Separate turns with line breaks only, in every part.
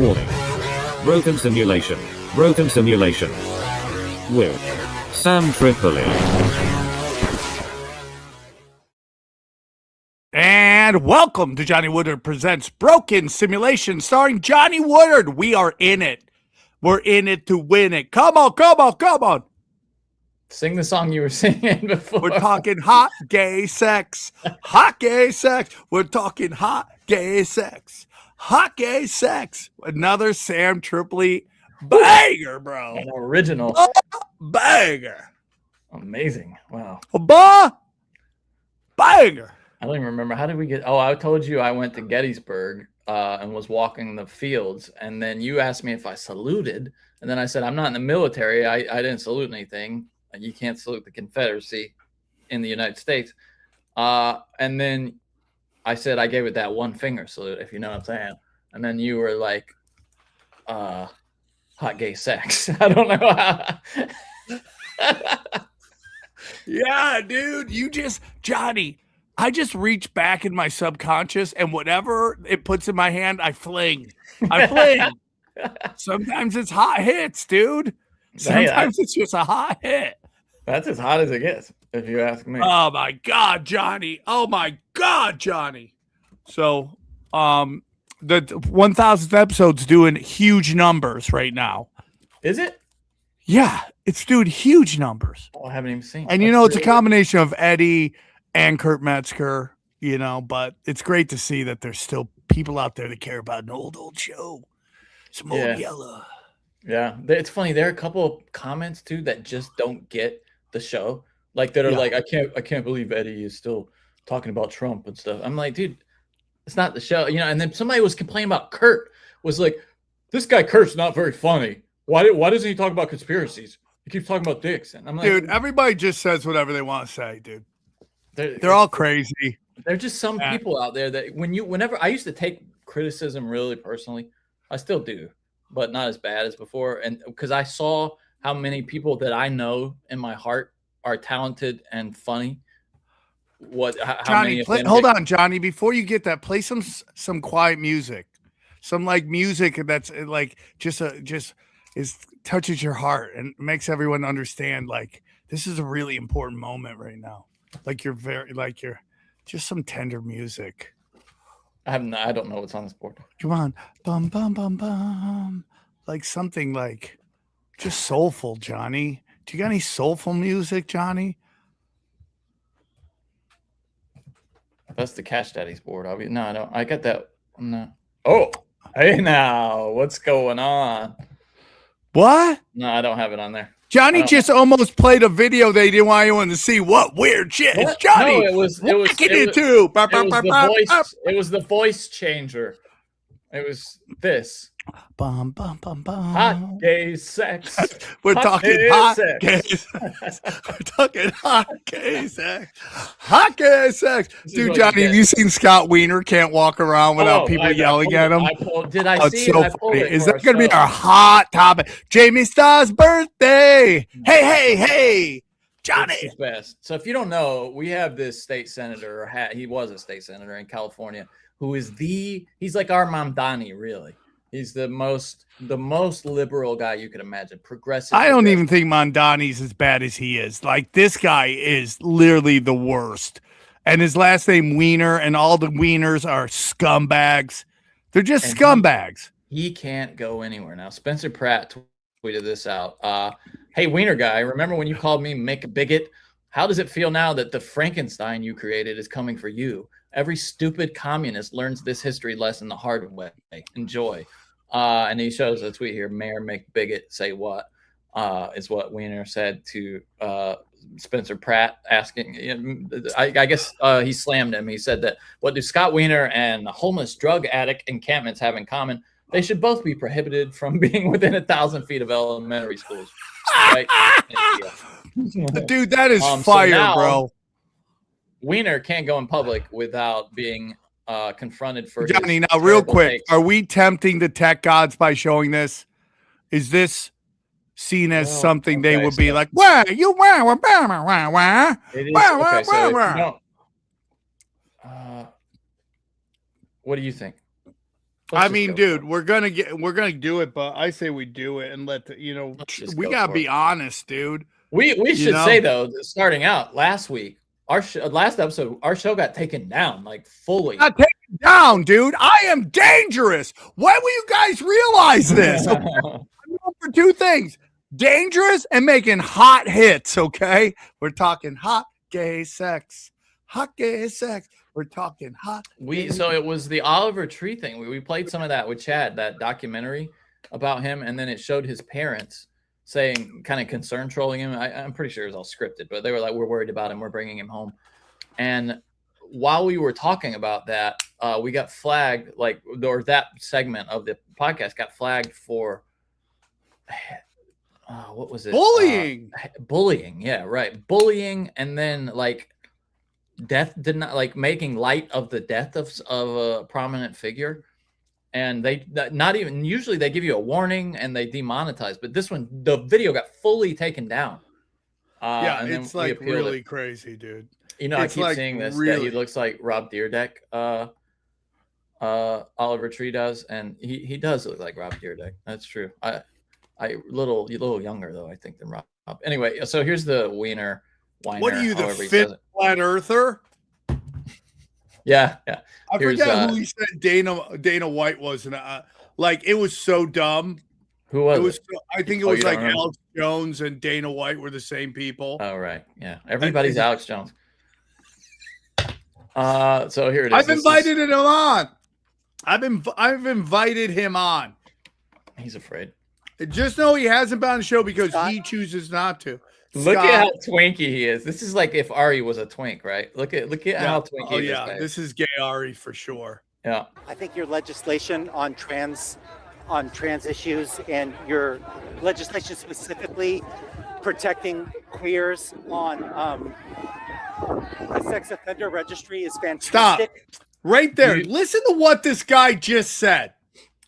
Warning. Broken simulation. Broken simulation. With Sam Tripoli.
And welcome to Johnny Woodard Presents Broken Simulation, starring Johnny Woodard. We are in it. We're in it to win it. Come on, come on, come on.
Sing the song you were singing before.
We're talking hot gay sex. Hot gay sex. We're talking hot gay sex. Hot gay sex. Another Sam Tripoli banger, bro.
An original.
Banger.
Amazing. Wow.
Banger.
I don't even remember. How did we get... Oh, I told you I went to Gettysburg and was walking the fields. And then you asked me if I saluted. And then I said, I'm not in the military. I didn't salute anything. You can't salute the Confederacy in the United States. And then I said I gave it that one finger salute, if you know what I'm saying. And then you were like, hot gay sex. I don't know how.
Yeah, dude. Johnny, I just reach back in my subconscious and whatever it puts in my hand, I fling. Sometimes it's hot hits, dude. Sometimes it's just a hot hit.
That's as hot as it gets, if you ask me.
Oh my God, Johnny. So, the 1000th episode's doing huge numbers right now.
Is it?
Yeah, it's doing huge numbers.
Oh, I haven't even seen.
And you know, it's a combination of Eddie and Kurt Metzger, you know, but it's great to see that there's still people out there that care about an old show. Some old yellow.
Yeah, it's funny. There are a couple of comments too that just don't get the show. Like that are like, I can't believe Eddie is still talking about Trump and stuff. I'm like, dude, it's not the show, you know. And then somebody was complaining about Kurt. Was like, this guy Kurt's not very funny. Why doesn't he talk about conspiracies? He keeps talking about dicks. And I'm like,
dude, everybody just says whatever they want to say, dude. They're all crazy.
There are just some people out there that whenever I used to take criticism really personally, I still do, but not as bad as before. And because I saw how many people that I know in my heart are talented and funny.
Johnny, hold on, Johnny. Before you get that, play some quiet music, some like music that's like just touches your heart and makes everyone understand like this is a really important moment right now. Like you're just some tender music.
I don't know what's on this board.
Come on, bum bum bum bum, like something like just soulful, Johnny. Do you got any soulful music, Johnny?
That's the Cash Daddy's board. No, I don't. I got that. No. Oh, hey now, what's going on?
What?
No, I don't have it on there.
Johnny just almost played a video they didn't want anyone to see. What weird shit? It's Johnny.
No, it was the voice changer. It was this.
Bum, bum, bum, bum.
Hot gay sex.
We're talking hot gay sex. We're talking hot gay sex. Hot gay sex. Dude, Johnny, have you seen Scott Wiener can't walk around without people yelling at him?
Did I see it?
So funny. Is that going to be our hot topic? Jamie Starr's birthday. Hey, Johnny.
It's best. So if you don't know, we have this state senator, he was a state senator in California, who is he's like our Mamdani, really. He's the most liberal guy you could imagine. Progressive.
I don't even think Mondani's as bad as he is. Like this guy is literally the worst. And his last name Wiener, and all the Wieners are scumbags. They're just scumbags.
He can't go anywhere now. Spencer Pratt tweeted this out. Hey, Wiener guy, remember when you called me Mick Bigot? How does it feel now that the Frankenstein you created is coming for you? Every stupid communist learns this history lesson the hard way. Enjoy. And he shows a tweet here. Mayor McBigot say what? Is what Wiener said to Spencer Pratt, asking. I guess he slammed him. He said that what do Scott Wiener and homeless drug addict encampments have in common? They should both be prohibited from being within 1,000 feet of elementary schools. Right?
Dude, that is fire, bro.
Wiener can't go in public without being confronted for
Johnny. Now, real quick, takes. Are we tempting the tech gods by showing this? Is this seen as something they would be like, "Where you where?
It is. Okay, so what do you think?
I mean, dude, we're gonna do it, but I say we do it and let we gotta be honest, dude.
We should say though, starting out last week, last episode, our show got taken down like fully.
Got taken down, dude. I am dangerous. When will you guys realize this? Okay? I'm known for two things: dangerous and making hot hits. Okay, we're talking hot gay sex, hot gay sex. We're talking hot.
So it was the Oliver Tree thing. We played some of that with Chad, that documentary about him, and then it showed his parents saying, kind of concern trolling him. I'm pretty sure it was all scripted, but they were like, "We're worried about him. We're bringing him home." And while we were talking about that, we got flagged, or that segment of the podcast got flagged for what was it?
Bullying.
Bullying. Yeah, right. Bullying, and then death did not making light of the death of a prominent figure, and they not even usually they give you a warning and they demonetize, but this one the video got fully taken down.
And it's really crazy, dude.
I keep seeing this that he looks like Rob Dyrdek. Oliver Tree does, and he does look like Rob Dyrdek. That's true. I little younger though, I think, than Rob. Anyway, so here's the Wiener.
What are you, the fifth flat earther?
Yeah.
I forget who he said Dana White was, and it was so dumb.
Who was it?
I think it was Alex Jones and Dana White were the same people.
Oh right, yeah. Everybody's Alex Jones. So here it is.
I've invited him on. I've invited him on.
He's afraid.
Just know he hasn't been on the show because he chooses not to.
Look at how twinky he is. This is like if Ari was a twink, right? Look at how twinky this guy is.
This is gay Ari for sure.
Yeah.
I think your legislation on trans issues and your legislation specifically protecting queers on the sex offender registry is fantastic.
Stop. Right there. Listen to what this guy just said.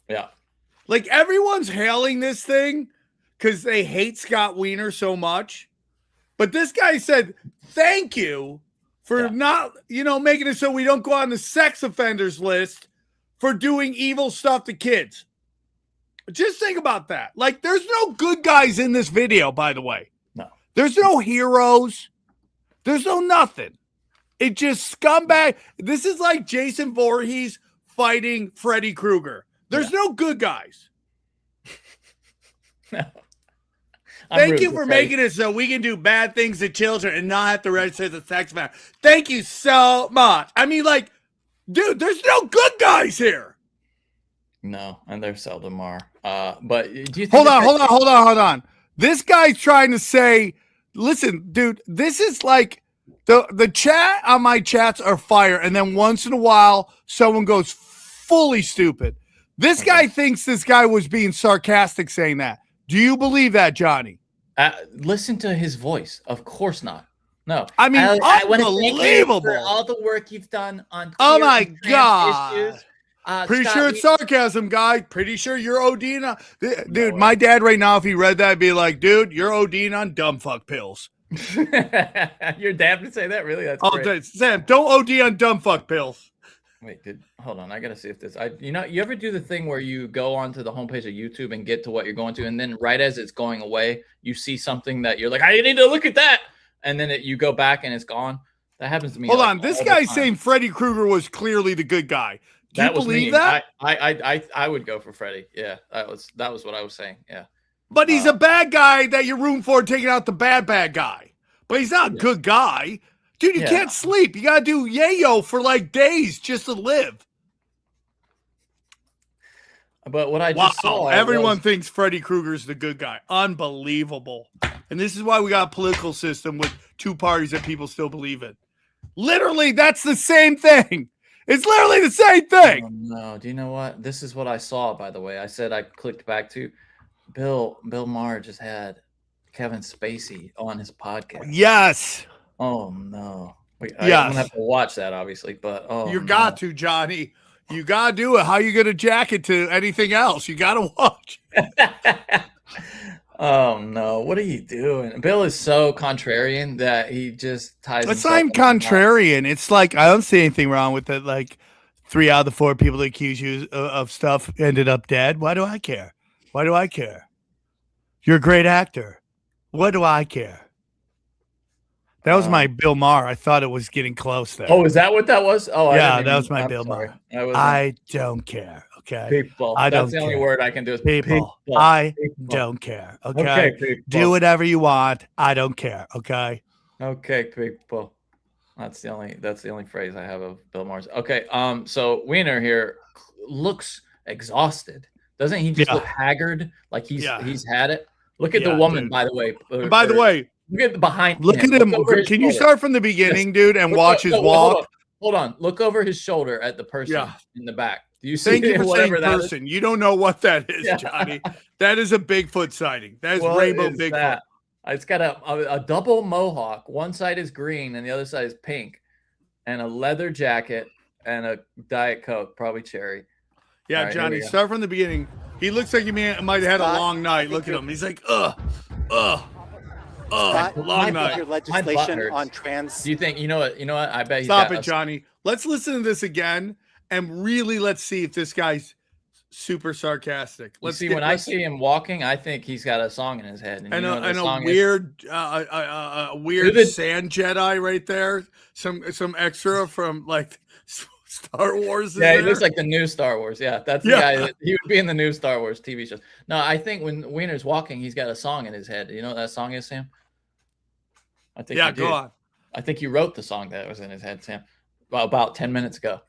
Yeah.
Everyone's hailing this thing because they hate Scott Wiener so much. But this guy said, thank you for not, making it so we don't go on the sex offenders list for doing evil stuff to kids. Just think about that. There's no good guys in this video, by the way.
No.
There's no heroes. There's no nothing. It just scumbag. This is like Jason Voorhees fighting Freddy Krueger. There's no good guys.
No.
Thank you for making it so we can do bad things to children and not have to register as a sex offender. Thank you so much. I mean, dude, there's no good guys here.
No, and there seldom are. But do you think
hold on. This guy's trying to say, listen, dude, this is like the chat on my chats are fire, and then once in a while someone goes fully stupid. This guy thinks this guy was being sarcastic saying that. Do you believe that, Johnny?
Listen to his voice. Of course not. No.
I mean, unbelievable.
For all the work you've done on
my God.
Issues.
Pretty sure it's sarcasm, guy. Pretty sure you're ODing on. Dude, my dad right now, if he read that, would be like, dude, you're ODing on dumb fuck pills.
Your dad would say that? Really? That's great.
Sam, don't OD on dumb fuck pills.
Wait, hold on. I gotta see if this. You ever do the thing where you go onto the homepage of YouTube and get to what you're going to, and then right as it's going away, you see something that you're like, I need to look at that, and then you go back and it's gone. That happens to me.
Hold on, this guy's saying Freddy Krueger was clearly the good guy. Do you believe that?
I would go for Freddy. Yeah, that was what I was saying. Yeah,
but he's a bad guy that you're rooting for, taking out the bad guy. But he's not a good guy. Dude, you can't sleep. You got to do yayo for days just to live.
But what I just saw.
Everyone thinks Freddy Krueger's the good guy. Unbelievable. And this is why we got a political system with two parties that people still believe in. Literally, that's the same thing. It's literally the same thing.
Oh, no. Do you know what? This is what I saw, by the way. I said I clicked back to Bill Maher just had Kevin Spacey on his podcast.
Yes.
Oh no! I don't have to watch that, obviously, but
got to, Johnny. You gotta do it. How you gonna jack it to anything else? You gotta watch.
Oh no! What are you doing? Bill is so contrarian that he just ties.
It's not contrarian. It's I don't see anything wrong with it. 3 out of the 4 people that accuse you of stuff ended up dead. Why do I care? Why do I care? You're a great actor. What do I care? That was my Bill Maher. I thought it was getting close there.
Oh, is that what that was? Oh,
yeah, that was my Bill Maher.
I
I don't care. Okay.
People.
I don't
That's the only
care.
word I can do is
People.
people.
I
People.
don't care. Okay.
people.
Do whatever you want. I don't care. Okay.
Okay, people. That's the only phrase I have of Bill Maher's. Okay. So Wiener here looks exhausted. Doesn't he just look haggard? Like he's had it. Look at the woman, dude. By the way.
By the way,
look at behind.
Look at him. Can you start from the beginning, dude, and watch his walk?
Hold on. Look over his shoulder at the person in the back. Do you see?
Thank you for saying person. You don't know what that is, Johnny. That is a Bigfoot sighting. That is rainbow Bigfoot. That?
It's got a double mohawk. One side is green and the other side is pink, and a leather jacket and a Diet Coke, probably cherry.
Yeah, right, Johnny, start from the beginning. He looks like he might have had a long night. Look at him. He's like,
Scott,
long night.
Your legislation on trans.
Do you think, you know what? I bet he's
Stop it, Johnny. Let's listen to this again and really let's see if this guy's super sarcastic. Let's
see. When I see him walking, I think he's got a song in his head.
And a weird sand Jedi right there. Some extra from like Star Wars.
Yeah, he looks like the new Star Wars. Yeah, that's the guy. He would be in the new Star Wars TV shows. No, I think when Wiener's walking, he's got a song in his head. You know what that song is, Sam? I think.
Yeah, go on.
I think you wrote the song that was in his head, Sam, about 10 minutes ago.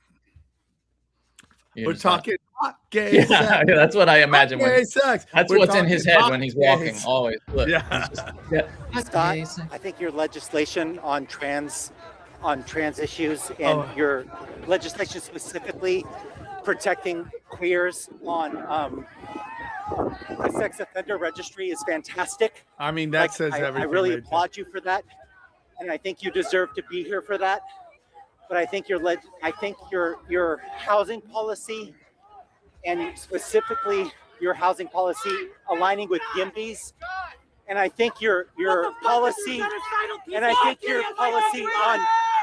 We're talking hot gay sex.
Yeah, that's what I imagine.
Gay sex.
That's what's in his head when he's walking. Always. Look,
Scott, I think your legislation on trans issues and your legislation specifically protecting queers on the sex offender registry is fantastic.
I mean, that says everything.
I really applaud you for that, and I think you deserve to be here for that. But I think your housing policy, and specifically your housing policy aligning with Gimby's, and I think your policy, and I think your policy on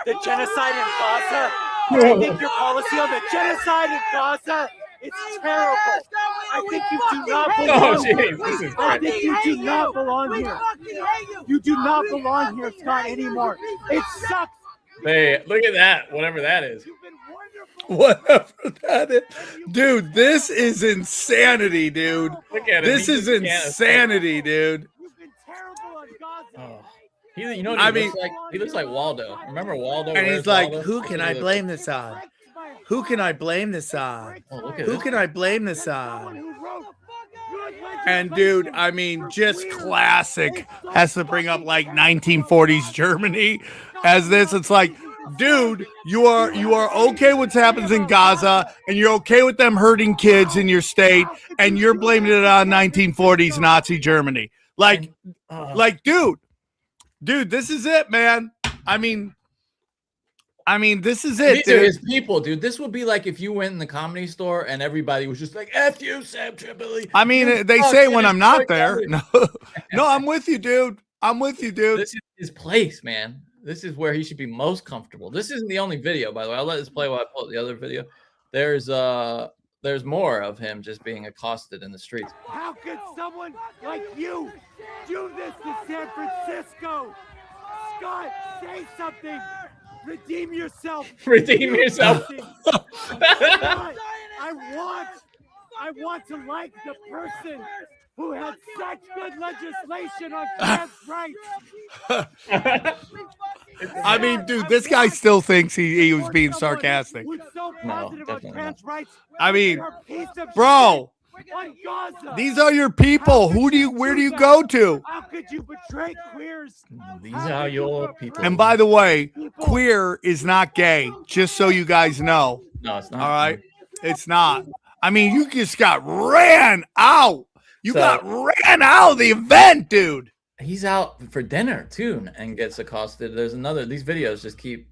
the genocide in Gaza, I think your policy on the genocide in Gaza, it's terrible. I think you do not belong here. I think you do not belong here. You do not belong here, Scott, anymore. It sucks.
Hey, look at that, whatever that is.
Whatever that is. Dude, this is insanity, dude.
Look at it.
This is insanity, dude.
You've been terrible on Gaza.
You know what looks like? He looks like Waldo. Remember Waldo?
And he's like, who can I blame this on? Who can I blame this on? Who can I blame this on? And dude, I mean, just classic. Has to bring up like 1940s Germany as this. It's like, dude, you are okay with what happens in Gaza, and you're okay with them hurting kids in your state, and you're blaming it on 1940s Nazi Germany. Like, dude, this is it, man. I mean, this is it.
These are his people, dude. This would be like if you went in the Comedy Store and everybody was just like, F you, Sam Tripoli.
I mean, they say when I'm not there. No, I'm with you, dude.
This is his place, man. This is where he should be most comfortable. This isn't the only video, by the way. I'll let this play while I pull up the other video. There's more of him just being accosted in the streets.
How could someone like you do this to San Francisco? Scott, say something. Redeem yourself.
Redeem yourself.
Scott, I want to like the person who had such good legislation on trans rights.
I mean, dude, this guy still thinks he was being sarcastic.
No, definitely not.
I mean, bro, these are your people. Where do you go to?
How could you betray queers?
These are your people.
And by the way, queer is not gay, just so you guys know.
No, it's not.
All right? It's not. I mean, you just got ran out. You got ran out of the event, dude.
He's out for dinner too and gets accosted. There's these videos just keep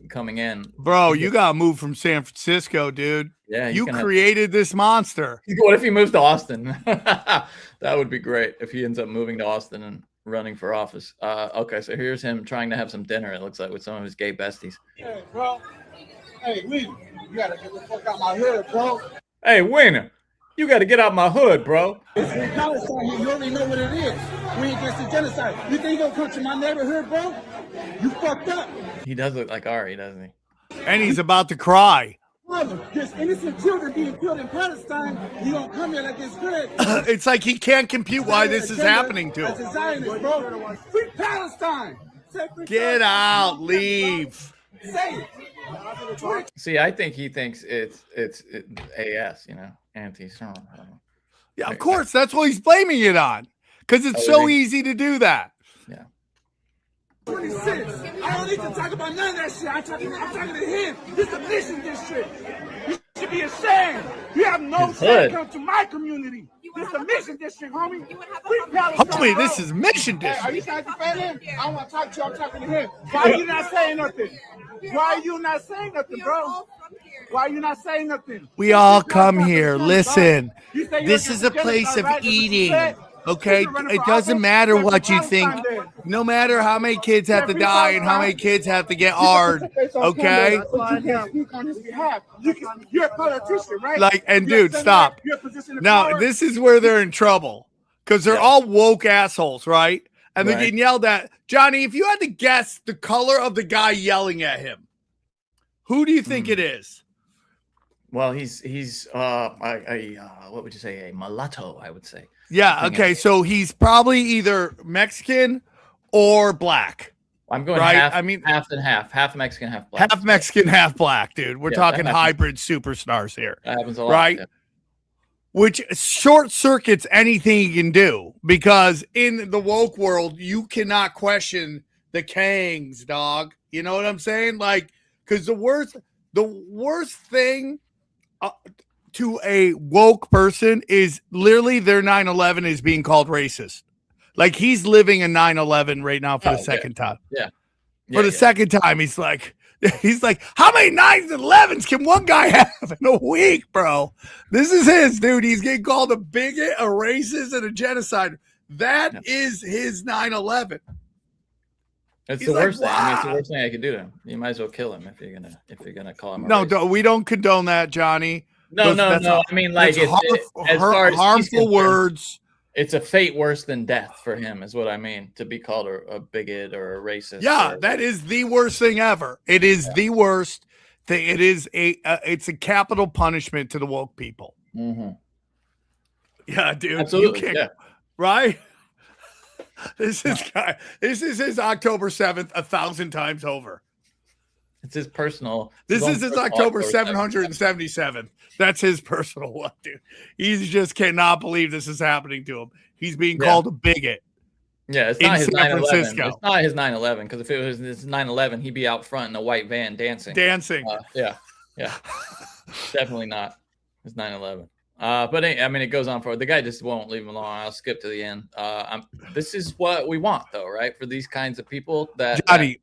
coming in.
Bro, you got to move from San Francisco, dude.
Yeah.
You created this monster.
What if he moves to Austin? That would be great if he ends up moving to Austin and running for office. Okay, so here's him trying to have some dinner, it looks like, with some of his gay besties.
Hey, bro. Hey, Lee.
You gotta get the fuck out my hood, bro.
Hey, Wiener, you got to get out my hood, bro.
It's in Palestine. You already know what it is. We against the genocide. You think you're gonna come to my neighborhood, bro? You fucked up.
He does look like Ari, doesn't he?
And he's about to cry.
There's innocent children being killed in Palestine. You don't come here like it's good.
It's like he can't compute why this is happening to
As a
him.
Zionist, bro. Free Palestine. Say free
Get
Palestine.
out, leave.
Say it.
See, I think he thinks it's AS, you know, anti-Semite.
Yeah, of course. That's what he's blaming it on. Because it's so easy to do that.
Yeah.
26. I don't need to talk about none of that shit. I'm talking to him. This is a mission district. You should be ashamed. You have no shame come to my community. This is a mission district, homie. Free Palestine,
Homie,
bro.
this is mission
Hey, are you
district.
trying to defend him? I don't want to talk to you. I'm talking to him. Why are you not saying nothing? Why are you not saying nothing, bro? Why are you not saying nothing?
We all come here. Listen,
You say you're
this is a
against
place
genocide,
of
right? That's what you
eating.
said.
Okay,
You're running
it
for
doesn't
office,
matter
you're
what you
running for
think.
Palestine then.
No matter how many kids have to die and how many kids have to get hard. Okay,
But you can't speak on his behalf. You're a politician, right?
like, and
You're a
dude,
senator,
stop.
you're a position of
Now
power.
this is where they're in trouble because they're all woke assholes, right? And they're
Right.
getting yelled at. Johnny, if you had to guess the color of the guy yelling at him, who do you think it is?
Well, he's what would you say, a mulatto? I would say.
Yeah.
Thing
Okay.
is-
So he's probably either Mexican or black.
I'm going
Right,
half.
I mean-
half and half Mexican, half black.
Half Mexican, half black, dude. We're
Yeah,
talking
that happens.
hybrid superstars here,
That happens a lot.
right?
Yeah.
Which short circuits anything you can do because in the woke world, you cannot question the Kangs, dog. You know what I'm saying? Like, because the worst thing to a woke person is literally their 9/11 is being called racist. Like he's living a 9/11 right now for the second time.
Yeah.
For the second time, he's like, how many 9/11s can one guy have in a week, bro? This is his, dude. He's getting called a bigot, a racist, and a genocide. That is his 9/11.
It's
He's
the
like,
worst thing. I mean, it's the
wow.
worst thing I could do to him. You might as well kill him if you're gonna call him. A
No,
racist.
we don't condone that, Johnny.
No.
That's
I mean, like
That's
as far as he's
harmful
concerned,
words.
It's a fate worse than death for him, is what I mean. To be called a bigot or a racist.
Yeah,
or-
that is the worst thing ever. It is the worst thing. It is it's a capital punishment to the woke people.
Mhm.
Yeah, dude.
Absolutely.
You can't,
Yeah.
right? This is his October 7th 1,000 times over.
It's his personal.
This
own
is his
personal
October
October
777th. That's his personal one, dude. He just cannot believe this is happening to him. He's being called a bigot.
Yeah, it's
in
not his
San
9/11.
Francisco.
It's not his 9/11 because if it was his 9/11, he'd be out front in a white van dancing.
Dancing.
Yeah. Definitely not his 9/11. But I mean, it goes on forward. The guy just won't leave him alone. I'll skip to the end. This is what we want, though, right? For these kinds of people that
Johnny,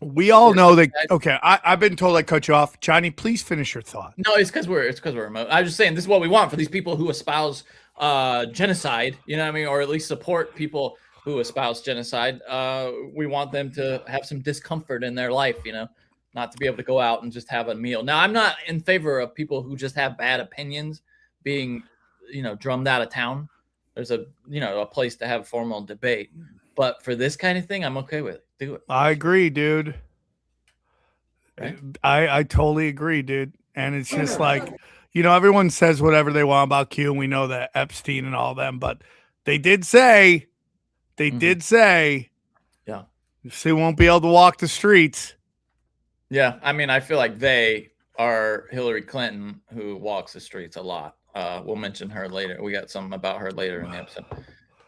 we all know that. Okay, I've been told I cut you off. Johnny, please finish your thought.
No, it's because we're remote. I'm just saying this is what we want for these people who espouse genocide. You know what I mean, or at least support people who espouse genocide. We want them to have some discomfort in their life. You know, not to be able to go out and just have a meal. Now, I'm not in favor of people who just have bad opinions being, drummed out of town. There's a place to have formal debate. But for this kind of thing, I'm okay with it. Do it.
I agree, dude.
Right?
I totally agree, dude. And it's just like, everyone says whatever they want about Q, and we know that Epstein and all them, but they did say,
Yeah.
they won't be able to walk the streets.
Yeah. I mean, I feel like they are Hillary Clinton, who walks the streets a lot. We'll mention her later. We got something about her later in the episode.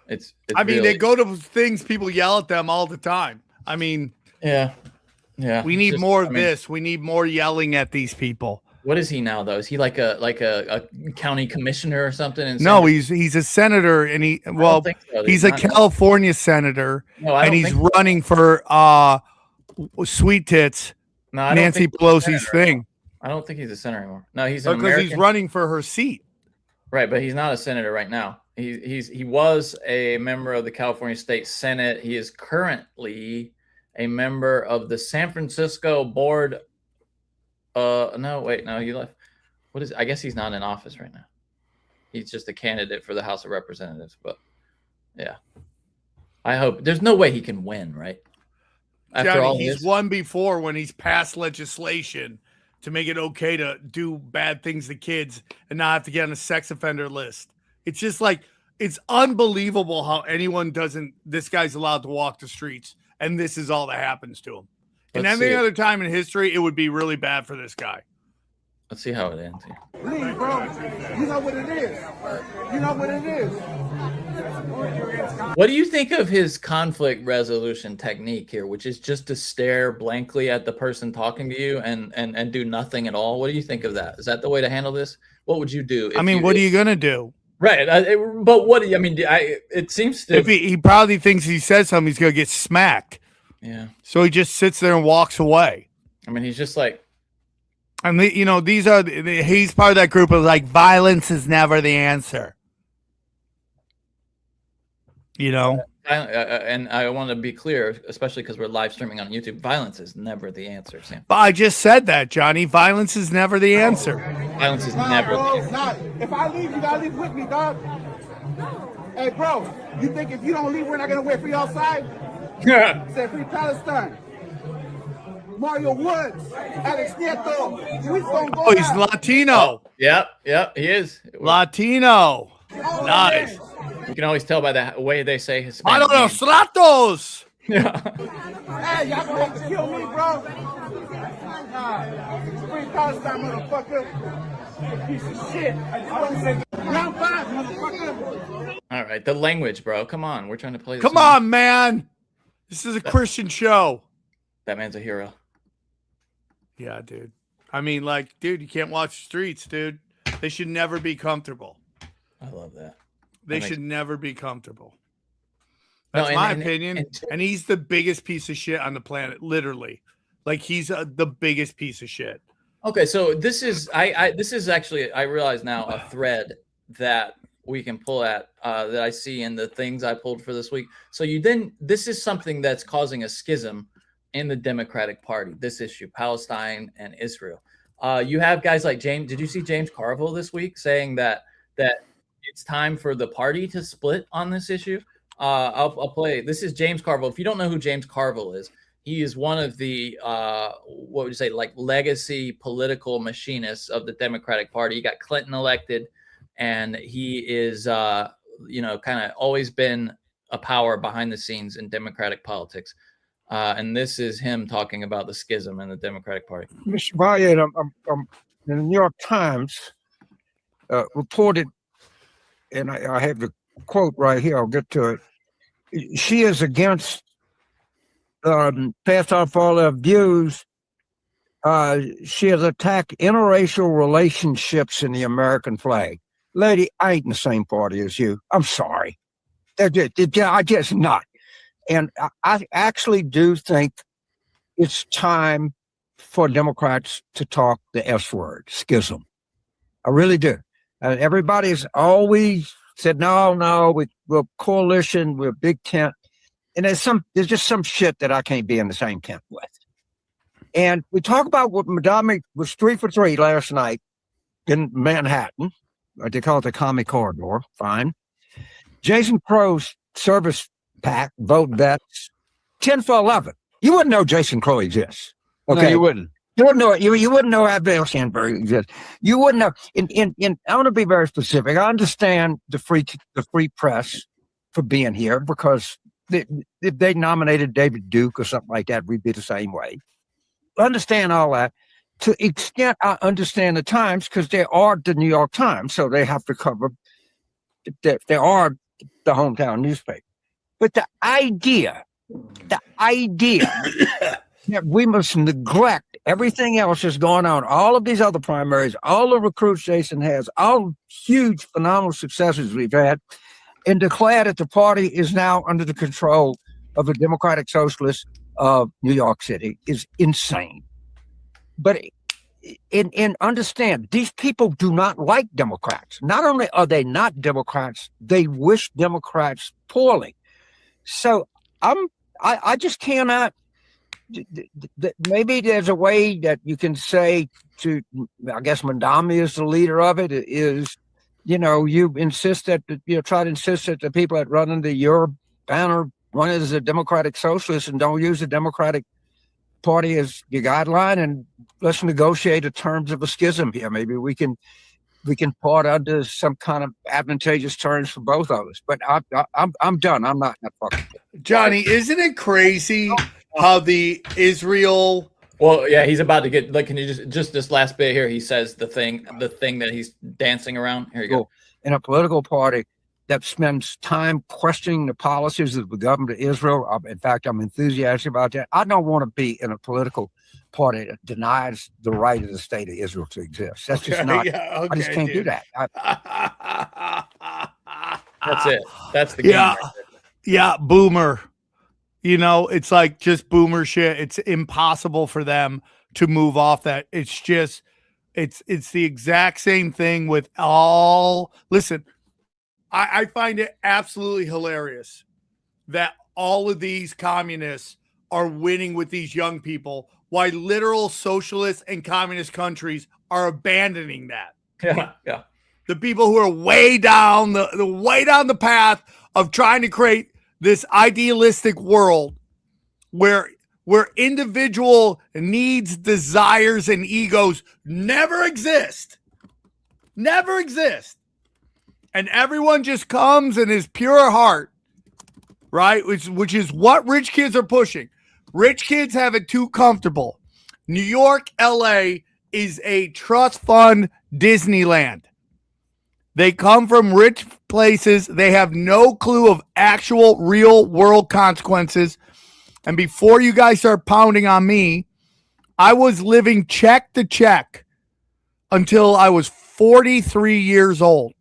It's
I mean,
really,
they go to things, people yell at them all the time. I mean,
yeah.
we need more of this. We need more yelling at these people.
What is he now, though? Is he like a county commissioner or something? In
No,
San-
he's a senator, and
I don't
well,
think so.
he's a
not-
California senator,
No, I
and
don't
he's
think so.
running for Sweet Tits,
No, I don't
Nancy
think he's a
Pelosi's
senator
thing,
anymore. I don't think he's a senator anymore. No, he's an
because
American.
he's running for her seat.
Right, but he's not a senator right now. He was a member of the California State Senate. He is currently a member of the San Francisco Board No, wait, no, he left. What is? I guess he's not in office right now. He's just a candidate for the House of Representatives. But yeah, I hope there's no way he can win, right? After
Johnny,
all
he's
this,
won before when he's passed legislation to make it okay to do bad things to kids and not have to get on a sex offender list. It's just like, it's unbelievable how this guy's allowed to walk the streets, and this is all that happens to him. And any other time in history, it would be really bad for this guy.
Let's see how it ends here.
Leave, bro. You know what it is. You know what it is.
What do you think of his conflict resolution technique here, which is just to stare blankly at the person talking to you and do nothing at all? What do you think of that? Is that the way to handle this? What would you do?
I mean, what are you going to do?
Right. But what do you, I mean, it seems to.
If he probably thinks he says something, he's going to get smacked.
Yeah.
So he just sits there and walks away.
I mean, he's just like.
And, he's part of that group of like, violence is never the answer.
And I want to be clear, especially because we're live streaming on YouTube. Violence is never the answer, Sam.
But I just said that, Johnny. Violence is never the answer.
Violence is never the answer.
If I leave, you gotta leave with me, dog. Hey, bro, you think if you don't leave, we're not gonna wait for you outside? Say Free Palestine. Mario Woods, Alex Nieto. We gonna go.
Oh, he's Latino.
Yep, he is.
Latino. Nice.
You can always tell by the way they say Hispanic.
I don't know, Stratos.
Yeah.
Hey, y'all gonna have to kill me, bro. Free Palestine, motherfucker. Piece of shit. Round 5, motherfucker.
All right, the language, bro. Come on, we're trying to play this.
Come on, man. This is a Christian show.
That man's a hero.
Yeah, dude. I mean, like, dude, you can't watch the streets, dude. They should never be comfortable.
I love that.
They should never be comfortable.
No,
That's my opinion. And he's the biggest piece of shit on the planet, literally. Like, he's the biggest piece of shit.
Okay, so this is this is actually, I realize now, a thread that we can pull at that I see in the things I pulled for this week. So this is something that's causing a schism in the Democratic Party, this issue, Palestine and Israel. You have guys like James. Did you see James Carville this week saying that it's time for the party to split on this issue? I'll play. This is James Carville. If you don't know who James Carville is, he is one of the what would you say, like, legacy political machinists of the Democratic Party. He got Clinton elected, and he is kind of always been a power behind the scenes in Democratic politics. And this is him talking about the schism in the Democratic Party.
Mr. Valier, the New York Times reported, and I have the quote right here. I'll get to it. She is against passed off all her views. She has attacked interracial relationships in the American flag. Lady, I ain't in the same party as you. I'm sorry. I just not. And I actually do think it's time for Democrats to talk the S word, schism. I really do. Everybody's always said, no, we're coalition, we're big tent. And there's just some shit that I can't be in the same tent with. And we talk about what Madame was 3 for 3 last night in Manhattan. They call it the Commie Corridor. Fine. Jason Crow's service pack, vote vets, 10 for 11. You wouldn't know Jason Crow exists. Okay,
no, you wouldn't.
You wouldn't know. You wouldn't know how Bill Sandberg exists. You wouldn't know. I want to be very specific. I understand the free press for being here, because if they nominated David Duke or something like that, we'd be the same way. I understand all that. To the extent I understand the Times, because they are the New York Times, so they have to cover. They are the hometown newspaper. But the idea that we must neglect everything else that's going on, all of these other primaries, all the recruits Jason has, all huge, phenomenal successes we've had, and declare that the party is now under the control of the Democratic Socialists of New York City is insane. But understand, these people do not like Democrats. Not only are they not Democrats, they wish Democrats poorly. So I just cannot maybe there's a way that you can say to, I guess Mandami is the leader of it, is, you insist that, try to insist that the people that run under your banner run as a democratic socialist and don't use the Democratic Party as your guideline, and let's negotiate the terms of a schism here. Maybe we can part under some kind of advantageous terms for both of us. But I'm done. I'm not fucking
Johnny. Isn't it crazy how the Israel?
Well, yeah, he's about to get. Like, can you just this last bit here? He says the thing that he's dancing around. Here you go.
In a political party that spends time questioning the policies of the government of Israel. In fact, I'm enthusiastic about that. I don't want to be in a political party that denies the right of the state of Israel to exist. That's just not.
Yeah, okay,
I just can't do that.
That's it. That's the game.
Yeah,
right there.
yeah, boomer. It's like just boomer shit. It's impossible for them to move off that. It's just, it's the exact same thing with all. Listen, I find it absolutely hilarious that all of these communists are winning with these young people, while literal socialist and communist countries are abandoning that.
Yeah.
The people who are way down the path of trying to create this idealistic world where individual needs, desires, and egos never exist. Never exist. And everyone just comes in his pure heart, right? Which is what rich kids are pushing. Rich kids have it too comfortable. New York, LA is a trust fund Disneyland. They come from rich places. They have no clue of actual real world consequences. And before you guys start pounding on me, I was living check to check until I was 43 years old.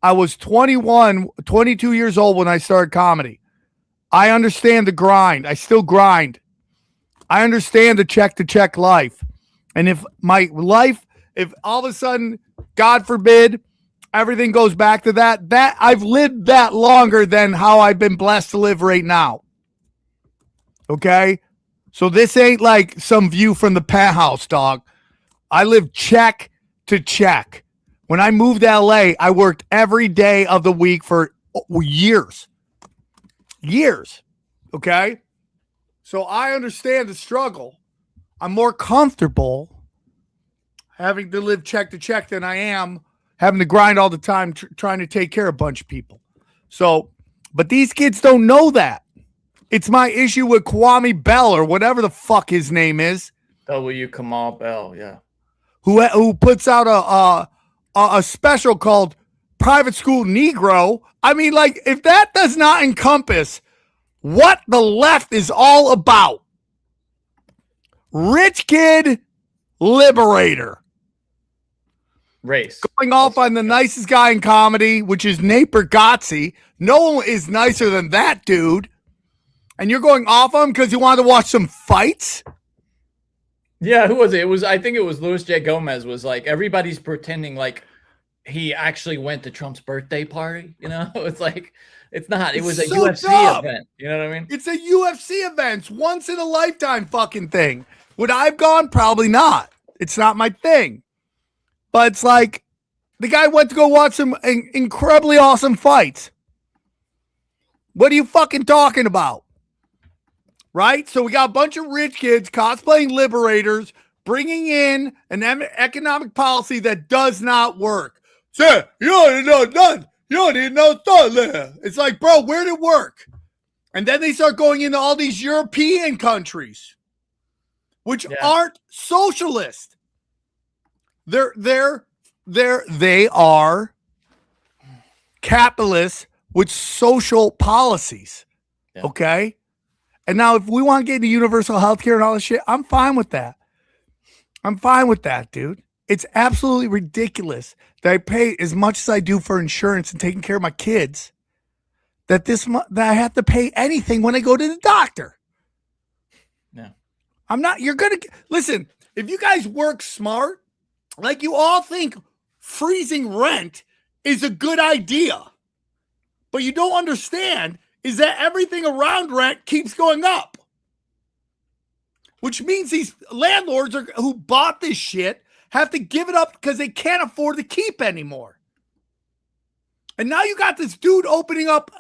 I was 22 years old when I started comedy. I understand the grind. I still grind. I understand the check to check life. And if all of a sudden, God forbid, everything goes back to that I've lived that longer than how I've been blessed to live right now. Okay? So this ain't like some view from the penthouse, dog. I live check to check. When I moved to LA, I worked every day of the week for years. Years. Okay? So I understand the struggle. I'm more comfortable having to live check to check than I am having to grind all the time trying to take care of a bunch of people. So, but these kids don't know that. It's my issue with Kwame Bell or whatever the fuck his name is.
W. Kamal Bell, yeah.
Who puts out a special called Private School Negro. I mean, like, if that does not encompass what the left is all about. Rich kid liberator.
Race.
Going off on the nicest guy in comedy, which is Nate Bargatze. No one is nicer than that dude. And you're going off on him because you wanted to watch some fights?
Yeah, who was it? I think it was Luis J. Gomez was like, everybody's pretending like he actually went to Trump's birthday party. It's like, it's not. It was a UFC event. You know what I mean?
It's a UFC event. Once in a lifetime fucking thing. Would I have gone? Probably not. It's not my thing. But it's like, the guy went to go watch some incredibly awesome fights. What are you fucking talking about? Right? So we got a bunch of rich kids cosplaying liberators, bringing in an economic policy that does not work. Sir, you don't know none. You don't even know there. It's like, bro, where did it work? And then they start going into all these European countries, which aren't socialist. They are capitalists with social policies. Yeah. Okay. And now if we want to get into universal health care and all this shit, I'm fine with that. I'm fine with that, dude. It's absolutely ridiculous that I pay as much as I do for insurance and taking care of my kids, that I have to pay anything when I go to the doctor.
Yeah.
Listen, if you guys work smart, like you all think freezing rent is a good idea, but you don't understand is that everything around rent keeps going up. which means these landlords who bought this shit have to give it up because they can't afford to keep anymore. And now you got this dude opening up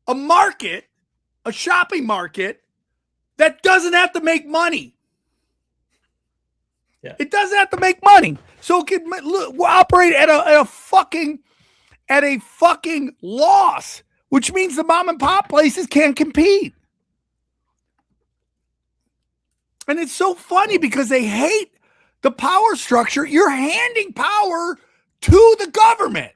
a market, a shopping market that doesn't have to make money.
Yeah.
It doesn't have to make money. So it can operate at a fucking loss, which means the mom and pop places can't compete. And it's so funny because they hate the power structure. You're handing power to the government.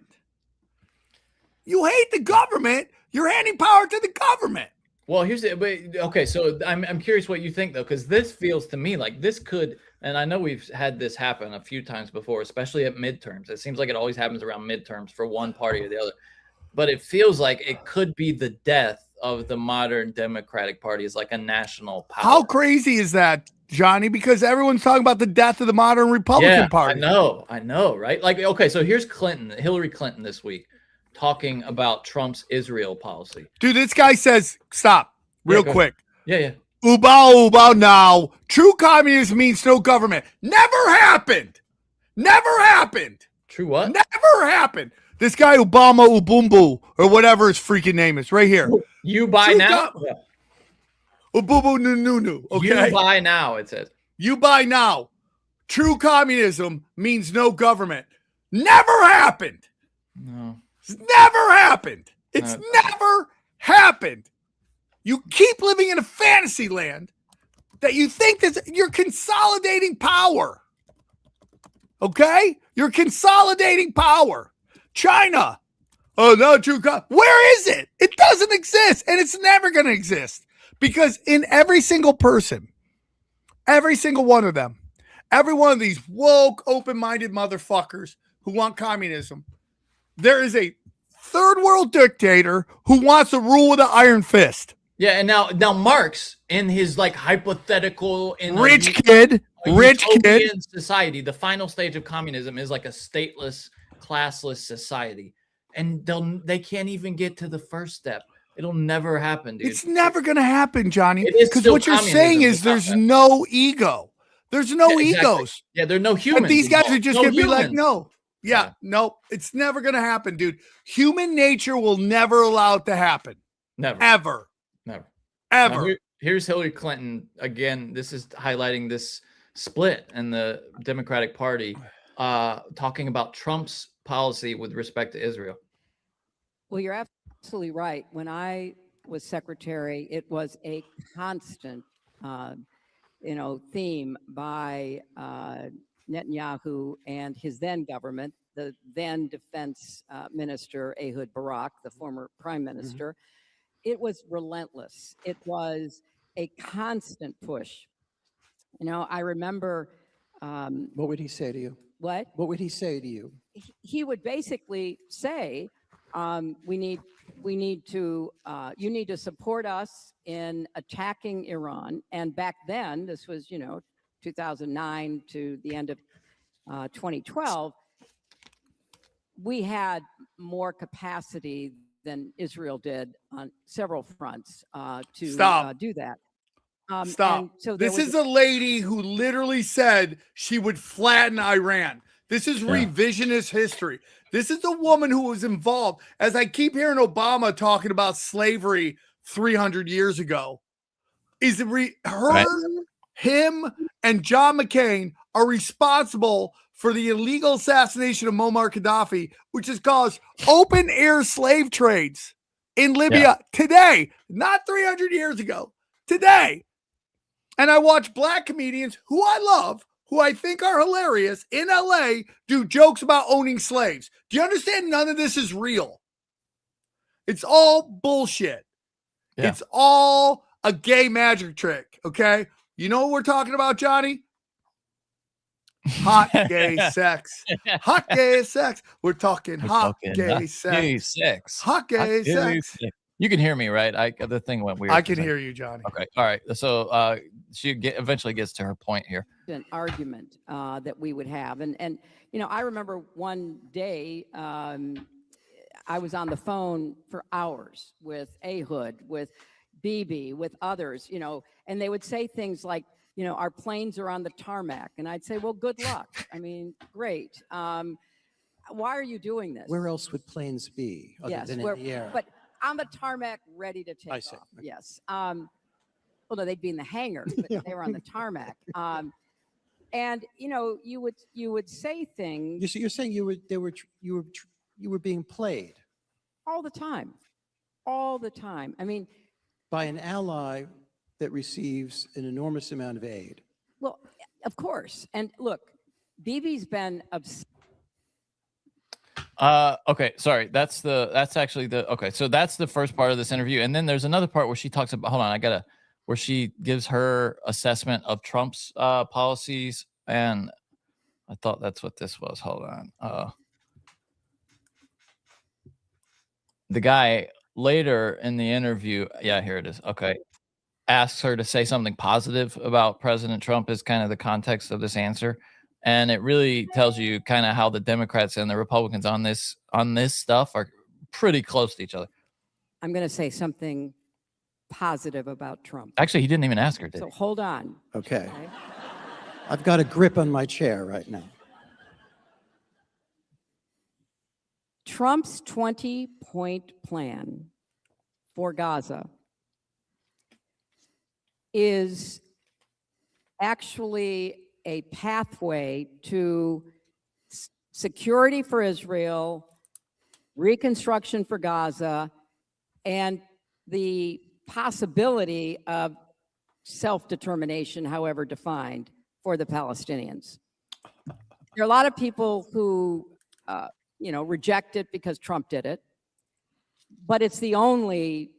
You hate the government. You're handing power to the government.
Well, okay. So I'm curious what you think though, because this feels to me like this could, and I know we've had this happen a few times before, especially at midterms. It seems like it always happens around midterms for one party or the other. But it feels like it could be the death of the modern Democratic Party as like a national power.
How crazy is that, Johnny? Because everyone's talking about the death of the modern Republican Party.
I know, right? Like, okay, so here's Hillary Clinton this week talking about Trump's Israel policy.
Dude, this guy says, stop, real quick.
Yeah.
Ubao now. True communism means no government. Never happened.
True what?
Never happened. This guy Obama Ubumbu or whatever his freaking name is right here.
You buy now?
Ububu Nunu. Okay.
You buy now, it says.
You buy now. True communism means no government. Never happened.
No.
It's never happened. It's never happened. You keep living in a fantasy land that you think that you're consolidating power. Okay? You're consolidating power. China. Oh, no, true. Where is it? It doesn't exist, and it's never going to exist because in every single person, every single one of them, every one of these woke, open-minded motherfuckers who want communism, there is a third world dictator who wants to rule with an iron fist.
Yeah, and now Marx in his like hypothetical
rich kid
society, the final stage of communism is like a stateless, classless society, and they can't even get to the first step. It'll never happen, dude.
It's never gonna happen, Johnny. Because what you're saying is there's no ego. There's no egos.
Yeah, there's no humans.
But these guys are just gonna be like, no.
Yeah,
no, it's never gonna happen, dude. Human nature will never allow it to happen.
Never.
Ever.
Never.
Ever.
Now, here's Hillary Clinton again. This is highlighting this split in the Democratic Party, talking about Trump's policy with respect to Israel.
Well, you're absolutely right. When I was secretary, it was a constant, theme by Netanyahu and his then government, the then defense minister, Ehud Barak, the former prime minister. Mm-hmm. It was relentless. It was a constant push. I remember.
What would he say to you?
What?
What would he say to you?
He would basically say, you need to support us in attacking Iran. And back then, this was, 2009 to the end of 2012, we had more capacity than Israel did on several fronts to do that.
Stop. So this is a lady who literally said she would flatten Iran. This is revisionist history. This is a woman who was involved. As I keep hearing Obama talking about slavery 300 years ago, him and John McCain are responsible for the illegal assassination of Muammar Gaddafi, which has caused open air slave trades in Libya today, not 300 years ago, today. And I watch black comedians who I love, who I think are hilarious in LA, do jokes about owning slaves. Do you understand? None of this is real. It's all bullshit. Yeah. It's all a gay magic trick. Okay. You know what we're talking about, Johnny? Hot gay sex. Hot gay sex. We're talking hot gay sex. Hot gay sex.
You can hear me, right? The thing went weird.
I can hear you, Johnny.
Okay. All right. So she eventually gets to her point here.
An argument that we would have. And I remember one day I was on the phone for hours with Ehud, with Bibi, with others, you know, and they would say things like, you know, our planes are on the tarmac. And I'd say, well, good luck. I mean, great. Why are you doing this?
Where else would planes be other than in the air?
But on the tarmac, ready to take
I see.
off. Yes. Well, no, they'd be in the hangar, but
Yeah.
they were on the tarmac. And you know, you would say things.
You're saying you were being played
All the time. All the time. I mean,
by an ally that receives an enormous amount of aid.
well, of course. And look, Bibi's been obsessed.
Okay, sorry. That's actually the okay. So that's the first part of this interview, and then there's another part where she talks about. Hold on, where she gives her assessment of Trump's policies, and I thought that's what this was. Hold on. The guy later in the interview, yeah, here it is. Okay, asks her to say something positive about President Trump is kind of the context of this answer. And it really tells you kind of how the Democrats and the Republicans on this stuff are pretty close to each other.
I'm going to say something positive about Trump.
Actually, he didn't even ask her, did
So
he?
hold on.
Okay. I've got a grip on my chair right now.
Trump's 20-point plan for Gaza is actually a pathway to security for Israel, reconstruction for Gaza, and the possibility of self-determination, however defined, for the Palestinians. There are a lot of people who, reject it because Trump did it, but it's the only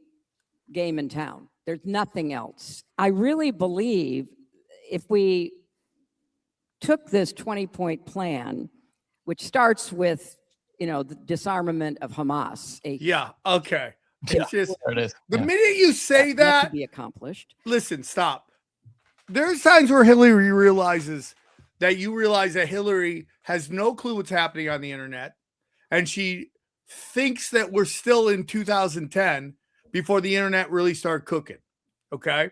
game in town. There's nothing else. I really believe if we took this 20-point plan, which starts with, the disarmament of Hamas.
Yeah. Okay. It's just
There it is.
the minute you say
That
that,
could be accomplished.
listen, stop. There's times where Hillary realizes that you realize that Hillary has no clue what's happening on the internet, and she thinks that we're still in 2010 before the internet really started cooking. Okay.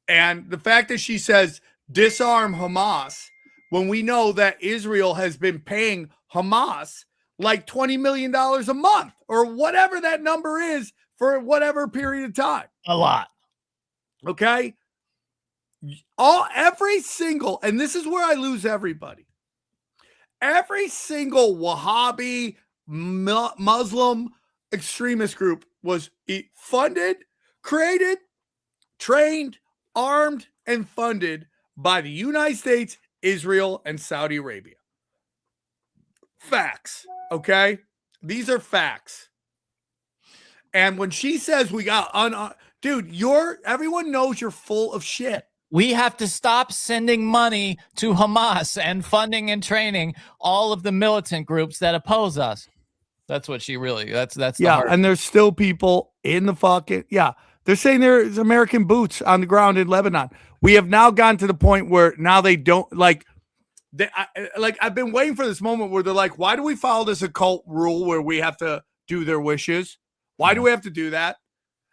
And the fact that she says disarm Hamas when we know that Israel has been paying Hamas like $20 million a month or whatever that number is for whatever period of time.
A lot.
Okay. Every single, and this is where I lose everybody. Every single Wahhabi Muslim extremist group was funded, created, trained, armed, and funded by the United States, Israel, and Saudi Arabia. Facts. Okay. These are facts. And when she says we got dude, everyone knows you're full of shit.
We have to stop sending money to Hamas and funding and training all of the militant groups that oppose us. That's what she really, that's the heart.
And there's still people in the fucking, they're saying there's American boots on the ground in Lebanon. We have now gotten to the point where now they don't I've been waiting for this moment where they're like, why do we follow this occult rule where we have to do their wishes? Why do we have to do that?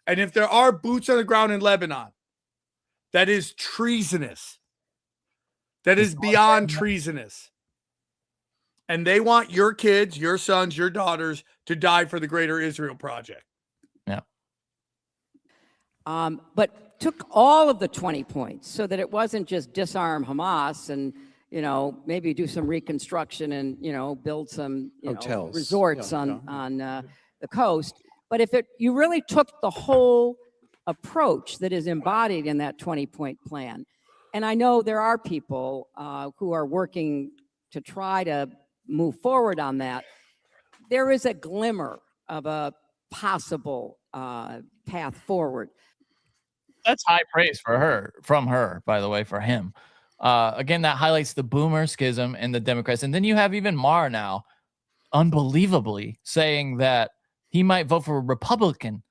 And if there are boots on the ground in Lebanon, that is treasonous. That is beyond treasonous. And they want your kids, your sons, your daughters to die for the Greater Israel Project.
Yeah.
But took all of the 20 points so that it wasn't just disarm Hamas and, maybe do some reconstruction and, build some
hotels,
resorts on the coast. But if you really took the whole approach that is embodied in that 20-point plan, and I know there are people who are working to try to move forward on that, there is a glimmer of a possible path forward.
That's high praise from her, by the way, for him. Again, that highlights the boomer schism in the Democrats. And then you have even Maher now, unbelievably, saying that he might vote for a Republican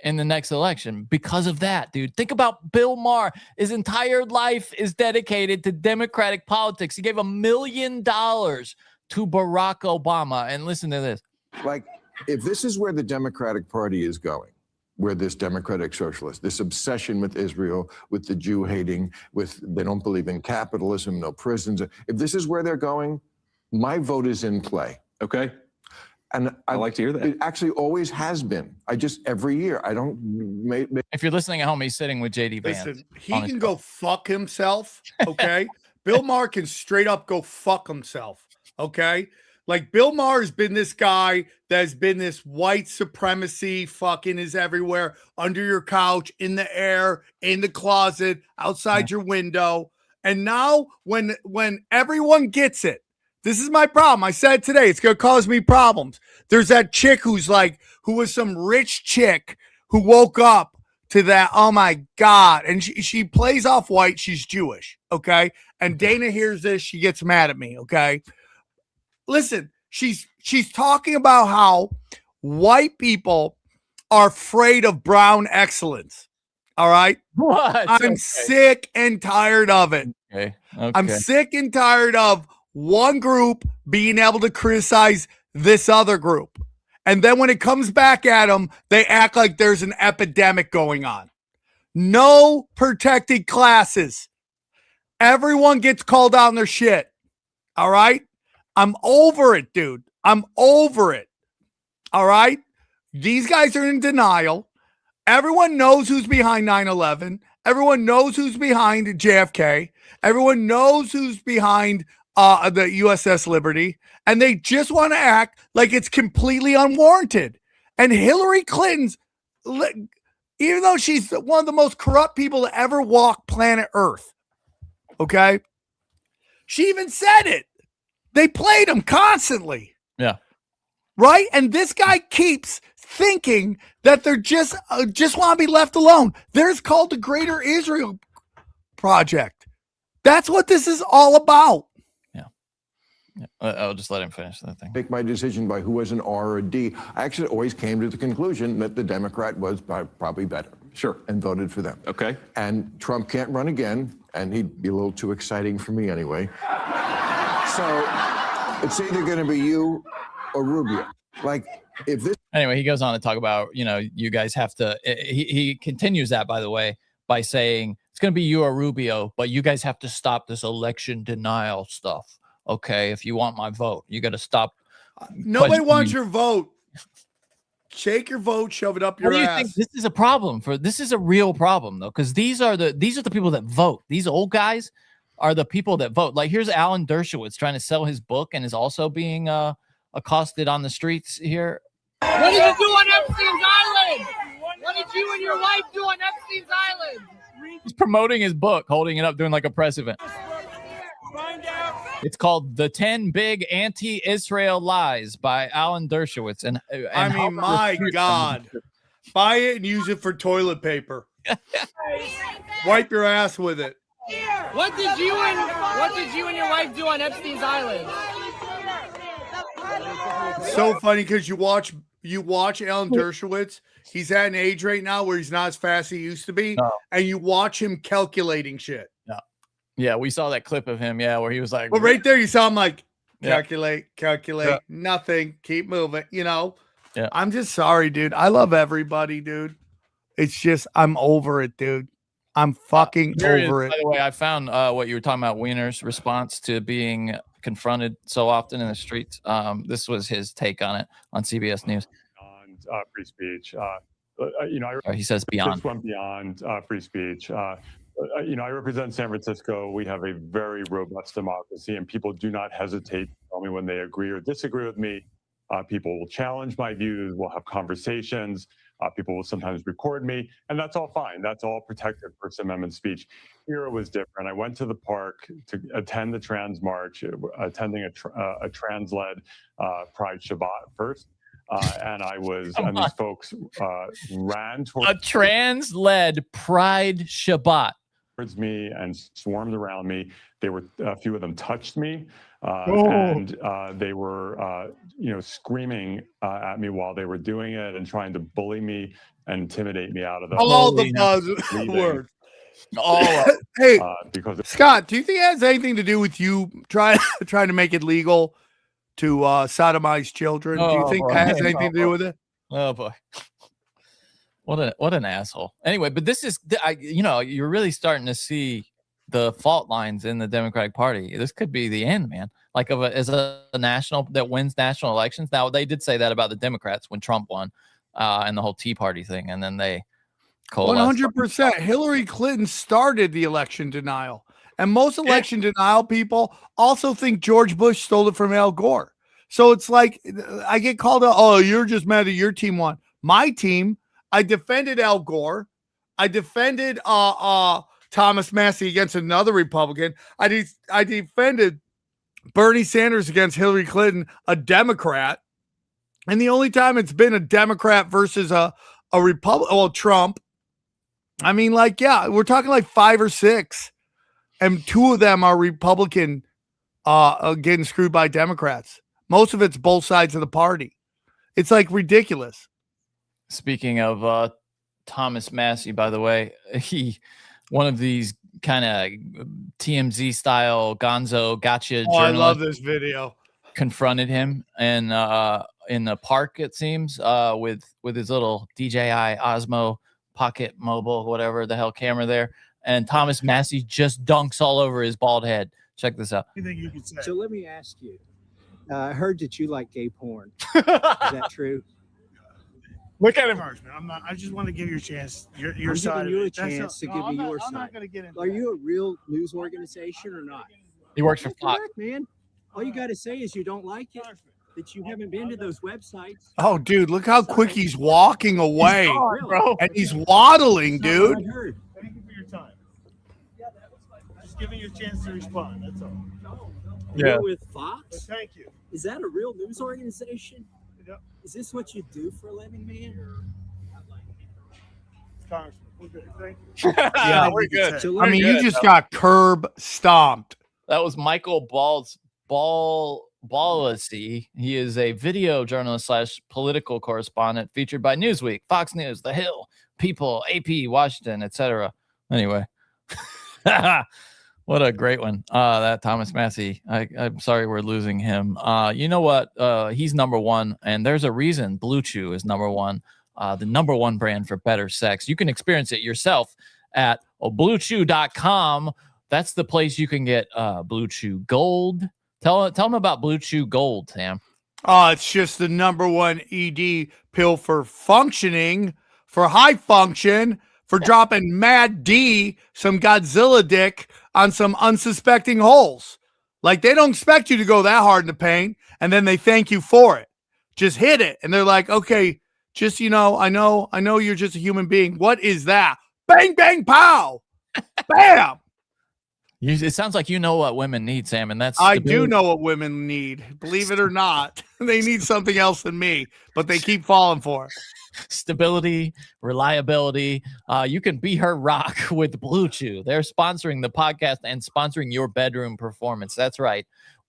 in the next election because of that, dude. Think about Bill Maher. His entire life is dedicated to Democratic politics. He gave $1 million to Barack Obama. And listen to this.
Like, if this is where the Democratic Party is going, where this democratic socialist, this obsession with Israel, with the Jew hating, with they don't believe in capitalism, no prisons. If this is where they're going, my vote is in play.
Okay.
And
I like to hear that.
It actually always has been. I just, every year, I don't make.
If you're listening at home, he's sitting with JD Vance.
Listen, he can go fuck himself, okay? Bill Maher can straight up go fuck himself, okay? Like, Bill Maher has been this guy that's been this white supremacy fucking is everywhere, under your couch, in the air, in the closet, outside your window. And now when everyone gets it, this is my problem. I said today, it's going to cause me problems. There's that chick who was some rich chick who woke up to that. Oh my God. And she plays off white. She's Jewish. Okay. And Dana hears this. She gets mad at me. Okay. Listen, she's talking about how white people are afraid of brown excellence. All right.
What?
I'm sick and tired of it.
Okay.
I'm sick and tired of one group being able to criticize this other group. And then when it comes back at them, they act like there's an epidemic going on. No protected classes. Everyone gets called out on their shit. All right? I'm over it, dude. I'm over it. All right? These guys are in denial. Everyone knows who's behind 9/11. Everyone knows who's behind JFK. Everyone knows who's behind the USS Liberty, and they just want to act like it's completely unwarranted. And Hillary Clinton's, even though she's one of the most corrupt people to ever walk planet Earth, okay, she even said it. They played him constantly.
Yeah.
Right? And this guy keeps thinking that they're just want to be left alone. There's called the Greater Israel Project. That's what this is all about.
Yeah. I'll just let him finish that thing.
Make my decision by who was an R or a D. I actually always came to the conclusion that the Democrat was probably better.
Sure.
And voted for them.
Okay.
And Trump can't run again, and he'd be a little too exciting for me anyway. So it's either going to be you or Rubio. Like, if this.
Anyway, he goes on to talk about, you guys have to. He continues that, by the way, by saying it's going to be you or Rubio, but you guys have to stop this election denial stuff. Okay, if you want my vote, you got to stop.
Nobody wants your vote. Take your vote, shove it up your
What do you
ass.
think? This is a problem this is a real problem though, because these are the people that vote. These old guys are the people that vote. Like, here's Alan Dershowitz trying to sell his book and is also being accosted on the streets here.
What did you do on Epstein's Island? What did you and your wife do on Epstein's Island?
He's promoting his book, holding it up, doing like a press event. It's called The 10 Big Anti-Israel Lies by Alan Dershowitz. And
I mean, my God. Buy it and use it for toilet paper. Wipe your ass with it.
What did you and your wife do on Epstein's Island?
So funny because you watch Alan Dershowitz. He's at an age right now where he's not as fast as he used to be.
No.
And you watch him calculating shit.
Yeah, we saw that clip of him, where he was like...
But right there, you saw him like, calculate,
Yeah.
nothing, keep moving,
Yeah.
I'm just sorry, dude. I love everybody, dude. It's just, I'm over it, dude. I'm fucking over it.
By the way, I found what you were talking about, Wiener's response to being confronted so often in the streets. This was his take on it on CBS News.
On free speech.
He says beyond.
This went beyond free speech. I represent San Francisco. We have a very robust democracy, and people do not hesitate to tell me when they agree or disagree with me. People will challenge my views. We'll have conversations. People will sometimes record me, and that's all fine. That's all protected First Amendment speech. Here it was different. I went to the park to attend the trans march, attending a trans-led Pride Shabbat first. And I was, and these folks ran towards
a trans-led Pride Shabbat
towards me and swarmed around me. They were, a few of them touched me, and they were, screaming at me while they were doing it and trying to bully me and intimidate me out of the.
All the buzzwords. Hey,
because
Scott, do you think it has anything to do with you trying to make it legal to sodomize children? Do you think that has anything to do with it?
Oh boy. What an asshole. Anyway, but this is, you're really starting to see the fault lines in the Democratic Party. This could be the end, man. Like as a national that wins national elections. Now they did say that about the Democrats when Trump won, and the whole Tea Party thing, and then they coalesced.
100%. Hillary Clinton started the election denial, and most election denial people also think George Bush stole it from Al Gore. So it's like I get called out. Oh, you're just mad that your team won. My team. I defended Al Gore. I defended Thomas Massie against another Republican. I defended Bernie Sanders against Hillary Clinton, a Democrat. And the only time it's been a Democrat versus a Republican, well, Trump. I mean, like, yeah, we're talking like 5 or 6, and 2 of them are Republican getting screwed by Democrats. Most of it's both sides of the party. It's like ridiculous.
Speaking of Thomas Massie, by the way, one of these kind of TMZ style gonzo gotcha journalists.
I love this video.
Confronted him and in the park, it seems, with his little DJI Osmo Pocket Mobile, whatever the hell camera there, and Thomas Massie just dunks all over his bald head. Check this out.
Anything you can say.
So let me ask you. I heard that you like gay porn. Is that true?
Look at him, man. I just want to give you a chance. Your side.
I'm giving you a chance to give me your side.
I'm not going to get into
Are you a real news organization or not?
He works for Fox.
Correct, man. All you got to say is you don't like it, that you haven't been to those websites.
Oh, dude, look how quick he's walking away.
Bro.
And he's waddling, dude.
Thank you for your time. Just giving you a chance to respond. That's all.
You're with Fox?
Thank you.
Is that a real news organization?
Yep.
Is this what you do for a living, man?
Congressman, we're good. Thank you.
Yeah,
we're good.
So
I mean, you just got curb stomped.
That was Michael Ballasi. He is a video journalist / political correspondent featured by Newsweek, Fox News, The Hill, People, AP, Washington, etc. Anyway, what a great one. That Thomas Massie. I'm sorry we're losing him. You know what? He's number one, and there's a reason Blue Chew is number one. The number one brand for better sex. You can experience it yourself at BlueChew.com. That's the place you can get Blue Chew Gold. Tell them about Blue Chew Gold, Sam.
Oh, it's just the number one ED pill for functioning, for high function, for dropping Mad D, some Godzilla dick on some unsuspecting holes. Like, they don't expect you to go that hard in the paint, and then they thank you for it. Just hit it. And they're like, okay, just, I know you're just a human being. What is that? Bang, bang, pow. Bam.
It sounds like you know what women need, Sam, and that's
I do know what women need. Believe it or not, they need something else than me, but they keep falling for it.
Stability, reliability. You can be her rock with Blue Chew. They're sponsoring the podcast and sponsoring your bedroom performance. That's right.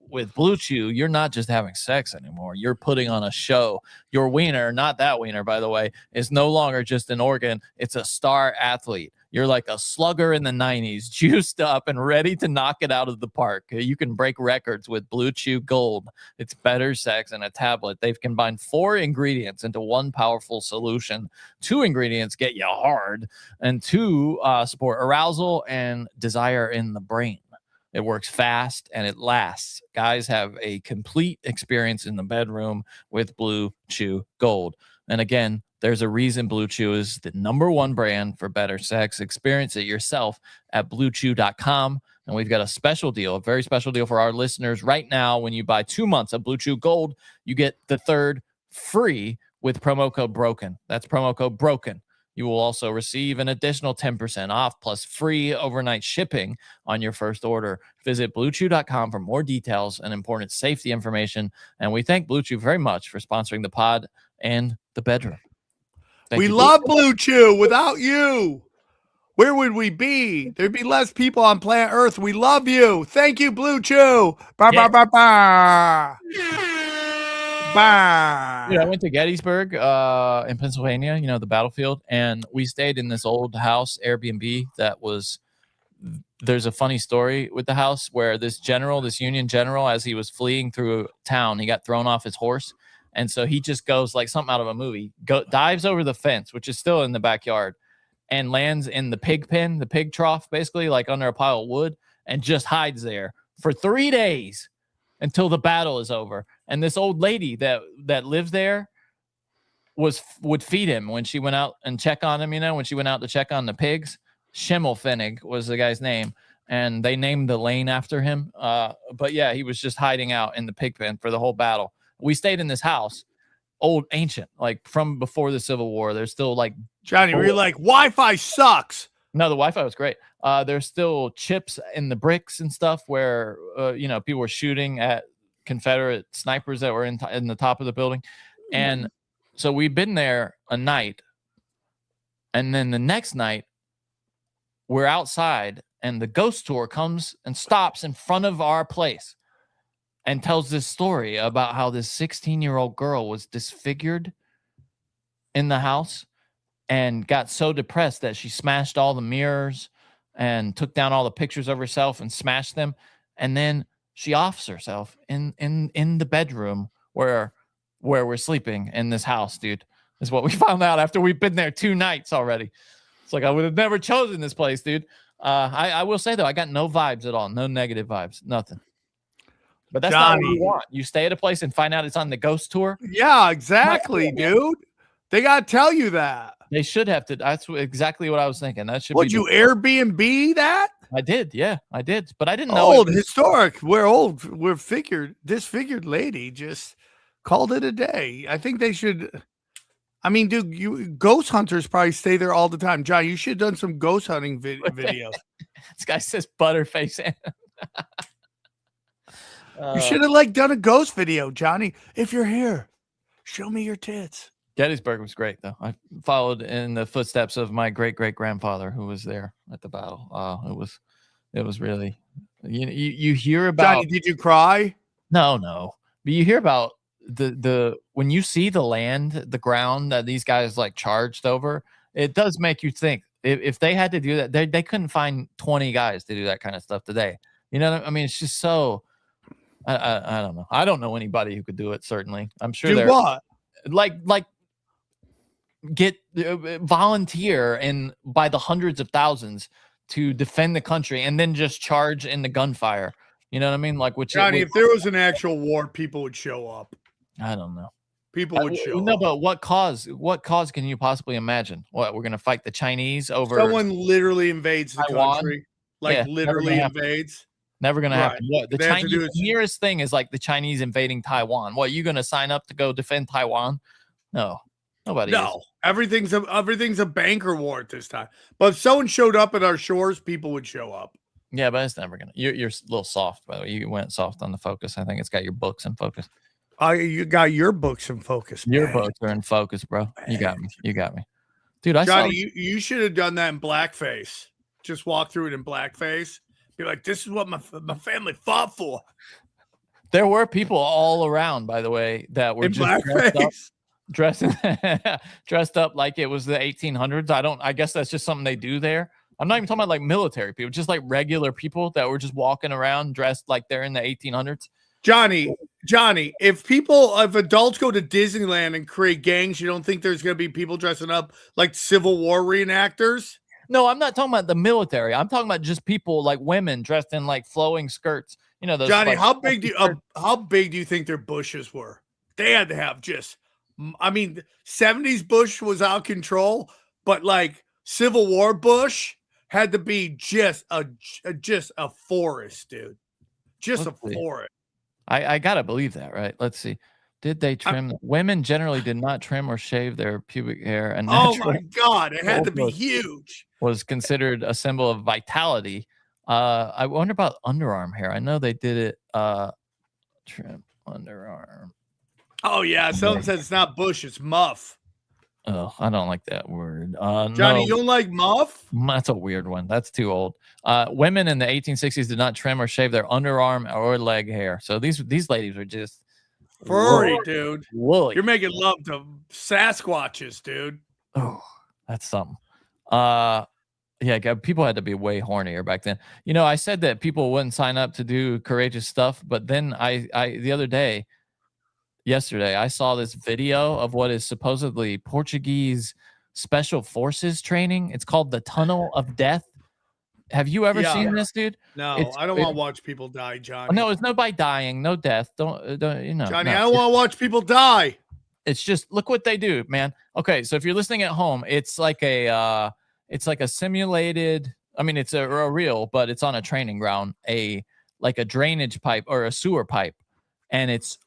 With Blue Chew, you're not just having sex anymore. You're putting on a show. Your wiener, not that wiener, by the way, is no longer just an organ. It's a star athlete. You're like a slugger in the 90s, juiced up and ready to knock it out of the park. You can break records with Blue Chew Gold. It's better sex in a tablet. They've combined 4 ingredients into one powerful solution. 2 ingredients get you hard, and 2 support arousal and desire in the brain. It works fast and it lasts. Guys have a complete experience in the bedroom with Blue Chew Gold. And again, there's a reason Blue Chew is the number one brand for better sex. Experience it yourself at BlueChew.com. And we've got a special deal, a very special deal for our listeners right now. When you buy 2 months of Blue Chew Gold, you get the 3rd free with promo code BROKEN. That's promo code BROKEN. You will also receive an additional 10% off plus free overnight shipping on your first order. Visit BlueChew.com for more details and important safety information. And we thank Blue Chew very much for sponsoring the pod and the bedroom.
We love Blue Chew. Without you, where would we be? There'd be less people on planet Earth. We love you. Thank you, Blue Chew. Bah, bah, bah, bah. Bah.
Dude, I went to Gettysburg in Pennsylvania, the battlefield, and we stayed in this old house, Airbnb, there's a funny story with the house where this Union general, as he was fleeing through town, he got thrown off his horse And so he just goes like something out of a movie, dives over the fence, which is still in the backyard, and lands in the pig pen, the pig trough, basically like under a pile of wood, and just hides there for 3 days until the battle is over. And this old lady that lives there would feed him when she went out and check on him, when she went out to check on the pigs. Schimmelpfennig was the guy's name, and they named the lane after him. But yeah, he was just hiding out in the pig pen for the whole battle. We stayed in this house, old, ancient, like from before the Civil War. There's still like
Johnny, were you like, Wi-Fi sucks?
No, the Wi-Fi was great. There's still chips in the bricks and stuff where people were shooting at Confederate snipers that were in the top of the building. And so we've been there a night, and then the next night we're outside, and the ghost tour comes and stops in front of our place and tells this story about how this 16-year-old girl was disfigured in the house and got so depressed that she smashed all the mirrors and took down all the pictures of herself and smashed them. And then she offs herself in the bedroom where we're sleeping in this house, dude, is what we found out after we've been there 2 nights already. It's like, I would have never chosen this place, dude. I will say, though, I got no vibes at all. No negative vibes. Nothing. But that's not what you want. You stay at a place and find out it's on the ghost tour.
Yeah, exactly, dude. They got to tell you that.
They should have to. That's exactly what I was thinking. That should
Would you Airbnb that?
I did. Yeah, I did. But I didn't know.
Old, historic. We're old. We're disfigured lady just called it a day. I think they should. I mean, dude, ghost hunters probably stay there all the time. John, you should have done some ghost hunting videos.
This guy says Butterface.
You should have done a ghost video, Johnny. If you're here, show me your tits.
Gettysburg was great, though. I followed in the footsteps of my great-great-grandfather who was there at the battle. It was really, you hear about.
Johnny, did you cry?
No. But you hear about the when you see the land, the ground that these guys charged over, it does make you think if they had to do that, they couldn't find 20 guys to do that kind of stuff today. You know what I mean? It's just so. I don't know. I don't know anybody who could do it. Certainly, I'm sure.
Do what?
Get volunteer and by the hundreds of thousands to defend the country and then just charge in the gunfire. You know what I mean?
Johnny, if there was an actual war, people would show up.
I don't know.
People would show up.
No, but what cause can you possibly imagine? What, we're going to fight the Chinese over?
Someone literally invades the
Taiwan?
country.
Literally
invades.
Never going to happen. What, the
Chinese
nearest thing is the Chinese invading Taiwan. What, you going to sign up to go defend Taiwan? No. Nobody.
No, everything's a banker war at this time. But if someone showed up at our shores, people would show up.
Yeah, but it's never gonna. You're a little soft, by the way. You went soft on the focus. I think it's got your books in focus.
You got your books in focus.
Your books are in focus, bro. You got me. You got me, dude.
Johnny, you should have done that in blackface. Just walk through it in blackface. Be like, this is what my family fought for.
There were people all around, by the way, that were
in
just
blackface.
Dressed up like it was the 1800s. I guess that's just something they do there. I'm not even talking about military people, just regular people that were just walking around dressed like they're in the 1800s.
Johnny, if adults go to Disneyland and create gangs, you don't think there's going to be people dressing up like Civil War reenactors?
No, I'm not talking about the military. I'm talking about just people women dressed in flowing skirts. You know, those.
Johnny, how big do you think their bushes were? They had to have just. I mean, 70s Bush was out of control, but Civil War Bush had to be just a forest, dude. Let's a forest.
I gotta believe that, right? Let's see. Did they trim? Women generally did not trim or shave their pubic hair, and
oh my God, it had to be huge.
Was considered a symbol of vitality. I wonder about underarm hair. I know they did it. Trim underarm.
Oh yeah, someone said it's not Bush, it's muff.
Oh, I don't like that word.
Johnny,
no.
you don't like muff?
That's a weird one. That's too old. Women in the 1860s did not trim or shave their underarm or leg hair. So these ladies were just
furry, dude.
Woolly.
You're making love to Sasquatches, dude.
Oh, that's something. Yeah, people had to be way hornier back then. You know, I said that people wouldn't sign up to do courageous stuff, but then I the other day, yesterday, I saw this video of what is supposedly Portuguese special forces training. It's called the Tunnel of Death. Have you ever seen this, dude?
No, I don't want to watch people die, Johnny.
No, it's nobody dying, no death. Don't you know?
Johnny,
no.
I don't want to watch people die.
It's just look what they do, man. Okay, so if you're listening at home, it's like a simulated. I mean, it's a real, but it's on a training ground. Like a drainage pipe or a sewer pipe, and it's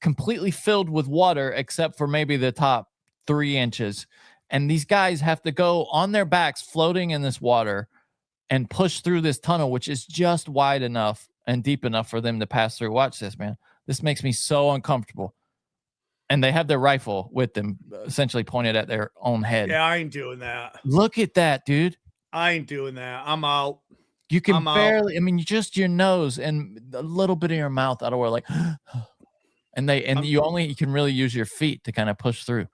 completely filled with water except for maybe the top 3 inches. And these guys have to go on their backs, floating in this water, and push through this tunnel, which is just wide enough and deep enough for them to pass through. Watch this, man. This makes me so uncomfortable. And they have their rifle with them, essentially pointed at their own head.
Yeah, I ain't doing that.
Look at that, dude.
I ain't doing that. I'm out.
You can barely, I mean, just your nose and a little bit of your mouth out of where, like, and you can really use your feet to kind of push through.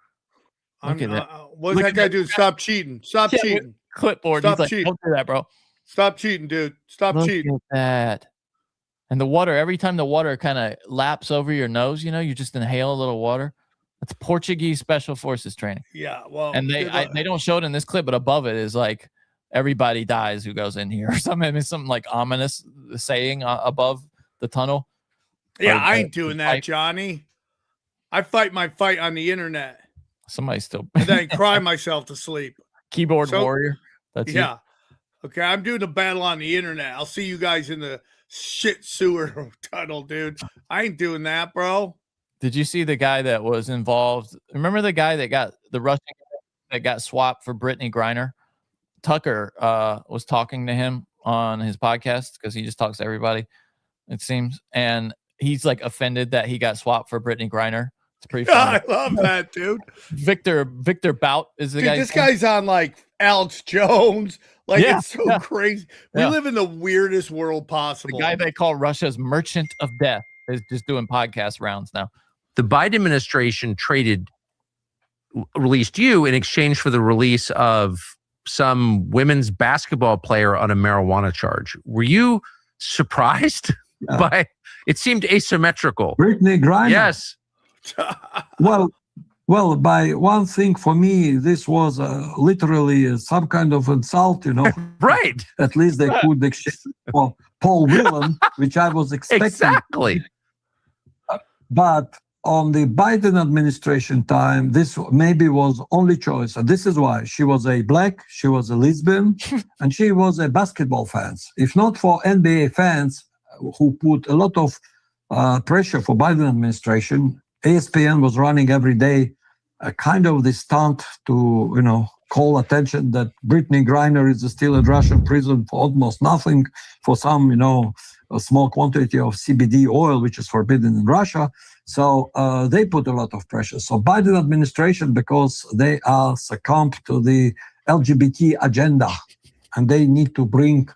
Look at that.
What's that guy doing? Stop cheating. Stop cheating.
Clipboard.
Stop
He's
cheating.
Like, don't do that, bro.
Stop cheating, dude. Stop cheating.
Look at that. And the water, every time the water kind of laps over your nose, you just inhale a little water. That's Portuguese Special Forces training.
Yeah, well.
And they don't show it in this clip, but above it is like, everybody dies who goes in here or something. I mean, something like ominous saying above the tunnel.
Yeah, I ain't doing that, Johnny. I fight my fight on the internet.
Somebody still.
And then I cry myself to sleep.
Keyboard warrior. That's
yeah. Okay, I'm doing a battle on the internet. I'll see you guys in the shit sewer tunnel, dude. I ain't doing that, bro.
Did you see the guy that was involved? Remember the guy that got the Russian that got swapped for Brittany Griner? Tucker was talking to him on his podcast because he just talks to everybody, it seems. And he's like offended that he got swapped for Brittany Griner. It's pretty funny.
I love that, dude.
Victor Bout is the guy.
This guy's on like Alex Jones. Like, it's so crazy. We live in the weirdest world possible.
The guy they call Russia's merchant of death is just doing podcast rounds now.
The Biden administration released you in exchange for the release of some women's basketball player on a marijuana charge. Were you surprised by it? Seemed asymmetrical.
Brittany Griner.
Yes.
Well, by one thing for me, this was literally some kind of insult,
Right.
At least they could exchange for Paul Whelan, which I was expecting.
Exactly.
But on the Biden administration time, this maybe was only choice. And this is why she was a black, she was a lesbian, and she was a basketball fan. If not for NBA fans who put a lot of pressure for Biden administration, ESPN was running every day a kind of the stunt to, call attention that Brittany Griner is still in Russian prison for almost nothing, for some, a small quantity of CBD oil, which is forbidden in Russia. So they put a lot of pressure. So Biden administration, because they are succumbed to the LGBT agenda, and they need to bring,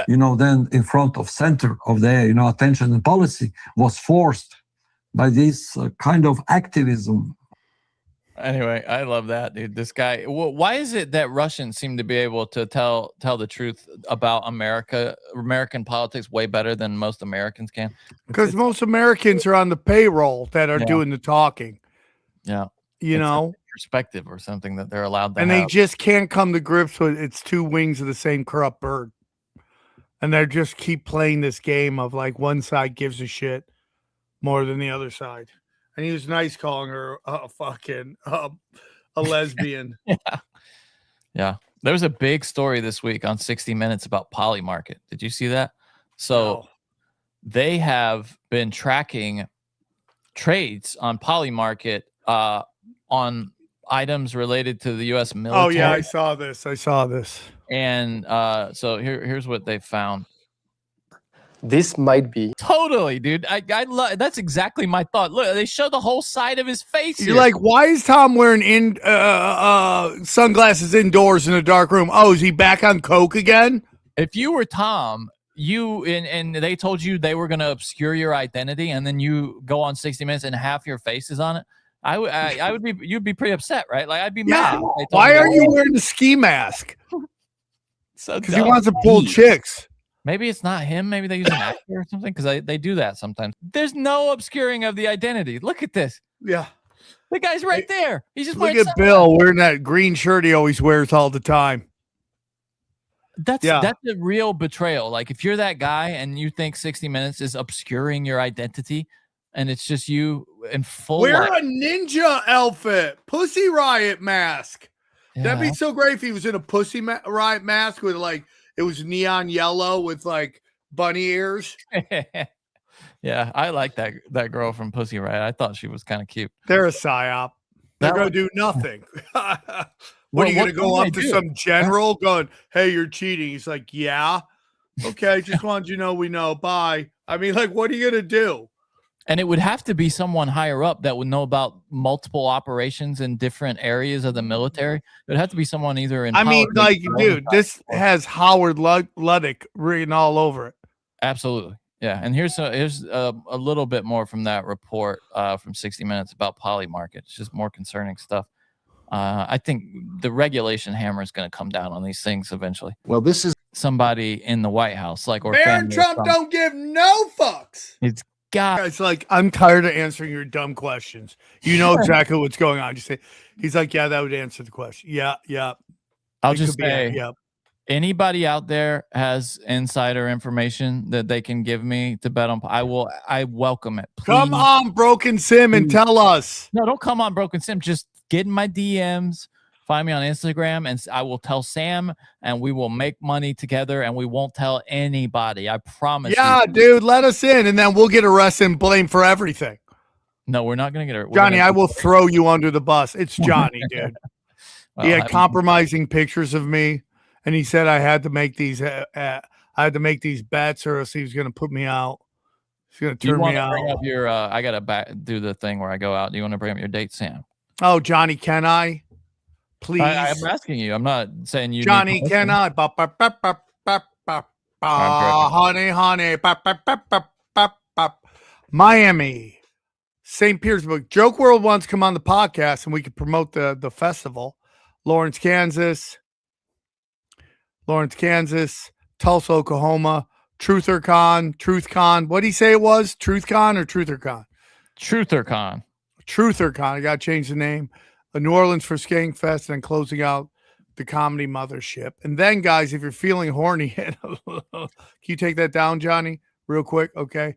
then in front of center of their, attention and policy, was forced by this kind of activism.
Anyway, I love that, dude. This guy. Why is it that Russians seem to be able to tell the truth about American politics way better than most Americans can?
Because most Americans are on the payroll that are doing the talking.
Yeah, perspective or something that they're allowed to.
And
have.
they just can't come to grips with it's two wings of the same corrupt bird, and they just keep playing this game of like one side gives a shit more than the other side. And he was nice calling her a lesbian.
Yeah. There was a big story this week on 60 Minutes about PolyMarket. Did you see that? So they have been tracking trades on PolyMarket on items related to the U.S. military.
Oh, yeah, I saw this.
And so here's what they found.
This might be
totally, dude. I love. That's exactly my thought. Look, they show the whole side of his face.
You're like, why is Tom wearing sunglasses indoors in a dark room? Oh, is he back on coke again?
If you were Tom, and they told you they were going to obscure your identity, and then you go on 60 Minutes and half your face is on it, I would be. You'd be pretty upset, right? Like I'd be mad.
Why are you wearing the ski mask? Because he wants to pull chicks.
Maybe it's not him. Maybe they use an actor or something because they do that sometimes. There's no obscuring of the identity. Look at this.
Yeah.
The guy's right there. He's just
Look
wearing
at Bill wearing that green shirt he always wears all the time.
That's a real betrayal. Like if you're that guy and you think 60 Minutes is obscuring your identity, and it's just you in full.
Wear a ninja outfit, Pussy Riot mask.
Yeah.
That'd be so great if he was in a Pussy Riot mask with like it was neon yellow with like bunny ears.
Yeah, I like that girl from Pussy Riot. I thought she was kind of cute.
They're a psyop. They're going to do nothing. What are you going to go up to some general going, hey, you're cheating? He's like, yeah. Okay, just wanted you to know we know. Bye. I mean, like, what are you going to do?
And it would have to be someone higher up that would know about multiple operations in different areas of the military. It would have to be someone either in.
I mean, like, dude, this has Howard Luddick written all over it.
Absolutely. Yeah. And here's a little bit more from that report from 60 Minutes about PolyMarket. It's just more concerning stuff. I think the regulation hammer is going to come down on these things eventually.
Well, this is
somebody in the White House, like or
Baron Trump don't give no fucks.
It's
like, I'm tired of answering your dumb questions. You know exactly what's going on. Just say, he's like, yeah, that would answer the question. Yeah.
I'll just say, anybody out there has insider information that they can give me to bet on. I welcome it. Please.
Come on, Broken Sim, and tell us.
No, don't come on, Broken Sim. Just get in my DMs. Find me on Instagram, and I will tell Sam, and we will make money together, and we won't tell anybody. I promise.
Yeah, dude, let us in, and then we'll get arrested and blamed for everything.
No, we're not going to get arrested.
Johnny, I will throw you under the bus. It's Johnny, dude. He had compromising pictures of me, and he said I had to make these. I had to make these bets, or else he was going to put me out. He's going to turn me out.
Bring up your, I got to do the thing where I go out. Do you want to bring up your date, Sam?
Oh, Johnny, can I? Please.
I'm asking you. I'm not saying you.
Johnny, can I? Honey. Miami, St. Petersburg. Joke World wants to come on the podcast, and we could promote the festival. Lawrence, Kansas. Tulsa, Oklahoma. TruthCon. What did he say it was? TruthCon or TruthCon? TruthCon. I got to change the name. New Orleans for Skank Fest, and then closing out the Comedy Mothership. And then, guys, if you're feeling horny, can you take that down, Johnny, real quick? Okay.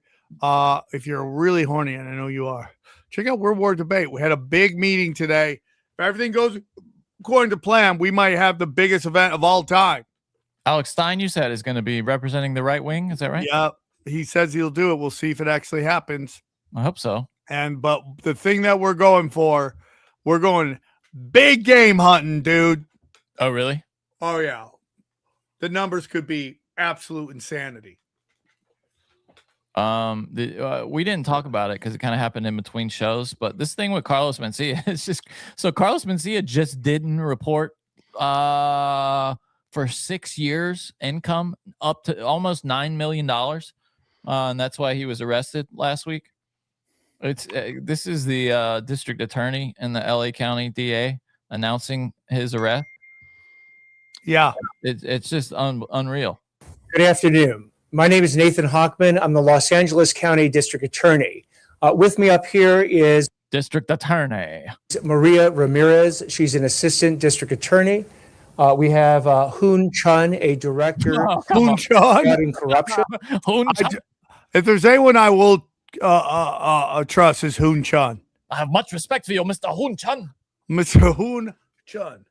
If you're really horny, and I know you are, check out World War Debate. We had a big meeting today. If everything goes according to plan, we might have the biggest event of all time.
Alex Stein, you said, is going to be representing the right wing. Is that right?
Yeah. He says he'll do it. We'll see if it actually happens.
I hope so.
But the thing that we're going for, we're going big game hunting, dude.
Oh, really?
Oh, yeah. The numbers could be absolute insanity.
We didn't talk about it because it kind of happened in between shows. But this thing with Carlos Mencia, it's just so Carlos Mencia just didn't report for 6 years income up to almost $9 million, and that's why he was arrested last week. This is the district attorney in the LA County DA announcing his arrest.
Yeah,
it's just unreal.
Good afternoon. My name is Nathan Hochman. I'm the Los Angeles County District Attorney. With me up here is
District Attorney
Maria Ramirez. She's an assistant district attorney. We have Hoon Chun, a director
Hoon Chun
corruption.
If there's anyone I will trust, is Hoon Chun.
I have much respect for you, Mr. Hoon Chun.
Mr. Hoon Chun.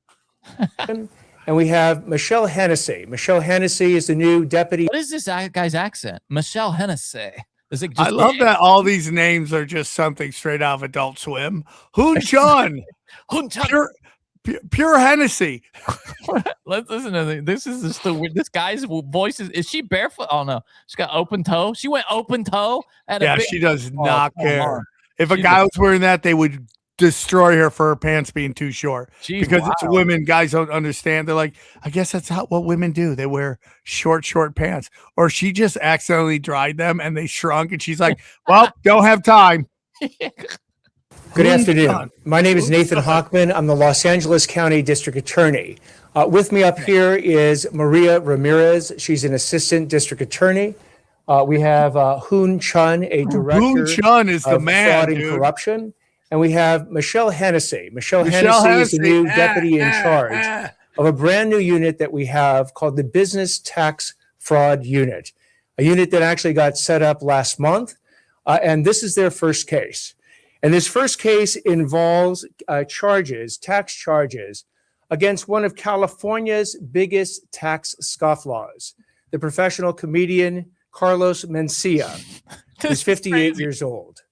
And we have Michelle Hennessy. Michelle Hennessy is the new deputy.
What is this guy's accent? Michelle Hennessy. Is it just
I love that all these names are just something straight out of Adult Swim. Hoon Chun.
Hoon Chun.
Pure Hennessy.
Let's listen to this. This guy's voice is she barefoot? Oh no, she's got open toe. She went open toe
she does not care. If a guy was wearing that, they would destroy her for her pants being too short. Because it's women. Guys don't understand. They're like, I guess that's what women do. They wear short pants. Or she just accidentally dried them and they shrunk, and she's like, well, don't have time.
Good afternoon. My name is Nathan Hochman. I'm the Los Angeles County District Attorney. With me up here is Maria Ramirez. She's an assistant district attorney. We have Hoon Chun, a director
Hoon Chun is the man,
fraud and corruption. and we have Michelle Hennessy. Michelle Hennessy is the new deputy in charge of a brand new unit that we have called the Business Tax Fraud Unit, a unit that actually got set up last month. And this is their first case. And this first case involves tax charges, against one of California's biggest tax scofflaws, the professional comedian Carlos Mencia, who's 58 years old.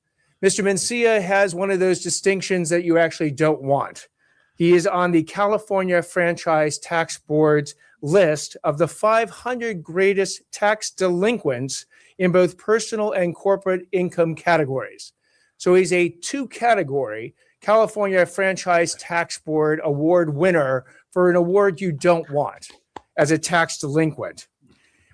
Mr. Mencia has one of those distinctions that you actually don't want. He is on the California Franchise Tax Board's list of the 500 greatest tax delinquents in both personal and corporate income categories. So he's a two-category California Franchise Tax Board award winner for an award you don't want as a tax delinquent.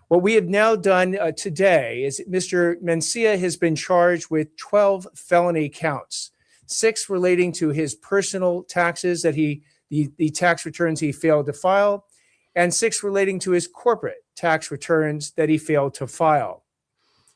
What we have now done today is Mr. Mencia has been charged with 12 felony counts, 6 relating to his personal taxes that the tax returns he failed to file, and 6 relating to his corporate tax returns that he failed to file.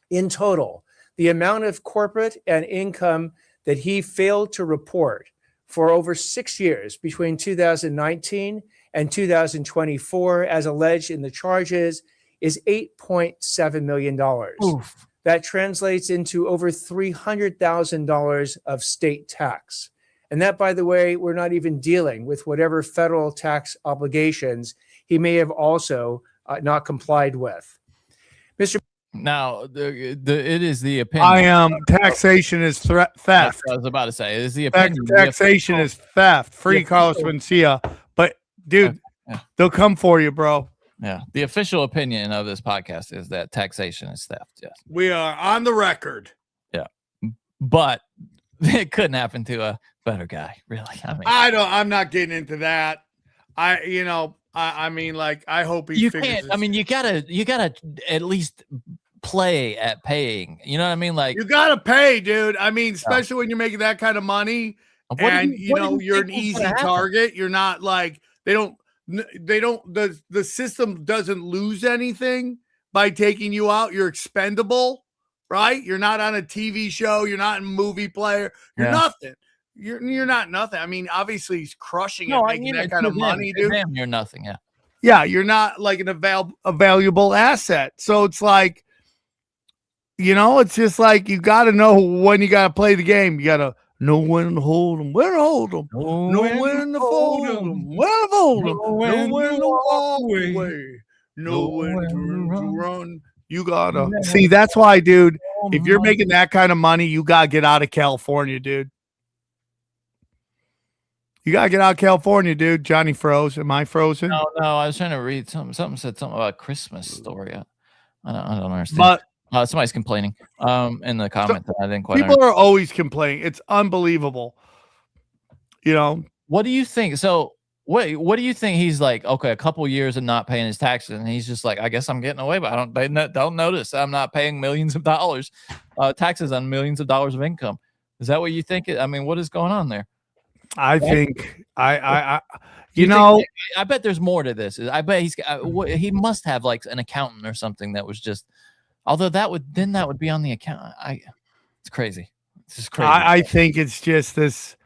In total, the amount of corporate and income that he failed to report for over 6 years between 2019 and 2024, as alleged in the charges, is $8.7 million. Oof. That translates into over $300,000 of state tax. And that, by the way, we're not even dealing with whatever federal tax obligations he may have also not complied with. Mr.
Now, it is the opinion.
Taxation is theft.
I was about to say, it is the opinion.
Taxation is theft. Free Carlos Mencia. But, dude, they'll come for you, bro.
Yeah. The official opinion of this podcast is that taxation is theft. Yes.
We are on the record.
Yeah. But it couldn't happen to a better guy, really.
I'm not getting into that. I hope he
you
figures
can't.
this.
I mean, you gotta at least play at paying. You know what I mean? Like,
you gotta pay, dude. I mean, especially when you're making that kind of money, and you're an easy target. You're not like the system doesn't lose anything by taking you out. You're expendable, right? You're not on a TV show. You're not a movie player. You're nothing. You're not nothing. I mean, obviously he's crushing it, making that kind of money, dude.
You're nothing. Yeah.
Yeah, you're not like a valuable asset. So it's like, it's just like you got to know when you got to play the game. You got to know when to hold them, where to hold them, know when to fold them, where to fold them, know when to walk away, know when to run. You got to see. That's why, dude, if you're making that kind of money, you got to get out of California, dude. You got to get out of California, dude. Johnny froze. Am I frozen?
No, I was trying to read something. Something said something about a Christmas story. I don't understand. But somebody's complaining in the comments. I didn't quite
People are always complaining. It's unbelievable.
What do you think? So what do you think? He's like, okay, a couple years of not paying his taxes, and he's just like, I guess I'm getting away, but they don't notice I'm not paying millions of dollars taxes on millions of dollars of income. Is that what you think? I mean, what is going on there?
I think I
bet there's more to this. I bet he must have like an accountant or something that was just, although that would be on the account. It's crazy. It's just crazy.
I think it's just this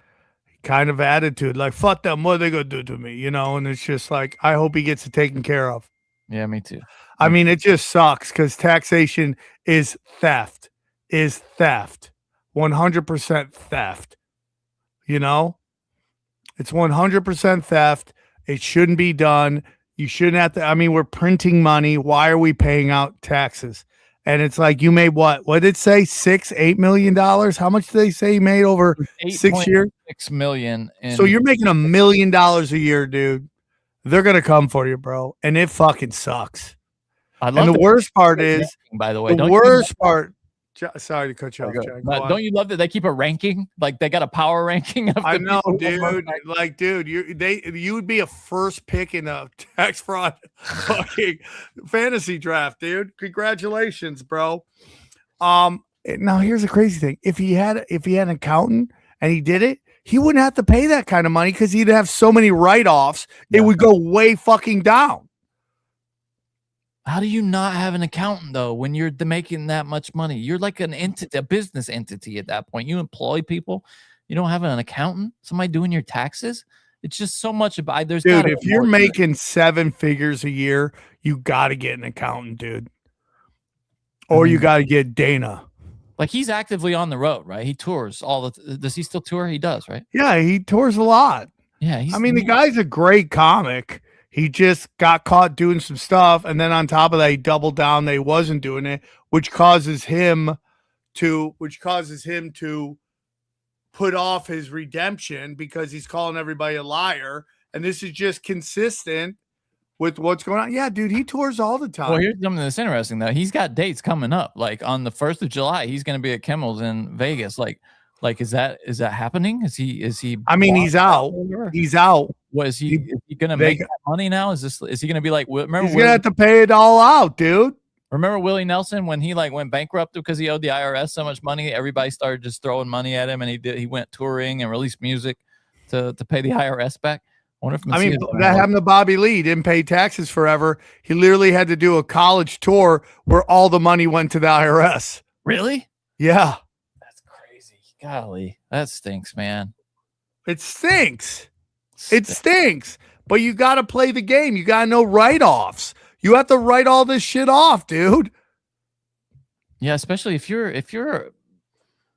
kind of attitude, like, fuck them, what are they gonna do to me? And it's just like, I hope he gets it taken care of.
Yeah, me too.
I mean, it just sucks because taxation is theft. 100% theft. It's 100% theft. It shouldn't be done. You shouldn't have to. I mean, we're printing money. Why are we paying out taxes? And it's like, you made what? What did it say? $8 million? How much did they say you made over 6 years?
$6 million.
So you're making $1 million a year, dude. They're going to come for you, bro. And it fucking sucks. And the worst part is,
by the way,
the worst part. Sorry to cut you off, Jack.
Don't you love that they keep a ranking? Like they got a power ranking of
I know, dude. Like, dude, you would be a first pick in a tax fraud fucking fantasy draft, dude. Congratulations, bro. Now here's the crazy thing. If he had an accountant and he did it, he wouldn't have to pay that kind of money because he'd have so many write-offs. It would go way fucking down.
How do you not have an accountant though when you're making that much money? You're like an entity, a business entity at that point. You employ people. You don't have an accountant, somebody doing your taxes. It's just so much about. There's
Dude,
gotta
if
be
you're
more to it.
making 7 figures a year, you got to get an accountant, dude. Or you got to get Dana.
Like he's actively on the road, right? He tours all the. Does he still tour? He does, right?
Yeah, he tours a lot.
Yeah,
I mean, the guy's a great comic. He just got caught doing some stuff, and then on top of that, he doubled down that he wasn't doing it, which causes him to put off his redemption because he's calling everybody a liar. And this is just consistent with what's going on. Yeah, dude, he tours all the time.
Well, here's something that's interesting though. He's got dates coming up. Like on the 1st of July, he's going to be at Kimmel's in Vegas. Like is that happening? Is he?
I mean, he's out. He's out.
What is he going to make that money now? Is he going to be like? Remember,
he's going to have to pay it all out, dude.
Remember Willie Nelson when he like went bankrupt because he owed the IRS so much money? Everybody started just throwing money at him, and he went touring and released music to pay the IRS back. I wonder if
that happened to Bobby Lee. He didn't pay taxes forever. He literally had to do a college tour where all the money went to the IRS.
Really?
Yeah.
That's crazy. Golly, that stinks, man.
It stinks. It stinks. But you got to play the game. You got to know write-offs. You have to write all this shit off, dude.
Yeah, especially if you're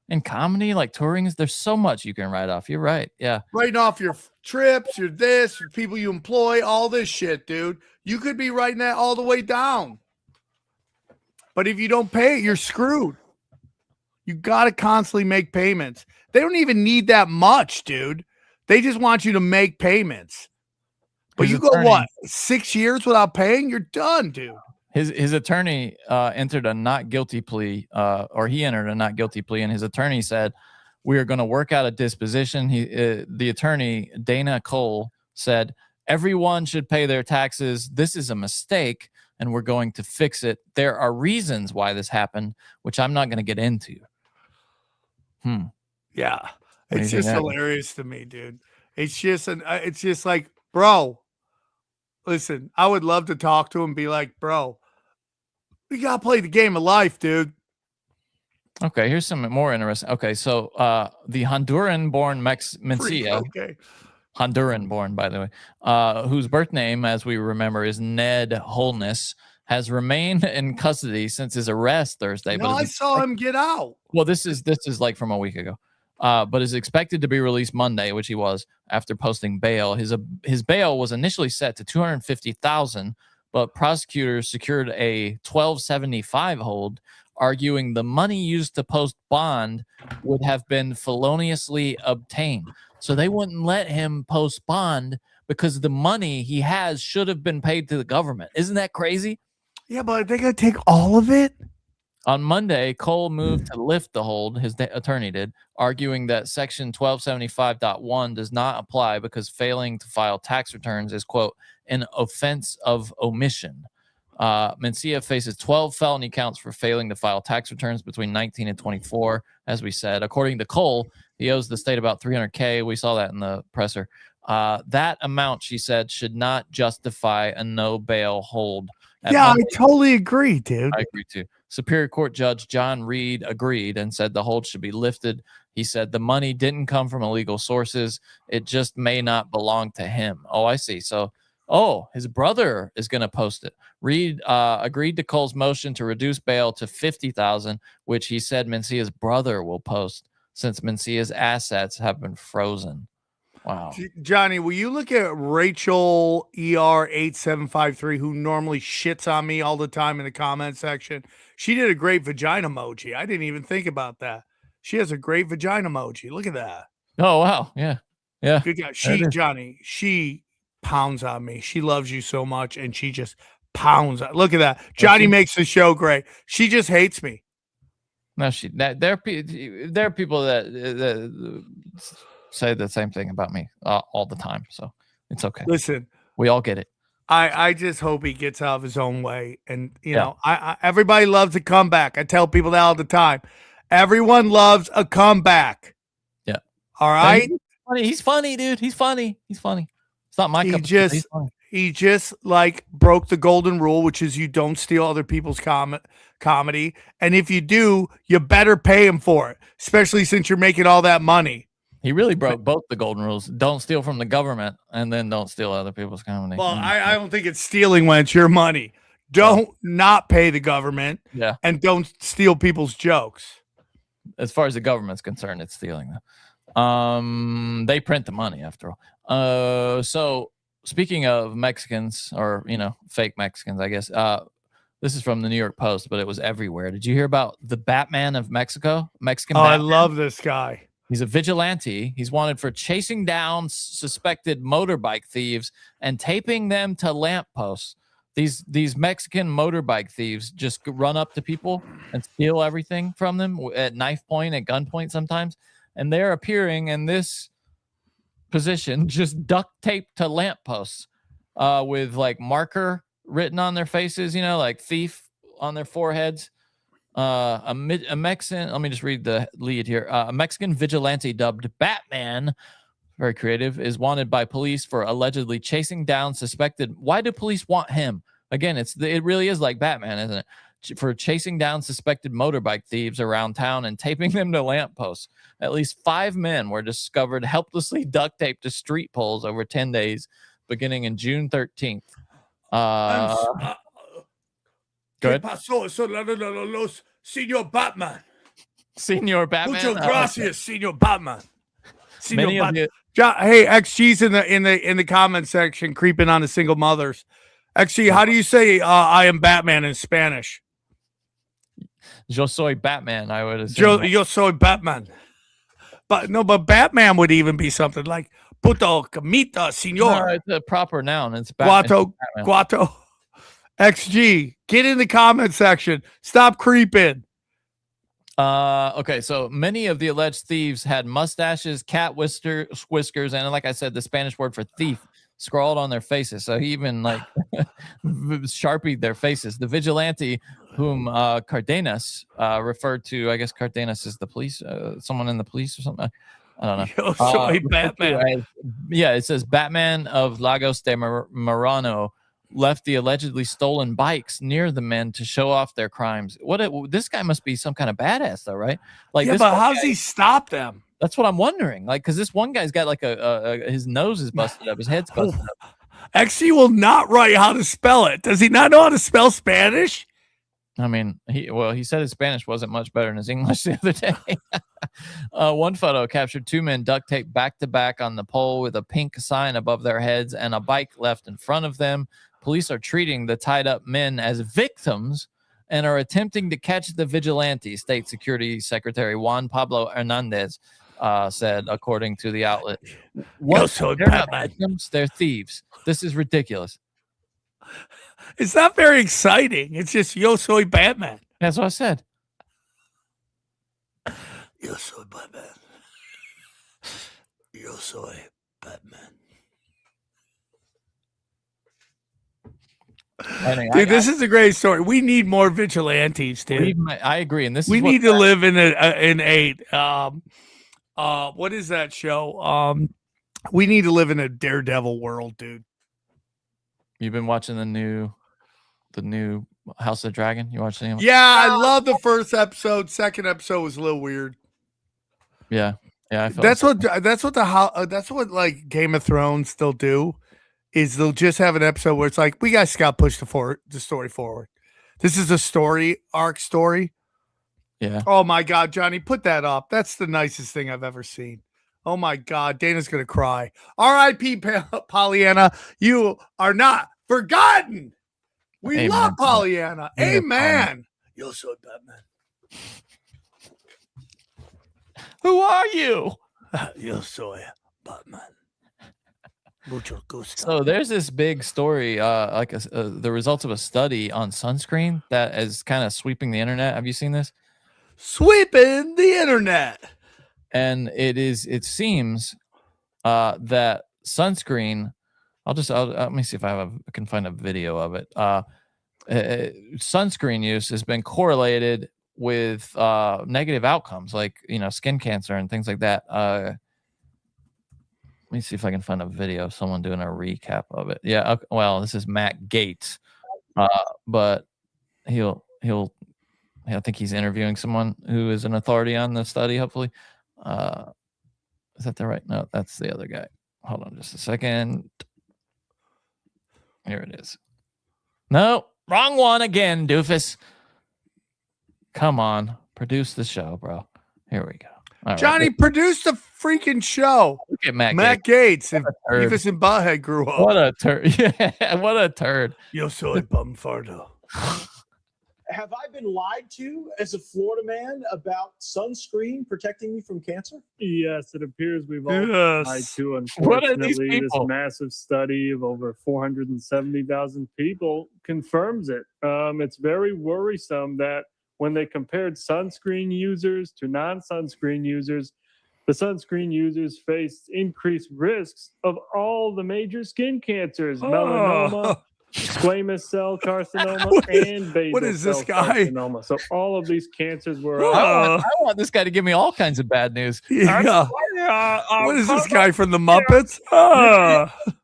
in comedy, like touring, there's so much you can write off. You're right. Yeah.
Writing off your trips, your this, your people you employ, all this shit, dude. You could be writing that all the way down. But if you don't pay it, you're screwed. You got to constantly make payments. They don't even need that much, dude. They just want you to make payments. But you go, what, 6 years without paying? You're done, dude.
His attorney entered a not guilty plea, or he entered a not guilty plea, and his attorney said, "We are going to work out a disposition." The attorney, Dana Cole, said, "Everyone should pay their taxes. This is a mistake, and we're going to fix it. There are reasons why this happened, which I'm not going to get into."
Yeah. It's just hilarious to me, dude. It's just like, bro, listen, I would love to talk to him and be like, bro, we got to play the game of life, dude.
Okay, here's some more interesting. Okay, so the Honduran-born Mencia, Honduran-born, by the way, whose birth name, as we remember, is Ned Holness, has remained in custody since his arrest Thursday.
No, I saw him get out.
Well, this is like from a week ago. But is expected to be released Monday, which he was after posting bail. His bail was initially set to $250,000, but prosecutors secured a $1,275 hold, arguing the money used to post bond would have been feloniously obtained. So they wouldn't let him post bond because the money he has should have been paid to the government. Isn't that crazy?
Yeah, but they got to take all of it.
On Monday, Cole moved to lift the hold, his attorney did, arguing that Section 1275.1 does not apply because failing to file tax returns is, quote, an offense of omission. Mencia faces 12 felony counts for failing to file tax returns between 19 and 24, as we said. According to Cole, he owes the state about $300K. We saw that in the presser. That amount, she said, should not justify a no bail hold.
I totally agree, dude.
I agree too. Superior Court Judge John Reed agreed and said the hold should be lifted. He said the money didn't come from illegal sources. It just may not belong to him. Oh, I see. So, his brother is going to post it. Reed agreed to Cole's motion to reduce bail to $50,000, which he said Mencia's brother will post since Mencia's assets have been frozen. Wow.
Johnny, will you look at Rachel ER8753, who normally shits on me all the time in the comment section? She did a great vagina emoji. I didn't even think about that. She has a great vagina emoji. Look at that.
Oh, wow. Yeah. Yeah.
Good guy. Johnny, she pounds on me. She loves you so much, and she just pounds. Look at that. Johnny makes the show great. She just hates me.
No, there are people that say the same thing about me all the time, so it's okay.
Listen,
we all get it.
I just hope he gets out of his own way, and you know, everybody loves a comeback. I tell people that all the time. Everyone loves a comeback.
Yeah.
All right.
He's funny, dude. He's funny. It's not my cup of tea.
He just like broke the golden rule, which is you don't steal other people's comedy, and if you do, you better pay him for it, especially since you're making all that money.
He really broke both the golden rules. Don't steal from the government, and then don't steal other people's comedy.
Well, I don't think it's stealing when it's your money. Don't not pay the government.
Yeah.
And don't steal people's jokes.
As far as the government's concerned, it's stealing them. They print the money after all. So speaking of Mexicans, or fake Mexicans, I guess. This is from the New York Post, but it was everywhere. Did you hear about the Batman of Mexico? Mexican Batman?
I love this guy.
He's a vigilante. He's wanted for chasing down suspected motorbike thieves and taping them to lampposts. These Mexican motorbike thieves just run up to people and steal everything from them at knife point, at gunpoint sometimes. And they're appearing in this position, just duct taped to lampposts with like marker written on their faces, like thief on their foreheads. A Mexican, let me just read the lead here. A Mexican vigilante dubbed Batman, very creative, is wanted by police for allegedly chasing down suspected. Why do police want him? Again, it really is like Batman, isn't it? For chasing down suspected motorbike thieves around town and taping them to lampposts. At least 5 men were discovered helplessly duct taped to street poles over 10 days, beginning in June 13th. Good.
Señor Batman.
Senor Batman.
Muchas gracias, Senor Batman.
Many of you.
Hey, XG's in the comment section creeping on the single mothers. XG, how do you say I am Batman in Spanish?
Yo soy Batman, I would assume.
Yo soy Batman. But Batman would even be something like puto camita, senor.
No, it's a proper noun. It's Batman.
Guato. XG, get in the comment section. Stop creeping.
Okay, so many of the alleged thieves had mustaches, cat whiskers, and like I said, the Spanish word for thief scrawled on their faces. So he even sharpied their faces. The vigilante, whom Cardenas referred to, I guess Cardenas is the police, someone in the police or something. I don't know.
Yo soy Batman.
It says Batman of Lagos de Marano left the allegedly stolen bikes near the men to show off their crimes. This guy must be some kind of badass, though, right?
But how's he stop them?
That's what I'm wondering. Like, because this one guy's got like his nose is busted up, his head's busted up.
XG will not write how to spell it. Does he not know how to spell Spanish?
I mean, he said his Spanish wasn't much better than his English the other day. One photo captured 2 men duct taped back to back on the pole with a pink sign above their heads and a bike left in front of them. Police are treating the tied up men as victims and are attempting to catch the vigilante, State Security Secretary Juan Pablo Hernandez said, according to the outlet. They're not victims, they're thieves. This is ridiculous.
It's not very exciting. It's just yo soy Batman.
That's what I said.
Yo soy Batman. Yo soy Batman. Dude, this is a great story. We need more vigilantes, dude.
I agree, and
we need to live in a what is that show? We need to live in a Daredevil world, dude.
You've been watching the new House of the Dragon? You watching it?
Yeah, I love the first episode. Second episode was a little weird.
Yeah, I felt
that's what like Game of Thrones still do. Is they'll just have an episode where it's like, we guys got to push the story forward. This is a story arc story.
Yeah.
Oh my God, Johnny, put that up. That's the nicest thing I've ever seen. Oh my God, Dana's going to cry. R.I.P. Pollyanna, you are not forgotten. We
Amen.
love Pollyanna.
Yeah,
Amen. Yo soy Batman.
Who are you?
Yo soy Batman.
So there's this big story, the results of a study on sunscreen that is kind of sweeping the internet. Have you seen this?
Sweeping the internet.
And it seems that sunscreen. Let me see if I can find a video of it. Sunscreen use has been correlated with negative outcomes, like skin cancer and things like that. Let me see if I can find a video of someone doing a recap of it. Yeah, okay, well, this is Matt Gates, but I think he's interviewing someone who is an authority on the study, hopefully. Is that the right? No, that's the other guy. Hold on just a second. Here it is. No, wrong one again, doofus. Come on, produce the show, bro. Here we go. All
Johnny,
right.
produce the freaking show.
Look at Matt
Gates. If
turd.
Beavis and Butthead grew up.
What a turd. Yeah, what a turd.
Yo soy bumfardo.
Have I been lied to as a Florida man about sunscreen protecting me from cancer?
Yes, it appears we've all
Yes.
lied to.
What are these
Unfortunately, this
people?
massive study of over 470,000 people confirms it. It's very worrisome that when they compared sunscreen users to non-sunscreen users, the sunscreen users faced increased risks of all the major skin cancers, melanoma, squamous cell carcinoma, and basal
what is this
cell
guy?
carcinoma. So all of these cancers were.
I want this guy to give me all kinds of bad news.
Yeah. What is this guy from the Muppets?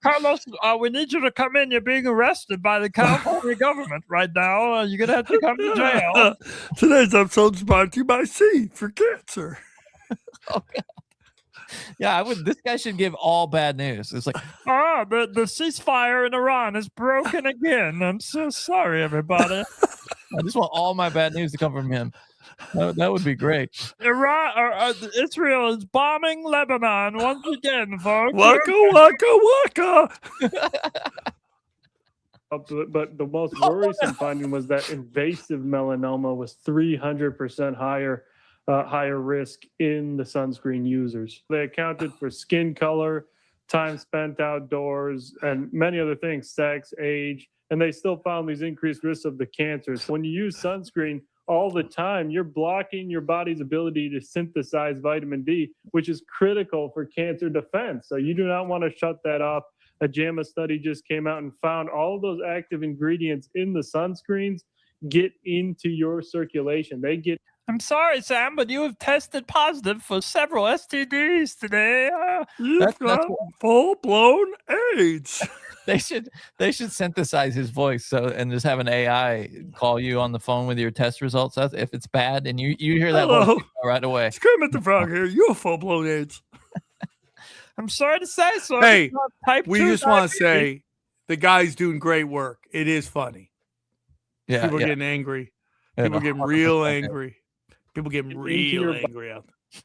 Carlos, we need you to come in. You're being arrested by the California government right now. You're going to have to come to jail.
Today's episode is brought to you by C for Cancer.
Oh, God. Yeah, I would. This guy should give all bad news. It's like,
the ceasefire in Iran is broken again. I'm so sorry, everybody.
I just want all my bad news to come from him. That would be great.
Israel is bombing Lebanon once again, folks.
Waka, waka, waka.
But the most worrisome finding was that invasive melanoma was 300% higher risk in the sunscreen users. They accounted for skin color, time spent outdoors, and many other things, sex, age, and they still found these increased risks of the cancers. When you use sunscreen all the time, you're blocking your body's ability to synthesize vitamin D, which is critical for cancer defense. So you do not want to shut that off. A JAMA study just came out and found all of those active ingredients in the sunscreens get into your circulation. They get.
I'm sorry, Sam, but you have tested positive for several STDs today.
You've got full-blown AIDS.
They should synthesize his voice and just have an AI call you on the phone with your test results. If it's bad and you hear that voice right away.
Kermit the Frog here. You have full-blown AIDS.
I'm sorry to say so.
Hey,
type
we
2
just want to
diabetes.
say the guy's doing great work. It is funny.
Yeah,
People
yeah.
getting angry.
Yeah,
People
no,
getting
100%.
real angry. People getting
Into
real
your
angry out there.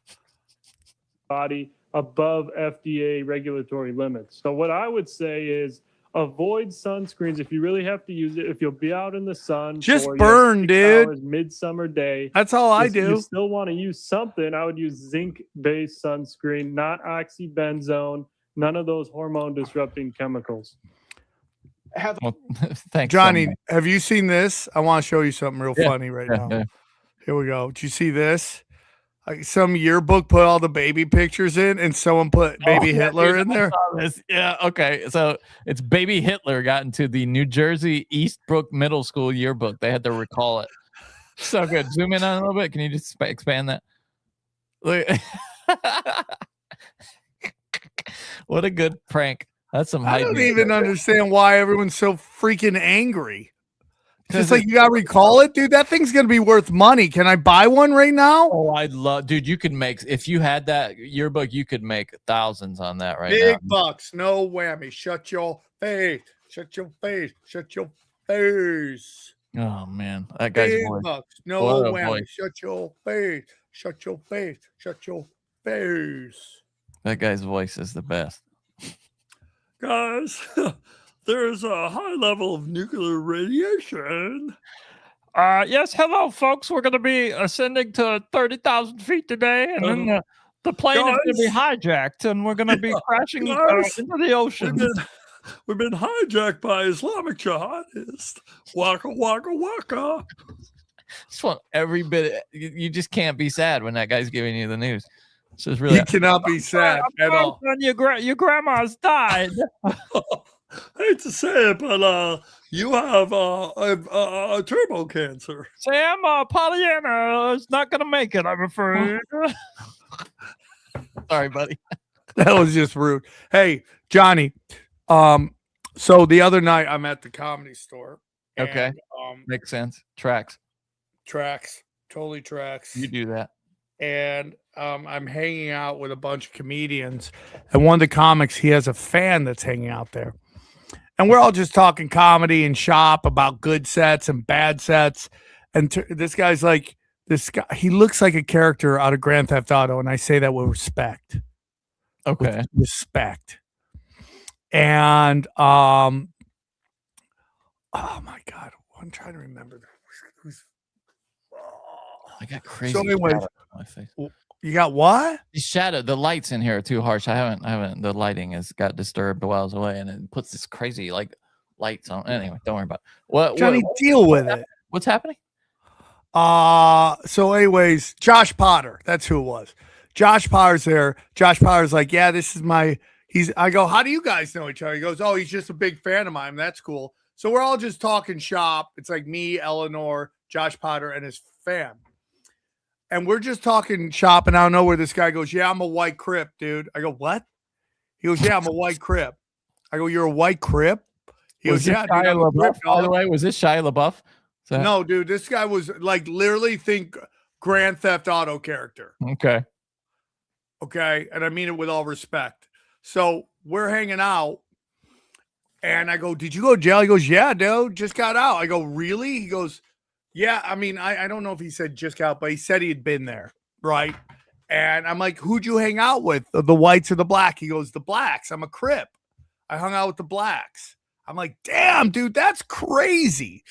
Body above FDA regulatory limits. So what I would say is avoid sunscreens if you really have to use it. If you'll be out in the sun,
Just
for,
burn,
6
dude.
hours, midsummer day.
That's all I
If
do.
You still want to use something. I would use zinc-based sunscreen, not oxybenzone, none of those hormone-disrupting chemicals.
Thanks,
Johnny,
so much.
have you seen this? I want to show you something real
Yeah,
funny right
yeah,
now.
yeah.
Here we go. Did you see this? Some yearbook put all the baby pictures in, and someone put baby
Oh, yeah,
Hitler
dude,
in
I
there.
saw this. Yeah, okay. So it's baby Hitler got into the New Jersey Eastbrook Middle School yearbook. They had to recall it. So good. Zoom in on it a little bit. Can you just expand that? Look. What a good prank. That's some
I
hype.
don't
music.
even understand why everyone's so freaking angry. It's just like you got to recall it, dude. That thing's going to be worth money. Can I buy one right now?
Oh, I'd love, dude. You could make, if you had that yearbook, you could make thousands on that right
Big
now.
bucks, no whammy. Shut your face. Shut your face. Shut your face.
Oh man, that guy's
Big
voice.
bucks, no
What a
whammy.
voice.
Shut your face. Shut your face. Shut your face.
That guy's voice is the best.
Guys, there's a high level of nuclear radiation.
Yes, hello, folks. We're going to be ascending to 30,000 feet today, and then the plane is going to be hijacked, and we're going to be crashing
guys,
into the ocean.
We've been hijacked by Islamic jihadists. Waka, waka, waka.
Just want every bit. You just can't be sad when that guy's giving you the news. So it's really
You cannot be sad at all.
When your grandma's died.
Hate to say it, but you have a turbo cancer.
Sam, Pollyanna is not going to make it, I'm afraid.
Sorry, buddy.
That was just rude. Hey, Johnny. So the other night I'm at the Comedy Store.
Okay.
And,
Makes sense. Tracks.
Totally tracks.
You do that.
And I'm hanging out with a bunch of comedians, and one of the comics, he has a fan that's hanging out there. And we're all just talking comedy and shop about good sets and bad sets. And this guy's like, this guy, he looks like a character out of Grand Theft Auto. And I say that with respect.
Okay.
With respect. And, oh my God. I'm trying to remember.
I got crazy.
So anyways,
shadow on my face.
You got what?
The shadow, the lights in here are too harsh. I haven't. The lighting has got disturbed while I was away, and it puts this crazy like lights on. Anyway, don't worry about it.
Johnny, deal with it.
What's happening?
So anyways, Josh Potter, that's who it was. Josh Potter's there. Josh Potter's like, yeah, this is I go, how do you guys know each other? He goes, oh, he's just a big fan of mine. That's cool. So we're all just talking shop. It's like me, Eleanor, Josh Potter, and his fan. And we're just talking shop, and I don't know where this guy goes, yeah, I'm a white Crip, dude. I go, what? He goes, yeah, I'm a white Crip. I go, you're a white Crip? He goes, yeah, dude, I'm a Crip,
by the way, was this Shia LaBeouf?
No, dude, this guy was like literally think Grand Theft Auto character.
Okay.
Okay. And I mean it with all respect. So we're hanging out, and I go, did you go to jail? He goes, yeah, dude, just got out. I go, really? He goes, yeah, I mean, I don't know if he said just got out, but he said he had been there, right? And I'm like, who'd you hang out with? The whites or the black? He goes, the blacks. I'm a Crip. I hung out with the blacks. I'm like, damn, dude, that's crazy.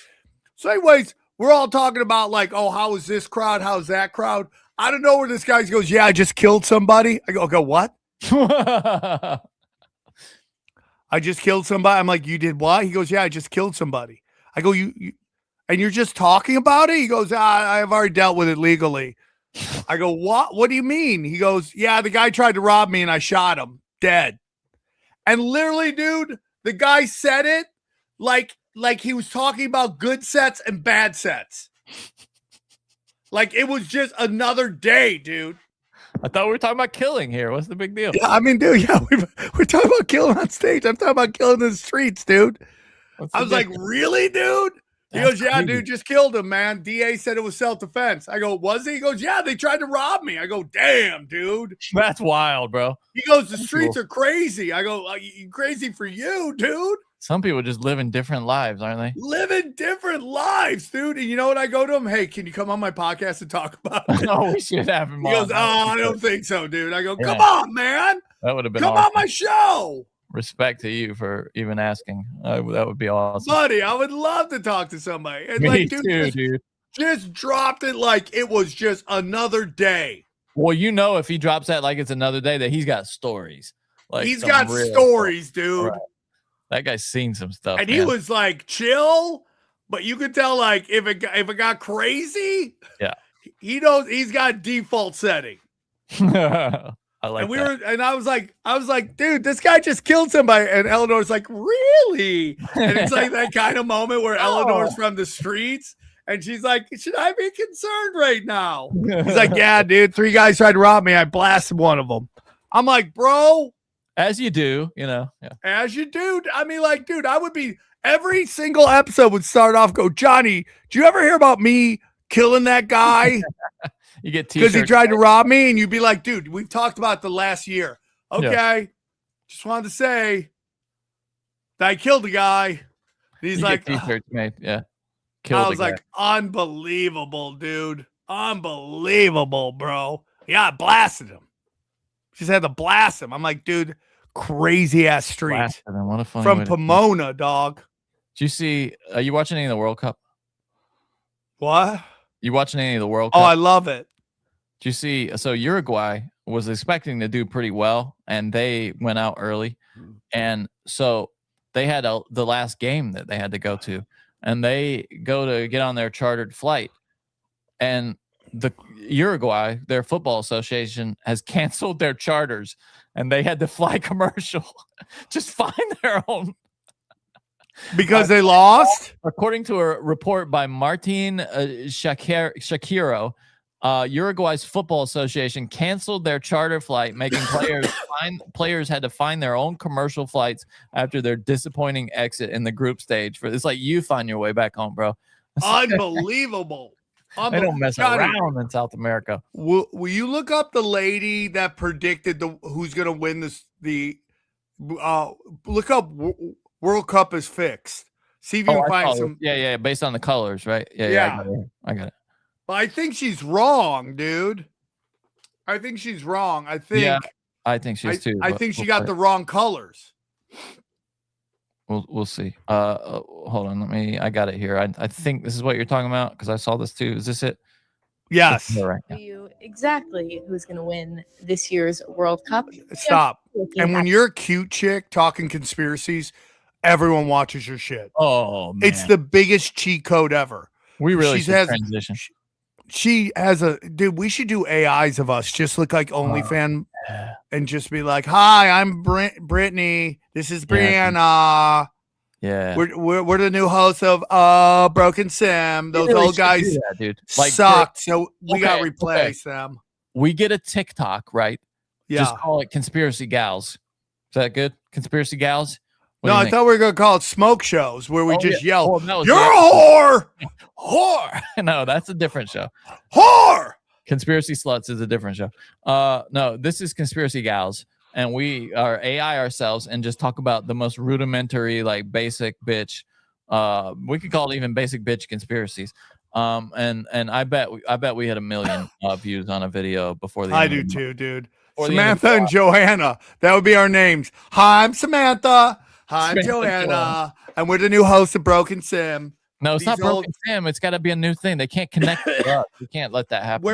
So anyways, we're all talking about like, oh, how is this crowd? How's that crowd? I don't know where this guy goes, yeah, I just killed somebody. I go, what? I just killed somebody. I'm like, you did what? He goes, yeah, I just killed somebody. I go, you and you're just talking about it? He goes, I've already dealt with it legally. I go, what? What do you mean? He goes, yeah, the guy tried to rob me and I shot him dead. And literally, dude, the guy said it like he was talking about good sets and bad sets. Like it was just another day, dude.
I thought we were talking about killing here. What's the big deal?
Yeah, I mean, dude, yeah, we're talking about killing on stage. I'm talking about killing in the streets, dude. I was like, really, dude? He goes, yeah, dude, just killed him, man. DA said it was self-defense. I go, was he? He goes, yeah, they tried to rob me. I go, damn, dude.
That's wild, bro.
He goes, the streets are crazy. I go, crazy for you, dude.
Some people just live in different lives, aren't they?
Living different lives, dude. And you know what? I go to him, hey, can you come on my podcast and talk about it?
No, we should have him
on. He goes, I don't think so, dude. I go, come on, man.
That would have been
Come
awesome.
on my show.
Respect to you for even asking. That would be awesome.
Buddy, I would love to talk to somebody. And
Me
like,
too, dude.
Just dropped it like it was just another day.
Well, you know, if he drops that like it's another day, that he's got stories. Like
he's got stories, dude.
Right. That guy's seen some stuff.
And he was like chill, but you could tell like if it got crazy,
yeah,
he knows he's got default setting.
I like
and I was like, dude, this guy just killed somebody. And Eleanor's like, really? And it's like that kind of moment where Eleanor's from the streets and she's like, should I be concerned right now? He's like, yeah, dude, 3 guys tried to rob me. I blasted one of them. I'm like, bro.
As you do, you know. Yeah.
As you do. I mean, like, dude, I would be every single episode would start off, go, Johnny, do you ever hear about me killing that guy?
You get
because he tried to rob me, and you'd be like, dude, we've talked about the last year. Okay. Yeah. Just wanted to say that I killed the guy. And he's like,
t-shirts made. Yeah.
I was like, unbelievable, dude. Unbelievable, bro. Yeah, I blasted him. Just had to blast him. I'm like, dude, crazy ass street.
What a funny
from Pomona, dog.
Did you see, are you watching any of the World Cup?
What?
You watching any of the World Cup?
Oh, I love it.
Did you see? So Uruguay was expecting to do pretty well, and they went out early, and so they had the last game that they had to go to, and they go to get on their chartered flight, and the Uruguay, their football association, has canceled their charters, and they had to fly commercial, just find their own.
Because they lost?
According to a report by Martin Shakiro, Uruguay's football association canceled their charter flight, making players had to find their own commercial flights after their disappointing exit in the group stage. It's like you find your way back home, bro.
Unbelievable.
They don't mess
Johnny,
around in South America.
Will you look up the lady that predicted who's going to win look up World Cup is fixed. See if you can find some.
Yeah, based on the colors, right? Yeah. I got it.
But I think she's wrong, dude. I think she's wrong. I think
she is too.
I think she got the wrong colors.
We'll see. Hold on. I got it here. I think this is what you're talking about because I saw this too. Is this it?
Yes.
Right.
You exactly who's going to win this year's World Cup.
Stop. And when you're a cute chick talking conspiracies, everyone watches your shit.
Oh, man.
It's the biggest cheat code ever.
We really should transition.
She has dude, we should do AIs of us. Just look like OnlyFans and just be like, hi, I'm Brittany. This is Brianna.
Yeah.
We're the new hosts of Broken Sim. Those
really
old guys
do that, dude. Like,
sucked. So we got to replace them.
We get a TikTok, right?
Yeah.
Just call it Conspiracy Gals. Is that good? Conspiracy Gals?
No, I thought we were going to call it smoke shows where we just yell,
no,
you're a whore! Whore!
No, that's a different show.
Whore!
Conspiracy Sluts is a different show. No, this is Conspiracy Gals. And we are AI ourselves and just talk about the most rudimentary, like basic bitch. We could call it even basic bitch conspiracies. And I bet we had 1 million views on a video before the
I
end
do
of the
too,
month.
dude.
Before the
Samantha and Joanna. That would be our names. Hi, I'm Samantha. Hi, I'm
Samantha
Joanna. And we're the new hosts of Broken Sim.
No, it's
These
not Broken
old-
Sam. It's got to be a new thing. They can't connect with us. We can't let that happen.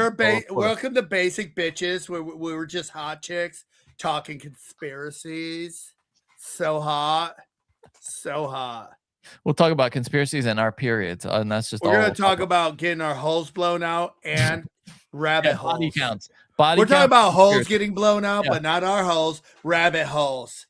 Welcome to Basic Bitches, where we were just hot chicks talking conspiracies. So hot. So hot.
We'll talk about conspiracies and our periods, and that's just
We're
all.
going to talk about getting our holes blown out and rabbit holes.
Body counts.
We're talking
count
about holes
conspiracy.
getting blown out, but not our holes, rabbit holes.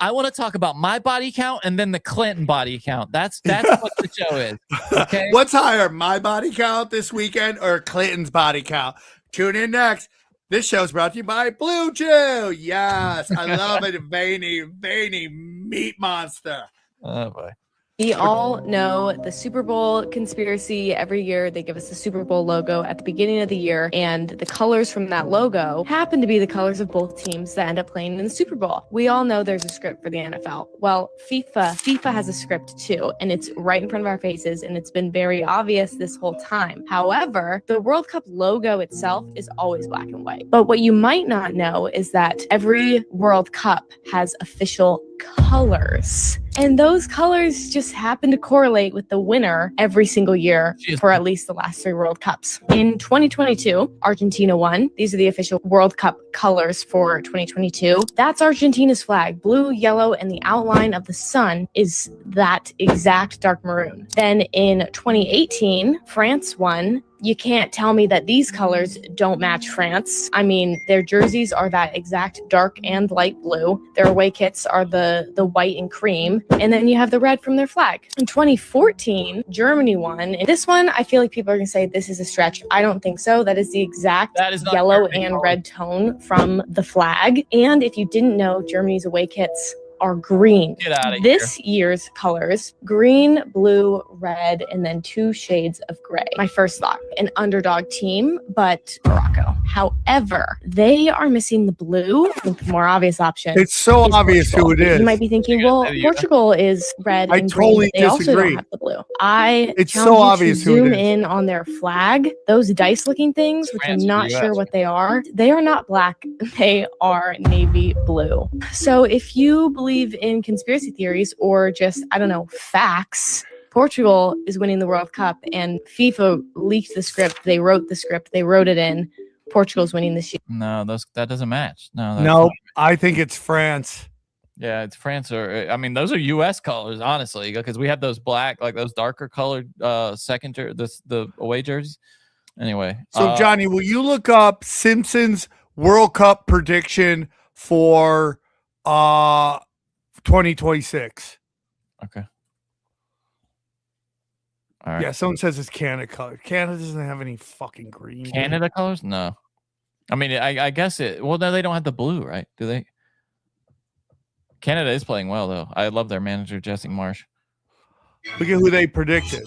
I want to talk about my body count and then the Clinton body count. That's what the show is. Okay.
What's higher, my body count this weekend or Clinton's body count? Tune in next. This show's brought to you by Blue Chew. Yes, I love it. Veiny meat monster.
Oh boy.
We all know the Super Bowl conspiracy. Every year they give us the Super Bowl logo at the beginning of the year, and the colors from that logo happen to be the colors of both teams that end up playing in the Super Bowl. We all know there's a script for the NFL. Well, FIFA has a script too, and it's right in front of our faces, and it's been very obvious this whole time. However, the World Cup logo itself is always black and white. But what you might not know is that every World Cup has official colors. And those colors just happen to correlate with the winner every single year for at least the last 3 World Cups. In 2022, Argentina won. These are the official World Cup colors for 2022. That's Argentina's flag. Blue, yellow, and the outline of the sun is that exact dark maroon. Then in 2018, France won. You can't tell me that these colors don't match France. I mean, their jerseys are that exact dark and light blue. Their away kits are the white and cream. And then you have the red from their flag. In 2014, Germany won. And this one, I feel like people are going to say this is a stretch. I don't think so. That is the exact yellow and red tone from the flag. And if you didn't know, Germany's away kits are green.
Get out of
This year's colors, green, blue, red, and then 2 shades of gray. My first thought, an underdog team, but Morocco. However, they are missing the blue. I think the more obvious option.
It's so
is
obvious
Portugal.
who it is.
You might be thinking, well, Portugal is red
I
and
totally
green, but they also
disagree.
don't have the blue. I
It's
challenge
so
you
obvious
to
who it
zoom
is.
in on their flag. Those dice-looking things, which
France
I'm
or
not
US?
sure what they are not black. They are navy blue. So if you believe in conspiracy theories or just, I don't know, facts, Portugal is winning the World Cup and FIFA leaked the script. They wrote the script. They wrote it in. Portugal's winning this year.
No, that doesn't match. No.
Nope. I think it's France.
Yeah, it's France or I mean, those are U.S. colors, honestly, because we have those black, like those darker colored the away jerseys. Anyway,
So, Johnny, will you look up Simpsons World Cup prediction for 2026?
Okay. All right.
Yeah, someone says it's Canada color. Canada doesn't have any fucking green. dude.
Canada colors? No. I mean, I guess it. Well, no, they don't have the blue, right? Do they? Canada is playing well, though. I love their manager, Jesse Marsh.
Look at who they predicted.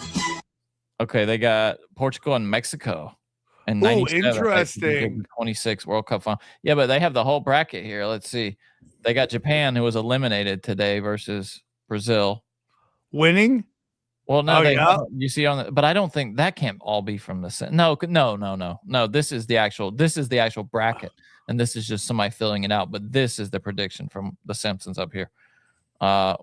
Okay, they got Portugal and Mexico. And
Ooh,
97,
interesting.
26 World Cup final. Yeah, but they have the whole bracket here. Let's see. They got Japan, who was eliminated today, versus Brazil.
Winning?
Well, no,
Oh,
they
yeah.
you see on the, but I don't think that can't all be from the no. This is the actual bracket, and this is just somebody filling it out. But this is the prediction from the Simpsons up here.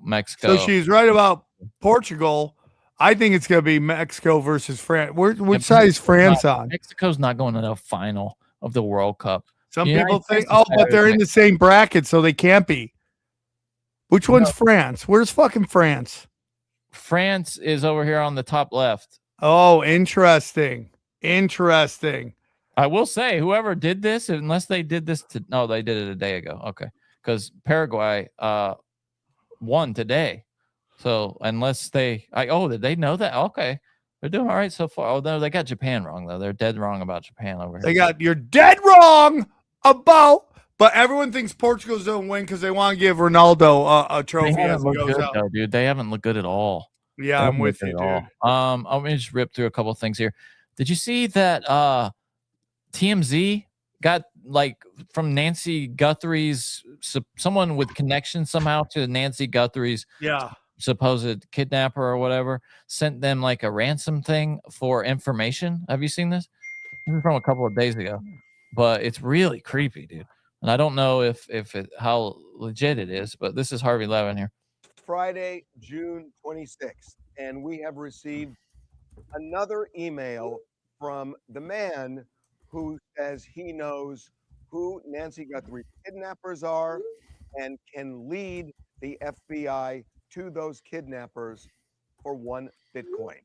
Mexico.
So she's right about Portugal. I think it's going to be Mexico versus France. Which side is France on?
Mexico's not going to the final of the World Cup.
Some
United
people think,
States is
but they're
better
in the same bracket, so they can't be. Which one's France? Where's fucking France?
France is over here on the top left.
Oh, interesting. Interesting.
I will say, whoever did this, unless they did this they did it a day ago. Okay, because Paraguay won today. So unless did they know that? Okay, they're doing all right so far. Oh no, they got Japan wrong though. They're dead wrong about Japan over here.
You're dead wrong about, but everyone thinks Portugal's going to win because they want to give Ronaldo a trophy
They
as
haven't
he
looked
goes
good
out.
though, dude. They haven't looked good at all.
Yeah, I'm with you, dude.
Let me just rip through a couple of things here. Did you see that TMZ got from Nancy Guthrie's someone with connection somehow to Nancy Guthrie's supposed kidnapper or whatever sent them a ransom thing for information? Have you seen this? This is from a couple of days ago, but it's really creepy, dude. And I don't know how legit it is, but this is Harvey Levin here.
Friday, June 26th, and we have received another email from the man who says he knows who Nancy Guthrie's kidnappers are and can lead the FBI to those kidnappers for 1 Bitcoin.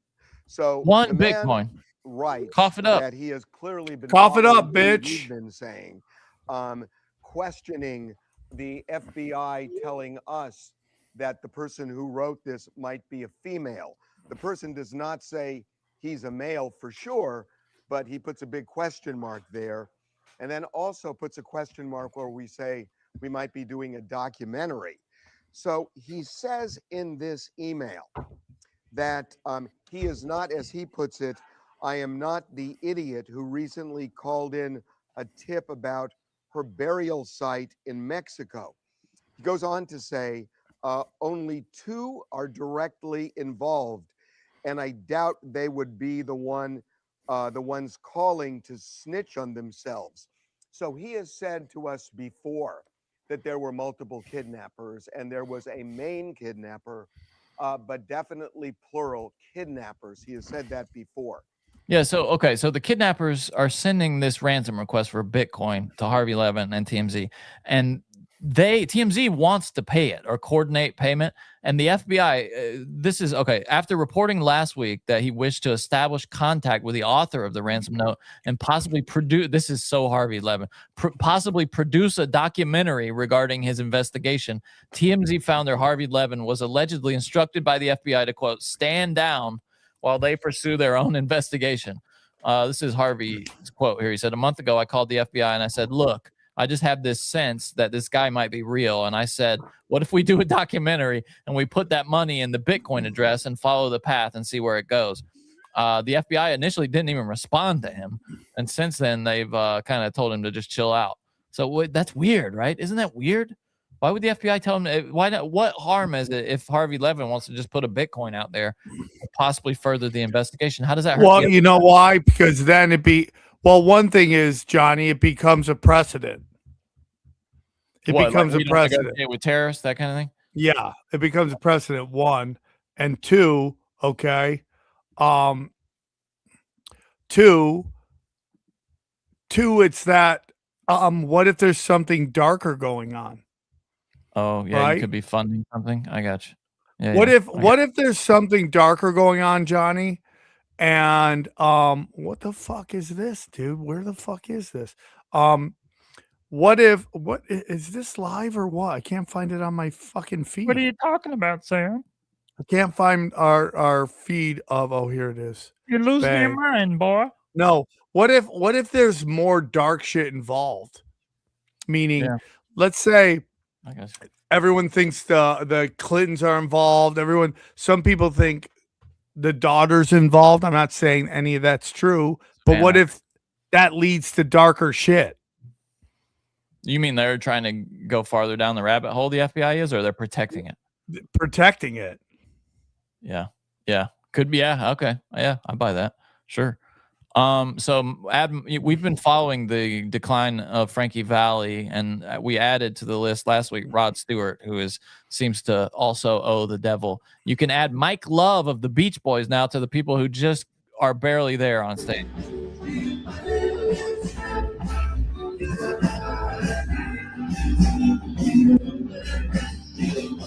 So
One Bitcoin.
Right.
Cough it up.
That he has clearly been
cough it up,
following what
bitch.
we've been saying, questioning the FBI telling us that the person who wrote this might be a female. The person does not say he's a male for sure, but he puts a big question mark there, and then also puts a question mark where we say we might be doing a documentary. So he says in this email that he is not, as he puts it, I am not the idiot who recently called in a tip about her burial site in Mexico. He goes on to say, only 2 are directly involved, and I doubt they would be the ones calling to snitch on themselves. So he has said to us before that there were multiple kidnappers and there was a main kidnapper, but definitely plural kidnappers. He has said that before.
Yeah, so the kidnappers are sending this ransom request for Bitcoin to Harvey Levin and TMZ, and TMZ wants to pay it or coordinate payment, and the FBI this is after reporting last week that he wished to establish contact with the author of the ransom note and possibly this is so Harvey Levin, possibly produce a documentary regarding his investigation. TMZ founder Harvey Levin was allegedly instructed by the FBI to, quote, stand down while they pursue their own investigation. This is Harvey's quote here. He said, a month ago, I called the FBI and I said, look, I just have this sense that this guy might be real. And I said, what if we do a documentary and we put that money in the Bitcoin address and follow the path and see where it goes? The FBI initially didn't even respond to him. And since then, they've kind of told him to just chill out. So that's weird, right? Isn't that weird? Why would the FBI tell him? Why not? What harm is it if Harvey Levin wants to just put a Bitcoin out there and possibly further the investigation? How does that hurt?
Well, you know why? Because then one thing is, Johnny, it becomes a precedent. It becomes a precedent
with terrorists, that kind of thing.
Yeah, it becomes a precedent. 1 and 2. Okay. 2. It's that. What if there's something darker going on?
Oh yeah,
right?
You could be funding something. I got you. Yeah,
What if there's something darker going on, Johnny? And what the fuck is this, dude? Where the fuck is this? What is this live or what? I can't find it on my fucking feed.
What are you talking about, Sam?
I can't find our feed of. Oh, here it is.
You're losing your mind, boy.
No. What if there's more dark shit involved? Meaning, let's say everyone thinks the Clintons are involved. Some people think the daughter's involved. I'm not saying any of that's true, but what if that leads to darker shit?
You mean they're trying to go farther down the rabbit hole, the FBI is, or they're protecting it?
Protecting it.
Yeah. Yeah. Could be. Yeah. Okay. Yeah. I buy that. Sure. We've been following the decline of Frankie Valli, and we added to the list last week Rod Stewart, who seems to also owe the devil. You can add Mike Love of the Beach Boys now to the people who just are barely there on stage.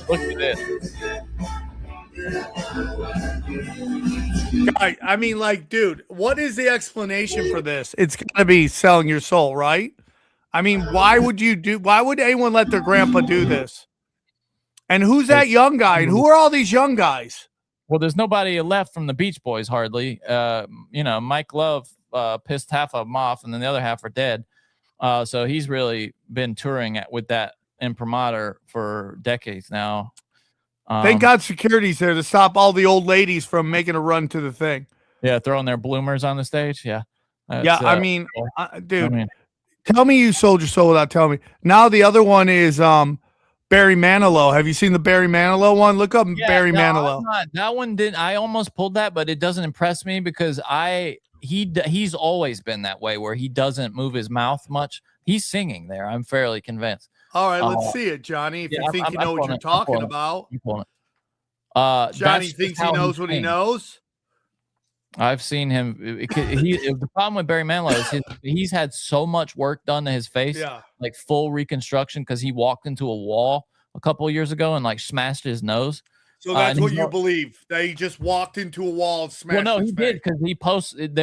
Look at this.
I mean, like, dude, what is the explanation for this? It's gotta be selling your soul, right? I mean, why would anyone let their grandpa do this? And who's that young guy? And who are all these young guys?
Well, there's nobody left from the Beach Boys hardly. Mike Love pissed half of them off, and then the other half are dead. So he's really been touring with that imprimatur for decades now.
Thank God security's there to stop all the old ladies from making a run to the thing.
Yeah, throwing their bloomers on the stage. Yeah.
I mean, dude, tell me you sold your soul without telling me. Now the other one is Barry Manilow. Have you seen the Barry Manilow one? Look up Barry Manilow.
That one didn't. I almost pulled that, but it doesn't impress me because he's always been that way where he doesn't move his mouth much. He's singing there. I'm fairly convinced.
All right, let's see it, Johnny. If you think you know what you're talking about.
Johnny
thinks he knows what he knows.
I've seen him. The problem with Barry Manilow is he's had so much work done to his face, like full reconstruction, because he walked into a wall a couple of years ago and like smashed his nose.
So that's what you believe, that he just walked into a wall and smashed.
Well, no, he did, because he posted.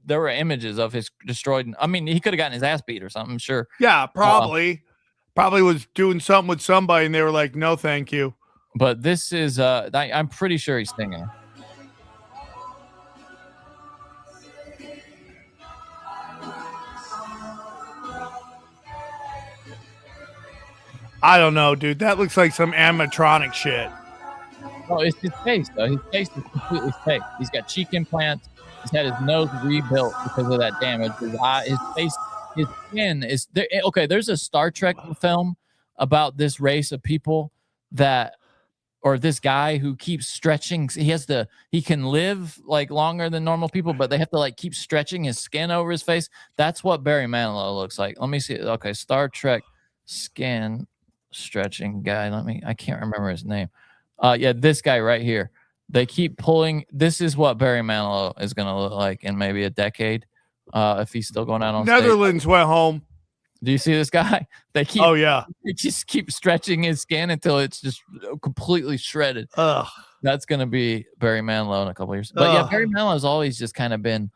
There were images of his destroyed. I mean, he could have gotten his ass beat or something. I'm sure.
Yeah, probably. Probably was doing something with somebody, and they were like, "No, thank you."
But this is. I'm pretty sure he's singing.
I don't know, dude. That looks like some animatronic shit.
Oh, it's his face, though. His face is completely fake. He's got cheek implants. He's had his nose rebuilt because of that damage. His eye, his face, his skin is there. Okay, there's a Star Trek film about this race of people or this guy who keeps stretching. He can live like longer than normal people, but they have to like keep stretching his skin over his face. That's what Barry Manilow looks like. Let me see. Okay, Star Trek skin stretching guy. I can't remember his name. Yeah, this guy right here. They keep pulling. This is what Barry Manilow is going to look like in maybe a decade, if he's still going out on
Netherlands
stage.
Went home.
Do you see this guy? They just keep stretching his skin until it's just completely shredded.
Ugh.
That's going to be Barry Manilow in a couple years. But yeah, Barry Manilow's always just kind of been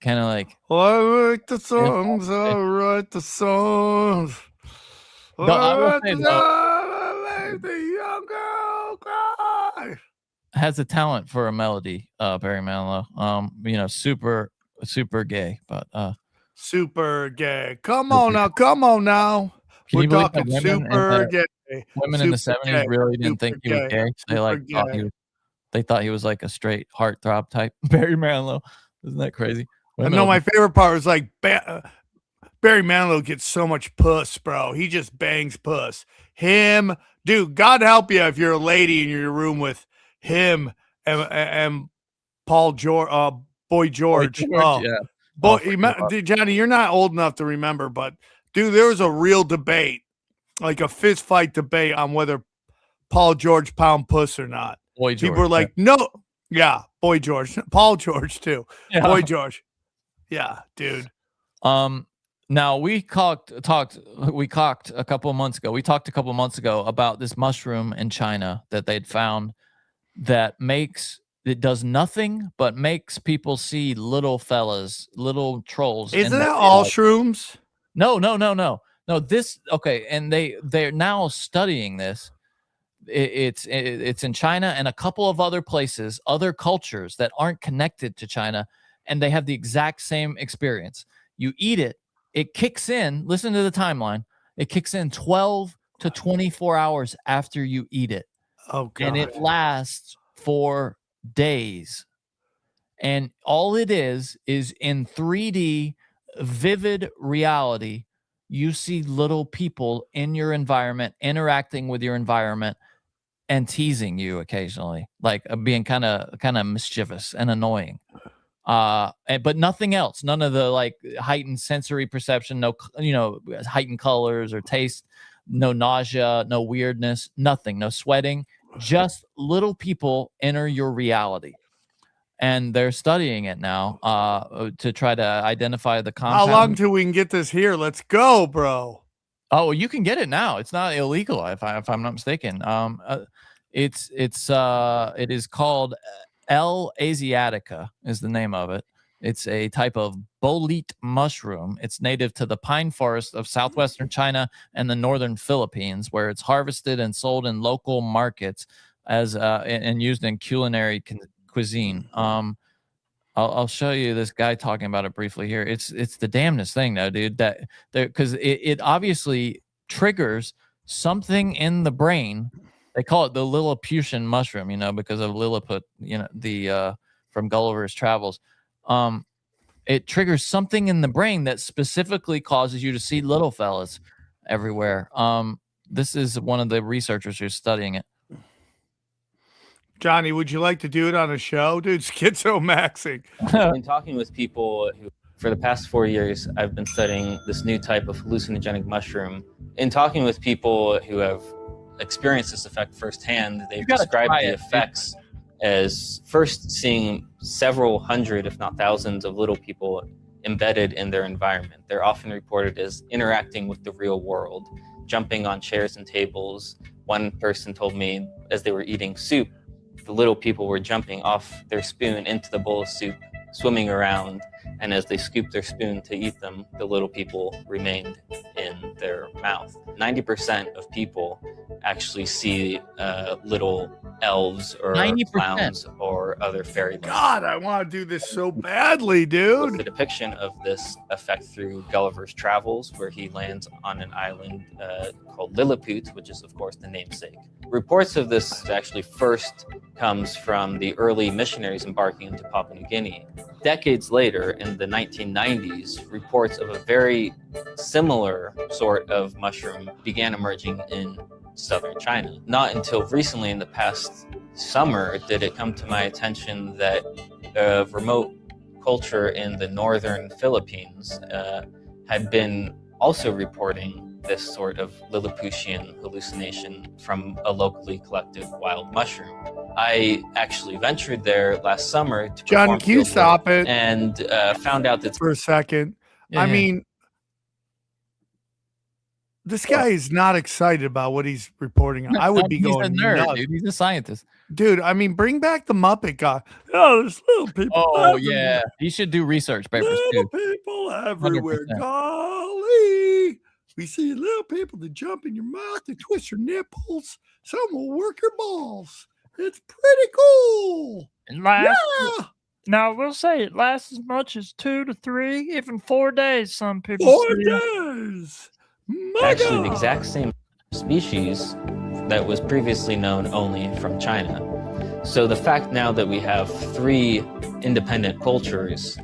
like.
I write the songs. I write the songs.
I will say, the
young girl cry.
Has a talent for a melody, Barry Manilow. Super gay, but
super gay. Come on now. We're talking super gay.
Women in the 70s really didn't think he was gay. They thought he was like a straight heartthrob type. Barry Manilow, isn't that crazy?
I know my favorite part was like Barry Manilow gets so much puss, bro. He just bangs puss. Him, dude. God help you if you're a lady in your room with him and Paul George, Boy George. Johnny, you're not old enough to remember, but dude, there was a real debate, like a fist fight debate on whether Paul George pound puss or not.
Boy George.
People were like, no, yeah, Boy George, Paul George too, Boy George, yeah, dude.
Now we talked a couple of months ago. We talked a couple of months ago about this mushroom in China that they'd found that does nothing but makes people see little fellas, little trolls.
Isn't that all shrooms?
No. And they're now studying this. It's in China and a couple of other places, other cultures that aren't connected to China, and they have the exact same experience. You eat it, it kicks in. Listen to the timeline. It kicks in 12 to 24 hours after you eat it.
Oh, God.
And it lasts for days. And all it is in 3D vivid reality, you see little people in your environment interacting with your environment and teasing you occasionally, like being kind of mischievous and annoying. But nothing else, none of the like heightened sensory perception, no, heightened colors or taste, no nausea, no weirdness, nothing, no sweating, just little people enter your reality. And they're studying it now to try to identify the compound.
How long till we can get this here? Let's go, bro.
Oh, you can get it now. It's not illegal, if I'm not mistaken. It is called L. asiatica is the name of it. It's a type of bolete mushroom. It's native to the pine forest of southwestern China and the northern Philippines, where it's harvested and sold in local markets as and used in culinary cuisine. I'll show you this guy talking about it briefly here. It's the damnedest thing, though, dude. That because it obviously triggers something in the brain. They call it the Lilliputian mushroom, because of Lilliput, the from Gulliver's Travels. It triggers something in the brain that specifically causes you to see little fellas everywhere. This is one of the researchers who's studying it.
Johnny, would you like to do it on a show? Dude, schizomaxing.
I've been talking with people who, for the past 4 years, I've been studying this new type of hallucinogenic mushroom. In talking with people who have experienced this effect firsthand, they've described the effects as first seeing several hundred, if not thousands, of little people embedded in their environment. They're often reported as interacting with the real world, jumping on chairs and tables. One person told me as they were eating soup, the little people were jumping off their spoon into the bowl of soup, swimming around, and as they scooped their spoon to eat them, the little people remained in their mouth. 90% of people actually see little elves or
90%.
clowns or other fairy lands.
God, I want to do this so badly, dude.
The depiction of this effect through Gulliver's Travels, where he lands on an island called Lilliput, which is, of course, the namesake. Reports of this actually first comes from the early missionaries embarking into Papua New Guinea. Decades later, in the 1990s, reports of a very similar sort of mushroom began emerging in southern China. Not until recently, in the past summer, did it come to my attention that a remote culture in the northern Philippines had been also reporting this sort of Lilliputian hallucination from a locally collected wild mushroom. I actually ventured there last summer to
John, can you stop it?
And found out that
for a second.
Yeah,
I
yeah.
mean, this guy is not excited about what he's reporting on. I would be going
He's a nerd,
nuts.
dude. He's a scientist.
Dude, I mean, bring back the Muppet guy. Oh, there's little people.
Oh,
everywhere.
yeah. You should do research papers,
Little
too.
people everywhere.
100%.
Golly. We see little people that jump in your mouth, they twist your nipples. Some will work your balls. It's pretty cool.
It lasts,
Yeah.
Now, we'll say it lasts as much as 2 to 3, even 4 days, some people
4
say.
days.
actually the exact same species that was previously known only from China. So the fact now that we have 3 independent cultures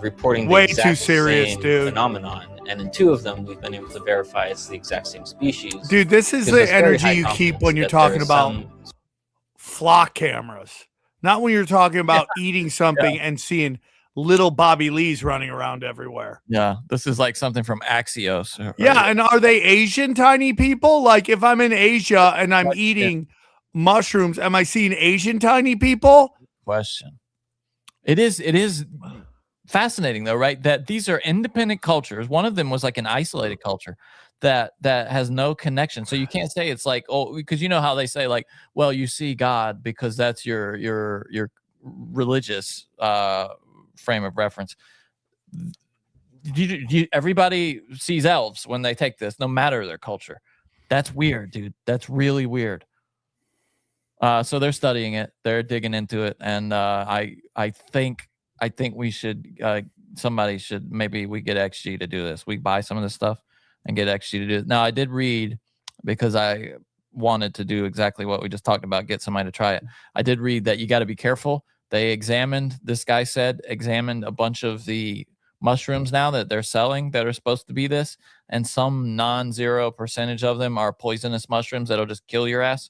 reporting the
Way
exact
too serious,
same
dude.
phenomenon, and in 2 of them we've been able to verify it's the exact same species.
Dude, this is
gives
the
us very
energy
high
you keep
confidence
when you're
that there
talking
is
about
some
flock cameras. Not when you're talking about eating something and seeing little Bobby Lees running around everywhere.
Yeah, this is like something from Axios. right?
Yeah, and are they Asian tiny people? Like if I'm in Asia and I'm eating mushrooms, am I seeing Asian tiny people?
Question. It is fascinating though, right? That these are independent cultures. One of them was like an isolated culture that has no connection. So you can't say it's like, oh, because you know how they say like, well, you see God because that's your religious frame of reference. Everybody sees elves when they take this, no matter their culture. That's weird, dude. That's really weird. So they're studying it, they're digging into it, and I think we should somebody should maybe we get XG to do this. We buy some of this stuff and get XG to do it. Now I did read because I wanted to do exactly what we just talked about, get somebody to try it. I did read that you got to be careful. They examined, this guy said, examined a bunch of the mushrooms now that they're selling that are supposed to be this, and some non-zero percentage of them are poisonous mushrooms that'll just kill your ass.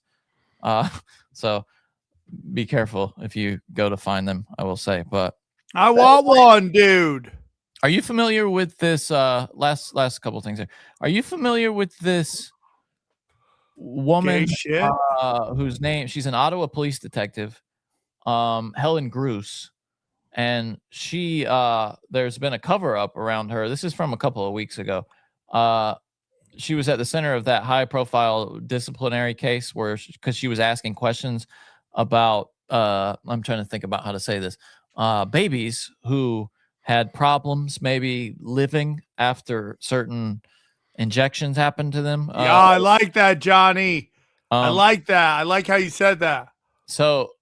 So be careful if you go to find them, I will say. But
I want one, dude.
are you familiar with this? Last couple things here. Are you familiar with this woman whose name, she's an Ottawa police detective, Helen Gruce, and she there's been a cover-up around her. This is from a couple of weeks ago. She was at the center of that high-profile disciplinary case where, because she was asking questions about I'm trying to think about how to say this, babies who had problems maybe living after certain injections happened to them.
Yeah, I like that, Johnny. I like that. I like how you said that.
So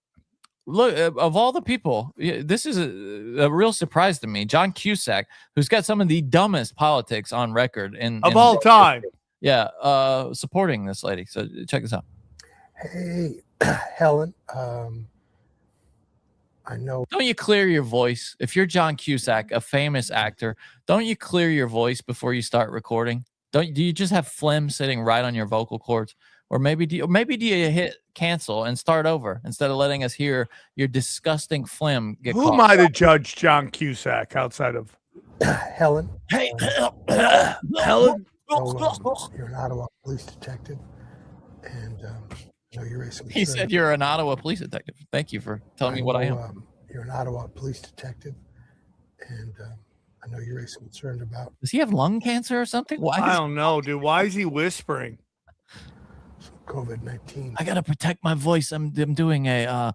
look, of all the people, this is a real surprise to me. John Cusack, who's got some of the dumbest politics on record in
all time.
Yeah, supporting this lady. So check this out.
Hey, Helen. I know.
Don't you clear your voice? If you're John Cusack, a famous actor, don't you clear your voice before you start recording? Do you just have phlegm sitting right on your vocal cords? Or maybe do you hit cancel and start over instead of letting us hear your disgusting phlegm get
Who
caught?
am I to judge John Cusack outside of
Helen?
Hey,
Helen?
You're an Ottawa police detective, and I know you're racing.
He said you're an Ottawa police detective. Thank you for telling me what I am.
You're an Ottawa police detective, and I know you're racing concerned about
Does he have lung cancer or something? Why?
I don't know, dude. Why is he whispering?
COVID-19.
I gotta protect my voice. I'm doing high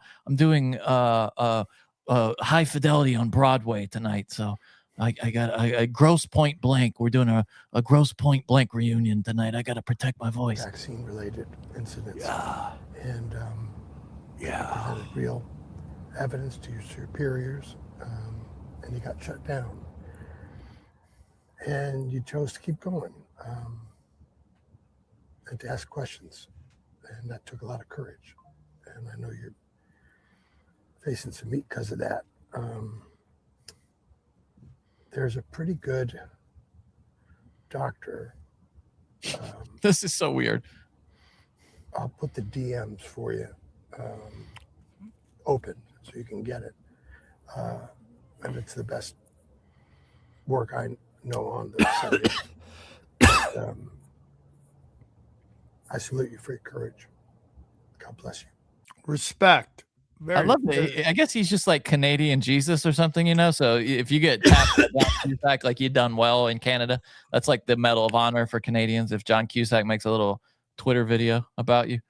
fidelity on Broadway tonight, so I got a Gross Point Blank. We're doing a Gross Point Blank reunion tonight. I gotta protect my voice.
Vaccine-related incidents.
Yeah.
And
yeah,
presented real evidence to your superiors, and you got shut down. And you chose to keep going and to ask questions. And that took a lot of courage. And I know you're facing some heat because of that. There's a pretty good doctor.
This is so weird.
I'll put the DMs for you open so you can get it. And it's the best work I know on the subject. I salute you for your courage. God bless you.
Respect.
I love it. I guess he's just like Canadian Jesus or something, you know. So if you get tapped at John Cusack, like you've done well in Canada, that's like the Medal of Honor for Canadians. If John Cusack makes a little Twitter video about you,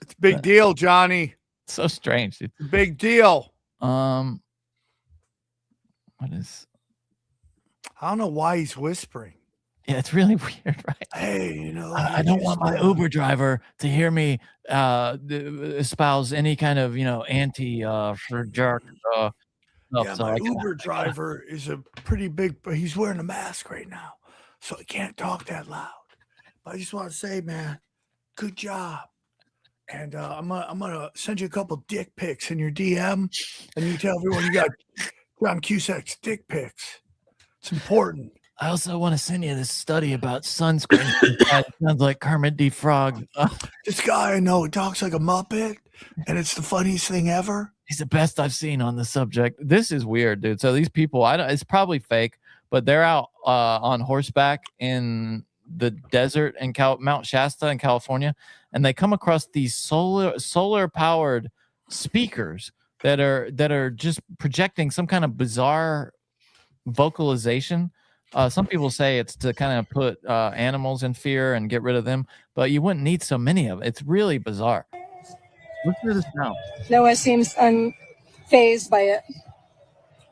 it's a big deal, Johnny.
So strange, dude.
Big deal.
What is?
I don't know why he's whispering.
Yeah, it's really weird, right?
Hey, you know,
I don't want my Uber driver to hear me espouse any kind of, anti for jerk.
Yeah,
so
my Uber driver is a pretty big, but he's wearing a mask right now, so he can't talk that loud. But I just want to say, man, good job. And I'm gonna send you a couple dick pics in your DM, and you tell everyone you got John Cusack's dick pics. It's important.
I also want to send you this study about sunscreen. It sounds like Kermit the Frog.
This guy I know, he talks like a Muppet, and it's the funniest thing ever.
He's the best I've seen on the subject. This is weird, dude. So these people, it's probably fake, but they're out on horseback in the desert in Mount Shasta in California, and they come across these solar powered speakers that are just projecting some kind of bizarre vocalization. Some people say it's to kind of put animals in fear and get rid of them, but you wouldn't need so many of it. It's really bizarre. Listen to this now.
Noah seems unfazed by it.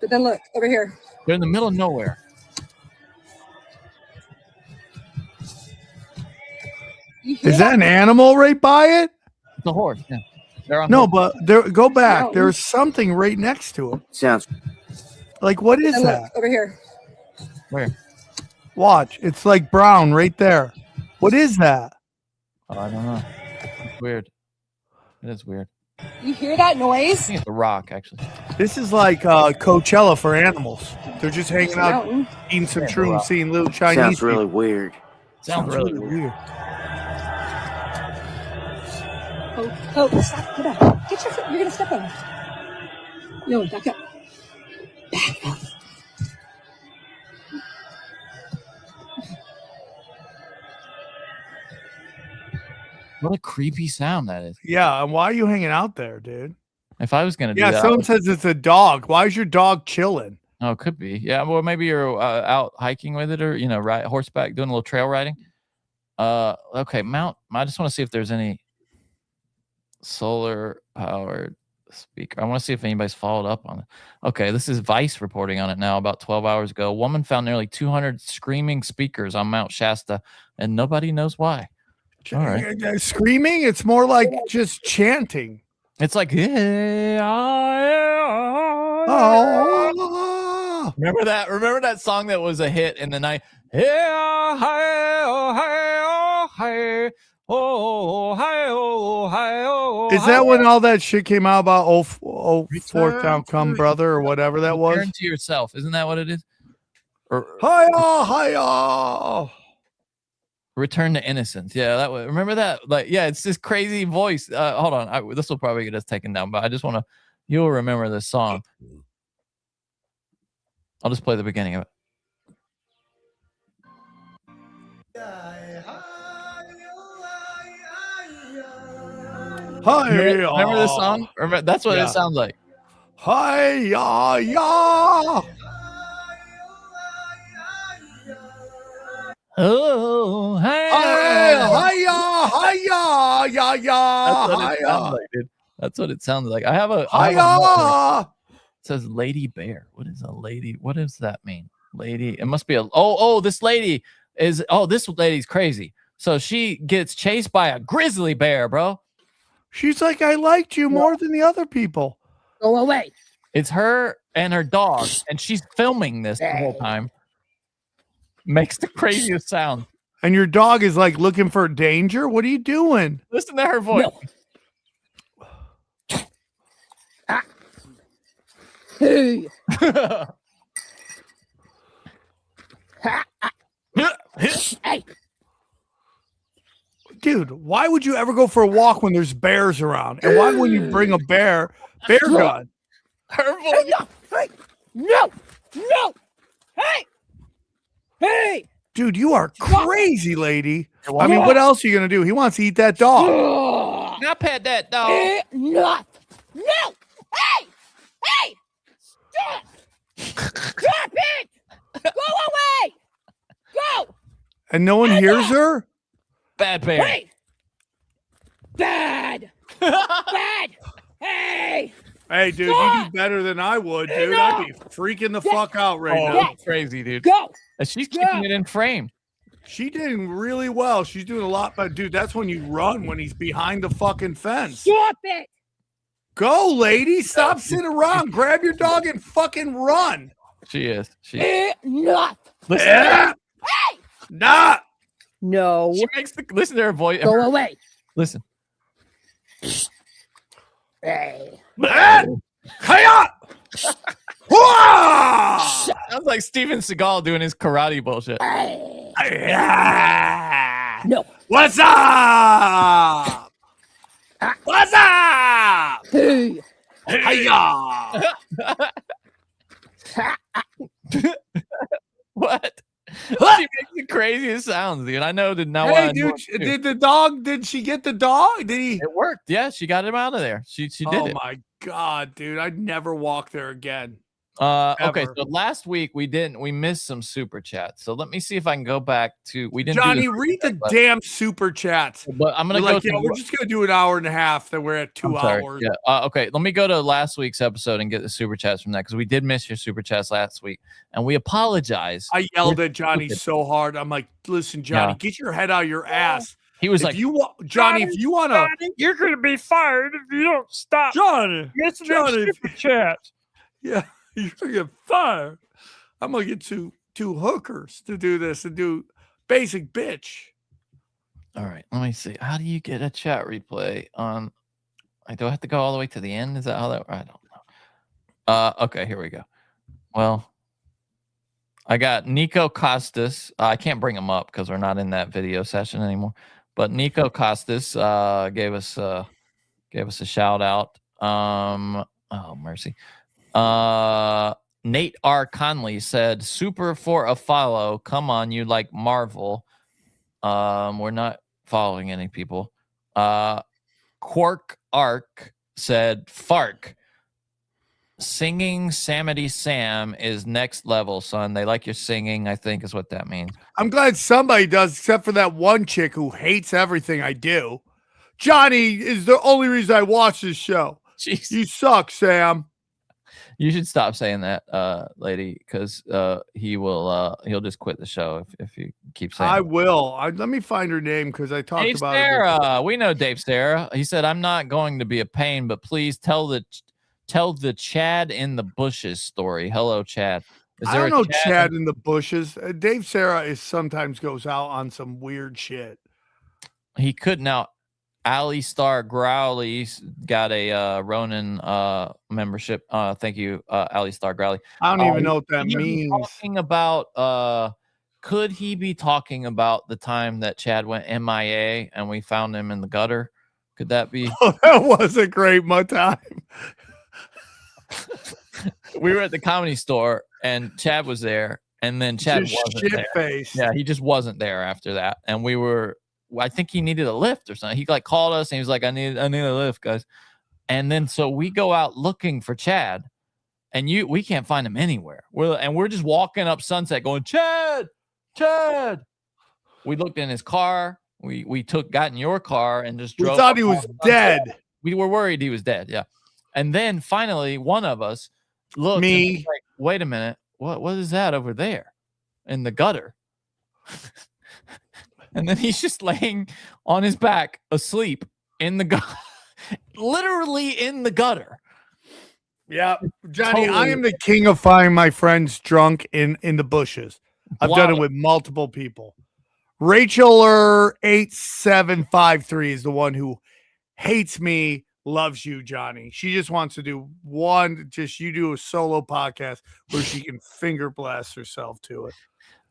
But then look, over here.
They're in the middle of nowhere.
Is that an animal right by it?
It's a horse, yeah. They're on
no,
horse.
but go back.
No.
There's something right next to him.
Sounds
like, what is
and
that?
look, over here.
Where?
Watch. It's like brown right there. What is that?
I don't know. It's weird. It is weird.
You hear that noise?
I think it's a rock, actually.
This is like Coachella for animals. They're just hanging out, eating some shrooms, seeing little Chinese.
Sounds really
people.
weird.
Sounds really weird.
Oh, stop. Get up. Get your foot. You're going to step on it. No, back up. Back up.
What a creepy sound that is.
Yeah, and why are you hanging out there, dude?
If I was going to do
Yeah,
that.
someone says it's a dog. Why is your dog chilling?
Oh, it could be. Yeah, well, maybe you're out hiking with it or, ride horseback, doing a little trail riding. Okay, I just want to see if there's any solar-powered speaker. I want to see if anybody's followed up on it. Okay, this is Vice reporting on it now about 12 hours ago. A woman found nearly 200 screaming speakers on Mount Shasta, and nobody knows why. All right.
Screaming? It's more like just chanting.
It's like,
oh.
Remember that song that was a hit in the night? Is
that when all that shit came out about Fourth Town Come Brother or whatever that was?
Return to yourself. Isn't that what it is?
Hiya.
Return to innocence. Yeah, that was. Remember that? Like, yeah, it's this crazy voice. Hold on. This will probably get us taken down, but I just want to. You'll remember this song. I'll just play the beginning of it. Remember this song? That's what it sounds like.
Hi-ya-ya.
Oh, hey,
hiya, ya, ya,
That's what it sounds like. I have a. It says Lady Bear. What is a lady? What does that mean? Lady. It must be a. This lady is. This lady's crazy. So she gets chased by a grizzly bear, bro.
She's like, I liked you more than the other people.
Go away.
It's her and her dog, and she's filming this the whole time. Makes the craziest sound.
And your dog is like looking for danger? What are you doing?
Listen to her voice.
No. Hey. Hey.
Dude, why would you ever go for a walk when there's bears around? And why wouldn't you bring a bear gun?
Her voice.
Hey. No. Hey. Hey.
Dude, you are crazy, lady. I mean, what else are you going to do? He wants to eat that dog.
Now pet that dog.
Not. No. Hey. Hey. Stop it. Go away. Go.
And no one hears her?
Bad bear.
Hey. Bad. Bad. Hey.
Hey, dude, you do better than I would, dude. I'd be freaking the fuck out right now.
Crazy, dude.
Go.
And she's keeping it in frame.
She did really well. She's doing a lot, but dude, that's when you run when he's behind the fucking fence.
Stop it.
Go, lady. Stop sitting around. Grab your dog and fucking run.
She is.
Not.
Listen.
Hey. Not.
No.
She makes listen to her voice.
Go away.
Listen.
Hey.
Hiya!
Sounds like Steven Seagal doing his karate bullshit.
No.
What's up? What's up?
Hey.
Hiya!
What? She makes the craziest sounds, dude. I know.
Hey, dude, did she get the dog? Did he?
It worked. Yeah, she got him out of there. She did it.
Oh my God, dude. I'd never walk there again.
Okay, so last week we missed some super chats. So let me see if I can go back to
Johnny, read the damn super chats.
But I'm gonna
we're just gonna do an hour and a half. Then we're at 2 hours.
Yeah. Okay, let me go to last week's episode and get the super chats from that because we did miss your super chats last week, and we apologize.
I yelled at Johnny so hard. I'm like, listen, Johnny, get your head out of your ass.
He was like,
Johnny, if you want to,
you're gonna be fired if you don't stop.
Johnny,
get some super chats.
Yeah. You're gonna get fired. I'm gonna get two hookers to do this and do basic bitch.
All right, let me see. How do you get a chat replay on? Do I have to go all the way to the end? Is that how that? I don't know. Okay, here we go. Well, I got Nico Costas. I can't bring him up because we're not in that video session anymore. But Nico Costas gave us a shout out. Oh mercy. Nate R. Conley said, "Super for a follow. Come on, you like Marvel." We're not following any people. Quark Arc said, "Fark. Singing Samity Sam is next level, son. They like your singing, I think is what that means."
I'm glad somebody does, except for that one chick who hates everything I do. Johnny is the only reason I watch this show.
Jeez.
You suck, Sam.
You should stop saying that, lady, because he'll just quit the show if you keep saying
I
it.
will. Let me find her name because I talked
Dave
about
Sarah. We know Dave Sarah. He said, "I'm not going to be a pain, but please tell the Chad in the bushes story." Hello, Chad.
I don't know Chad in the bushes. Dave Sarah sometimes goes out on some weird shit.
He could now. Ali Star Growley's got a Ronin membership. Thank you, Ali Star Growley.
I don't even know what that means.
Talking about could he be talking about the time that Chad went MIA and we found him in the gutter? Could that be?
Oh, that was a great time.
We were at the Comedy Store and Chad was there, and then Chad
Just
wasn't there.
shit-faced.
Yeah, he just wasn't there after that, and we were. I think he needed a lift or something. He like called us and he was like, I need a lift, guys. And then so we go out looking for Chad, and we can't find him anywhere. We're just walking up Sunset going, Chad. We looked in his car. We got in your car and just drove.
We thought he was dead.
We were worried he was dead. Yeah. And then finally one of us looked.
Me.
And was like, wait a minute. What is that over there in the gutter? And then he's just laying on his back, asleep in the gutter, literally in the gutter.
Yeah, Johnny, I am the king of finding my friends drunk in the bushes. I've done it with multiple people. Racheler8753 is the one who hates me, loves you, Johnny. She just wants to do you do a solo podcast where she can finger blast herself to it.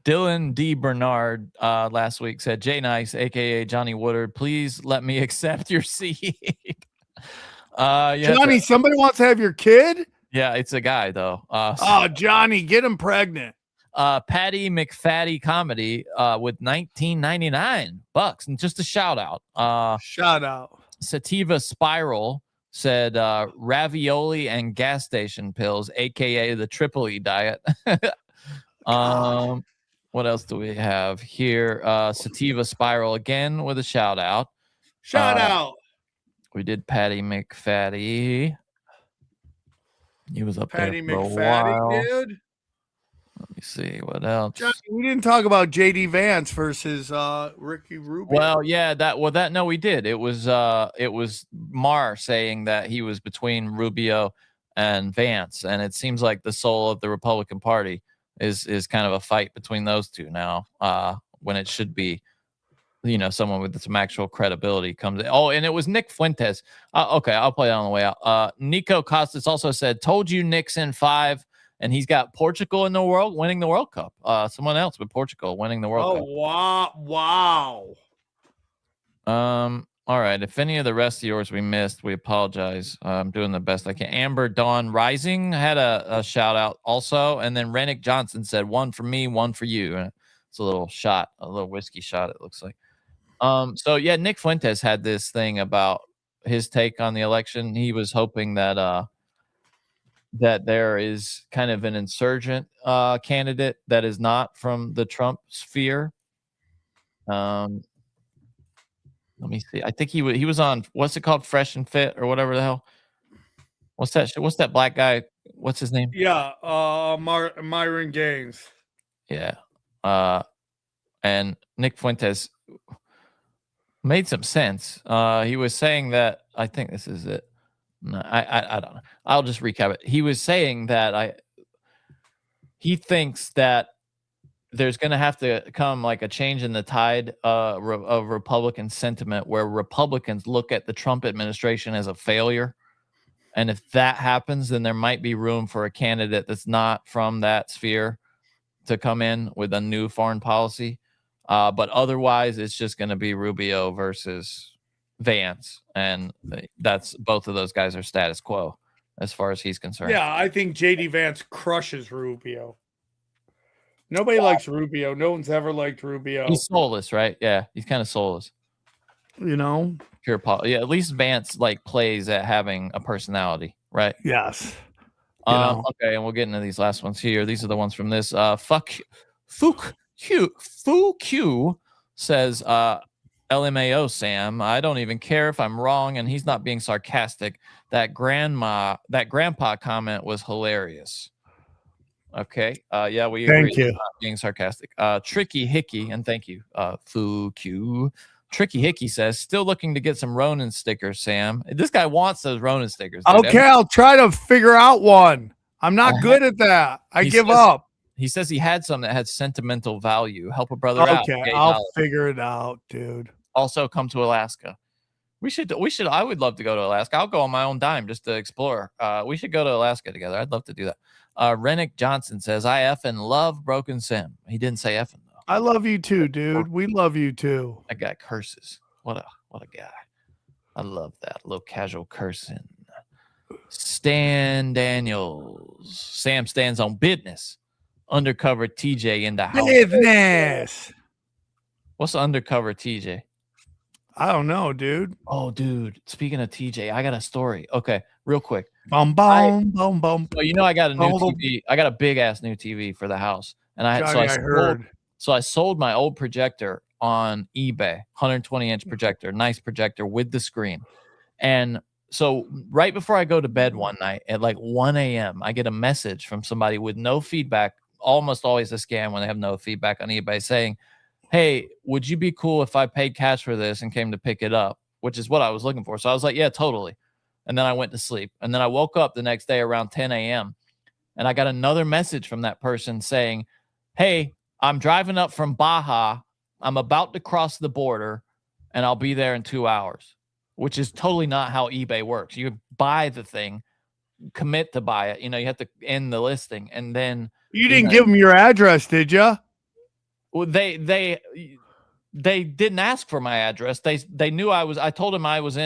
Dylan D. Bernard last week said, "Jay Nice, aka Johnny Woodard, please let me accept your seat."
Johnny, somebody wants to have your kid?
Yeah, it's a guy though.
Johnny, get him pregnant.
Patty McFatty Comedy with $19.99, and just a shout out.
Shout out.
Sativa Spiral said ravioli and gas station pills, aka the Tripoli diet. What else do we have here? Sativa Spiral again with a shout out.
Shout out.
We did Patty McFatty. He was up
Patty
there for
McFatty,
a while.
dude.
Let me see what else.
Johnny, we didn't talk about JD Vance versus Ricky Rubio.
Well, yeah, no, we did. It was Maher saying that he was between Rubio and Vance, and it seems like the soul of the Republican Party is kind of a fight between those two now, when it should be, someone with some actual credibility comes in. Oh, and it was Nick Fuentes. Okay, I'll play that on the way out. Nico Costas also said, "Told you Nick's in 5," and he's got Portugal winning the World Cup. Someone else with Portugal winning the World Cup.
Wow.
All right. If any of the rest of yours we missed, we apologize. I'm doing the best I can. Amber Dawn Rising had a shout out also. And then Rennick Johnson said, "One for me, one for you." And it's a little shot, a little whiskey shot, it looks like. So yeah, Nick Fuentes had this thing about his take on the election. He was hoping that that there is kind of an insurgent candidate that is not from the Trump sphere. Let me see. I think he was on, what's it called? Fresh and Fit or whatever the hell. What's that black guy? What's his name?
Yeah, Myron Gaines.
Yeah. And Nick Fuentes made some sense. He was saying that, I think this is it. No, I don't know. I'll just recap it. He was saying that he thinks that there's going to have to come like a change in the tide of Republican sentiment where Republicans look at the Trump administration as a failure. And if that happens, then there might be room for a candidate that's not from that sphere to come in with a new foreign policy. But otherwise, it's just going to be Rubio versus Vance. And that's both of those guys are status quo as far as he's concerned.
Yeah, I think JD Vance crushes Rubio. Nobody likes Rubio. No one's ever liked Rubio.
He's soulless, right? Yeah, he's kind of soulless.
You know?
Pure yeah, at least Vance like plays at having a personality, right?
Yes.
Okay, and we'll get into these last ones here. These are the ones from this. Fuq says, LMAO, Sam. I don't even care if I'm wrong, and he's not being sarcastic. That grandpa comment was hilarious. Okay. Yeah, we agree.
Thank you.
Not being sarcastic. Tricky Hickey, and thank you. Fuq. Tricky Hickey says, still looking to get some Ronin stickers, Sam. This guy wants those Ronin stickers. Dude.
Okay, I'll try to figure out one. I'm not good at that. I give up.
He says he had some that had sentimental value. Help a brother out.
Okay, I'll figure it out, dude.
Also, come to Alaska. We should. I would love to go to Alaska. I'll go on my own dime just to explore. We should go to Alaska together. I'd love to do that. Rennick Johnson says, I effing love Broken Sim. He didn't say effing though.
I love you too, dude. We love you too.
That guy curses. What a guy. I love that. A little casual cursing. Stan Daniels. Sam stands on business. Undercover TJ in the house.
Business.
What's undercover TJ?
I don't know, dude.
Oh, dude. Speaking of TJ, I got a story. Okay, real quick.
Boom.
So you know, I got a new TV. I got a big ass new TV for the house, and I sold my old projector on eBay, 120-inch projector, nice projector with the screen. And so right before I go to bed one night at like 1 a.m., I get a message from somebody with no feedback, almost always a scam when they have no feedback on eBay, saying, hey, would you be cool if I paid cash for this and came to pick it up? Which is what I was looking for. So I was like, yeah, totally. And then I went to sleep. And then I woke up the next day around 10 a.m. and I got another message from that person saying, hey, I'm driving up from Baja. I'm about to cross the border and I'll be there in 2 hours, which is totally not how eBay works. You buy the thing, commit to buy it. You know, you have to end the listing. And then
you didn't give them your address, did you?
Well, they didn't ask for my address. They knew I told them I was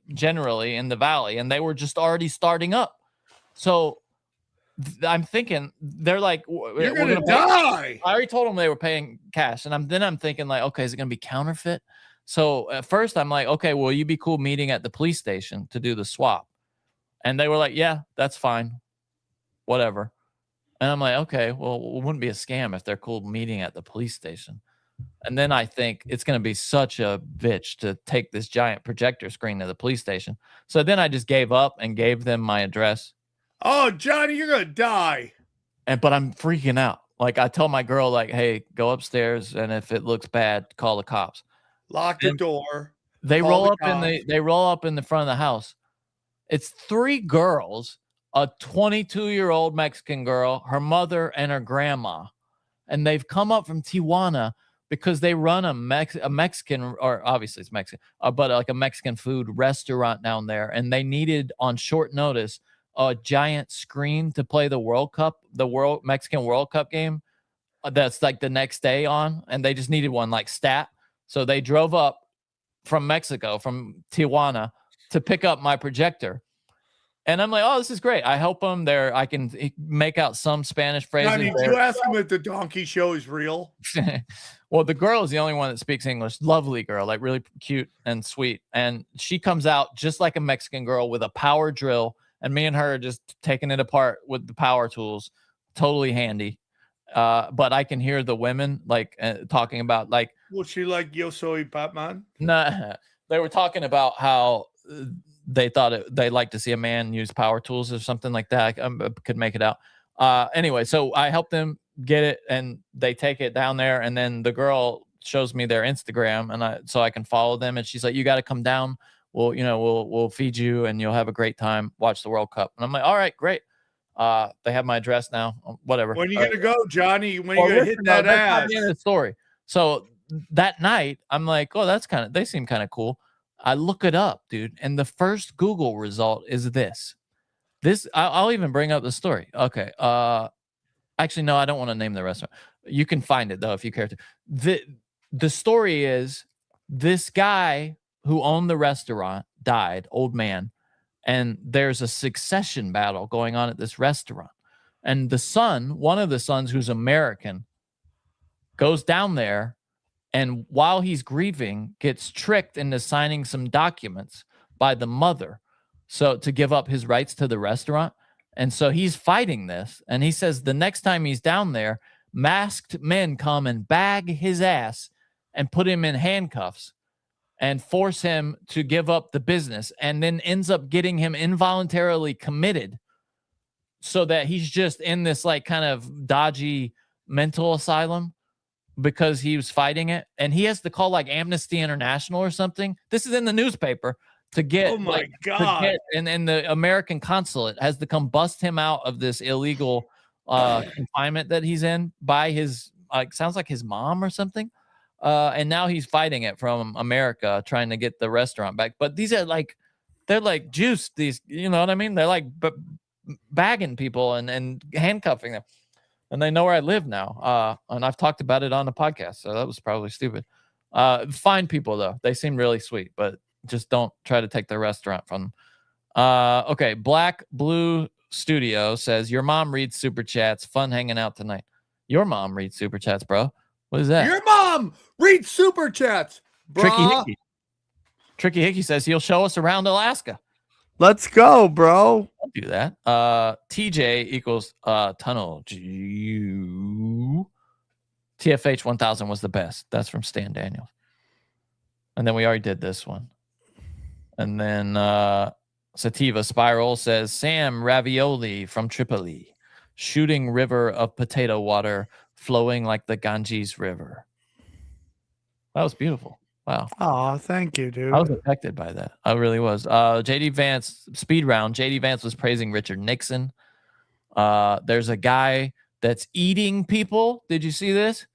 generally in the valley, and they were just already starting up. So I'm thinking they're like,
you're gonna die.
I already told them they were paying cash, and I'm thinking like, okay, is it gonna be counterfeit? So at first I'm like, okay, will you be cool meeting at the police station to do the swap? And they were like, yeah, that's fine, whatever. And I'm like, okay, well, it wouldn't be a scam if they're cool meeting at the police station. And then I think it's going to be such a bitch to take this giant projector screen to the police station. So then I just gave up and gave them my address.
Oh, Johnny, you're going to die.
But I'm freaking out. Like I tell my girl, like, hey, go upstairs. And if it looks bad, call the cops.
Lock the door.
They roll up in the front of the house. It's 3 girls, a 22-year-old Mexican girl, her mother, and her grandma. And they've come up from Tijuana because they run a Mexican, or obviously it's Mexican, but like a Mexican food restaurant down there. And they needed on short notice a giant screen to play the World Cup, Mexican World Cup game. That's like the next day on. And they just needed one like stat. So they drove up from Mexico, from Tijuana, to pick up my projector. And I'm like, oh, this is great. I help them there. I can make out some Spanish phrases.
Johnny, did you ask them if the donkey show is real?
Well, the girl is the only one that speaks English. Lovely girl, like really cute and sweet. And she comes out just like a Mexican girl with a power drill. And me and her are just taking it apart with the power tools. Totally handy. But I can hear the women like talking about like.
Was she like, yo soy Batman?
Nah, they were talking about how they thought they like to see a man use power tools or something like that. I could make it out. Anyway, so I helped them get it, and they take it down there, and then the girl shows me their Instagram, and so I can follow them. And she's like, "You got to come down. We'll feed you, and you'll have a great time. Watch the World Cup." And I'm like, "All right, great." They have my address now. Whatever.
When you gonna go, Johnny? When you
Well,
gonna
listen,
hit that
that's not
ass?
the end of the story. So that night, I'm like, oh, they seem kind of cool. I look it up, dude, and the first Google result is this. I'll even bring up the story. Okay. Actually, no, I don't want to name the restaurant. You can find it though if you care to. The story is this guy who owned the restaurant died, old man, and there's a succession battle going on at this restaurant. And the son, one of the sons who's American, goes down there, and while he's grieving, gets tricked into signing some documents by the mother, so to give up his rights to the restaurant. And so he's fighting this, and he says the next time he's down there, masked men come and bag his ass and put him in handcuffs and force him to give up the business, and then ends up getting him involuntarily committed so that he's just in this like kind of dodgy mental asylum because he was fighting it. And he has to call like Amnesty International or something. This is in the newspaper to get,
Oh my God.
and the American consulate has to come bust him out of this illegal confinement that he's in by his, sounds like his mom or something. And now he's fighting it from America, trying to get the restaurant back. But these are like, they're like juiced. These, you know what I mean? They're like bagging people and handcuffing them. And they know where I live now. And I've talked about it on the podcast. So that was probably stupid. Fine people, though. They seem really sweet, but just don't try to take their restaurant from them. Okay. Black Blue Studio says, your mom reads super chats. Fun hanging out tonight. Your mom reads super chats, bro. What is that?
Your mom reads super chats, bro.
Tricky Hickey says he'll show us around Alaska.
Let's go, bro.
I'll do that. TJ equals tunnel. TFH 1000 was the best. That's from Stan Daniels. And then we already did this one. And then Sativa Spiral says Sam Ravioli from Tripoli, shooting river of potato water flowing like the Ganges River. That was beautiful. Wow.
Oh, thank you, dude.
I was affected by that. I really was. JD Vance, speed round. JD Vance was praising Richard Nixon. There's a guy that's eating people. Did you see this?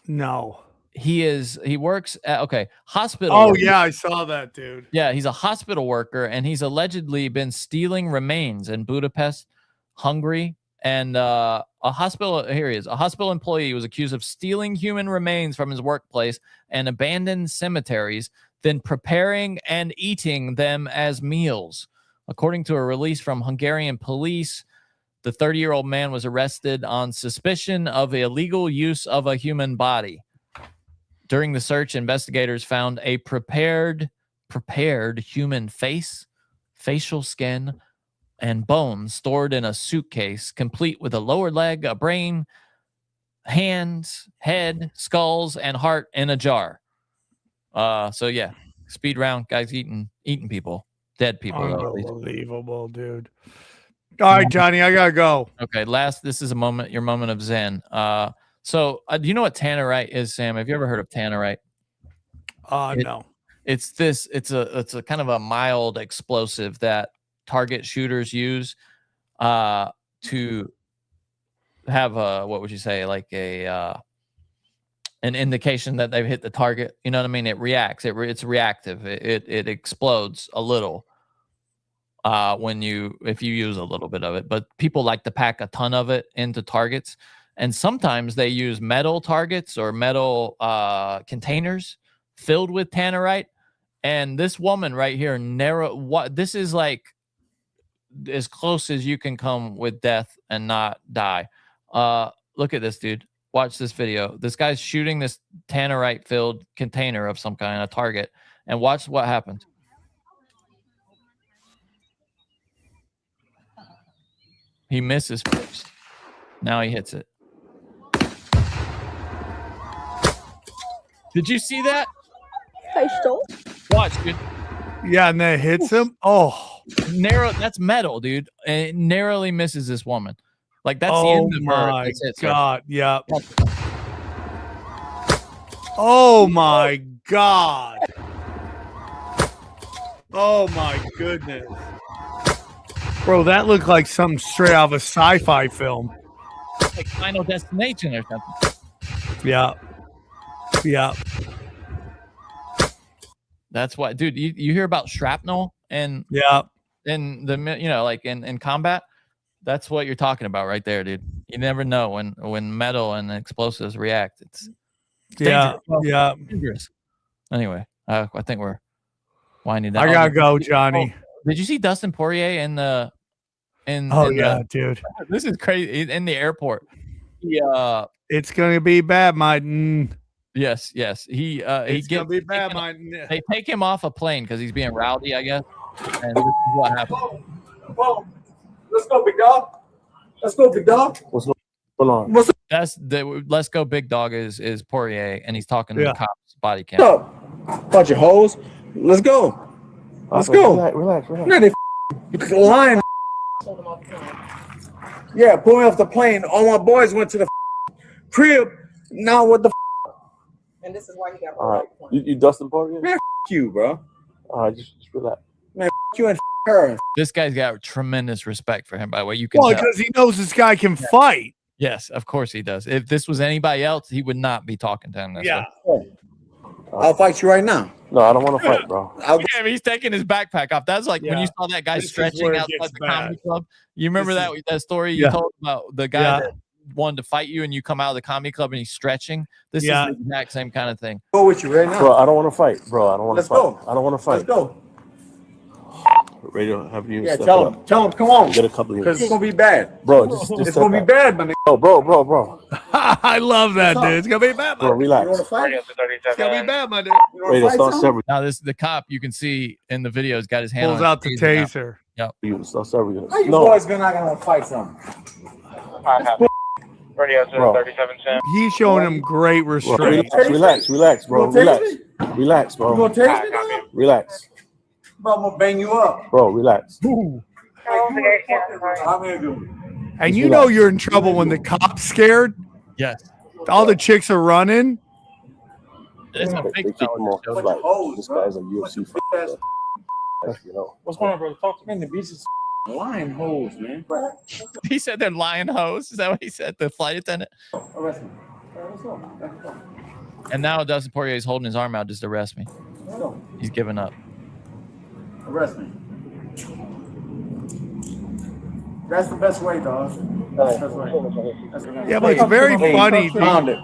No.
He works at, hospital.
Oh,
worker.
yeah, I saw that, dude.
Yeah, he's a hospital worker, and he's allegedly been stealing remains in Budapest, Hungary. And a hospital employee was accused of stealing human remains from his workplace and abandoned cemeteries, then preparing and eating them as meals. According to a release from Hungarian police, the 30-year-old man was arrested on suspicion of illegal use of a human body. During the search, investigators found a prepared human face, facial skin, and bones stored in a suitcase, complete with a lower leg, a brain, hands, head, skulls, and heart in a jar. So yeah, speed round, guys eating people, dead people.
Unbelievable, dude. All right, Johnny, I gotta go.
Okay, this is your moment of zen. So do you know what tannerite is, Sam? Have you ever heard of tannerite?
No.
It's a kind of a mild explosive that target shooters use to have what would you say, like an indication that they've hit the target. You know what I mean? It reacts. It's reactive. It explodes a little if you use a little bit of it. But people like to pack a ton of it into targets, and sometimes they use metal targets or metal containers filled with tannerite. And this woman right here, this is like as close as you can come with death and not die. Look at this, dude. Watch this video. This guy's shooting this tannerite filled container of some kind, a target, and watch what happens. He misses first. Now he hits it. Did you see that? Watch, dude.
Yeah, and that hits him. Oh,
that's metal, dude. And it narrowly misses this woman. Like that's the end of her.
Oh my God. Yeah. Oh my God. Oh my goodness. Bro, that looked like something straight out of a sci-fi film.
Like Final Destination or something.
Yeah. Yeah.
That's why, dude. You hear about shrapnel and in the like in combat. That's what you're talking about right there, dude. You never know when metal and explosives react. It's dangerous. Anyway, I think we're winding down.
I gotta go, Johnny.
Did you see Dustin Poirier in the?
Dude.
This is crazy. In the airport.
It's gonna be bad, Martin.
Yes. It's
gonna be bad,
They take him off a plane because he's being rowdy, I guess. And this is what happened.
Whoa. Let's go, big dog. Let's go, big dog.
What's going on?
That's the Let's Go Big Dog is Poirier, and he's talking to the cops body cam.
What's up? Bunch of hoes. Let's go. Let's go.
Relax.
No, they lying. Yeah, pull me off the plane. All my boys went to the crib. Now what the
And this is why he got
All right. You Dustin Poirier?
Man, you, bro.
All right, just relax.
Man, you and her.
This guy's got tremendous respect for him, by the way. You can
Well,
tell.
because he knows this guy can fight.
Yes, of course he does. If this was anybody else, he would not be talking to him this way.
I'll fight you right now.
No, I don't want to fight, bro.
Yeah, he's taking his backpack off. That's like when you saw that guy
This is
stretching
where it
outside
gets
the
bad.
comedy club. You remember that story you told about the guy that wanted to fight you, and you come out of the comedy club and he's stretching. This is the exact same kind of thing.
Go with you right now.
Bro, I don't want to fight, bro. I don't want to
Let's
fight.
go.
I don't want to fight.
Let's go.
Radio, have you?
Yeah,
step
tell
up.
him. Tell him, come on.
Get a couple of
Because it's going to be bad.
Bro, just
It's
step
going to be
up.
bad, my nigga.
Oh, bro.
I love that, dude. It's gonna be bad,
Bro,
man.
relax.
You want to fight?
It's gonna be bad, my dude.
Radio, start severing.
Now the cop you can see in the video has got his hand
Pulls
on
out the
his taser.
taser.
Yep.
You start severing.
How you
No,
boys not going to fight something?
Radio
Bro.
37 Sam.
He's showing him great
bro,
restraint.
relax, bro.
You gonna
Relax, relax,
You
bro.
going to taste me, dog?
Relax,
Bro, I'm going to bang you up.
bro. Relax.
I'm going to do it.
And you know you're in trouble when the cop's scared.
Yes.
All the chicks are running.
It's a
They
big
keep him
fella.
on. Like, this guy's a UFC fighter. You know.
What's going on, brother? Talk to me. The beach is lying hoes, man.
He said they're lion hoes. Is that what he said? The flight attendant.
Arrest me. Let's go. Let's go.
And now Dustin Poirier is holding his arm out just to arrest me.
Let's go.
He's giving up.
Arrest me. That's the best way, dog. That's the best way. That's the best
Yeah,
way.
but it's very funny.
Pound it.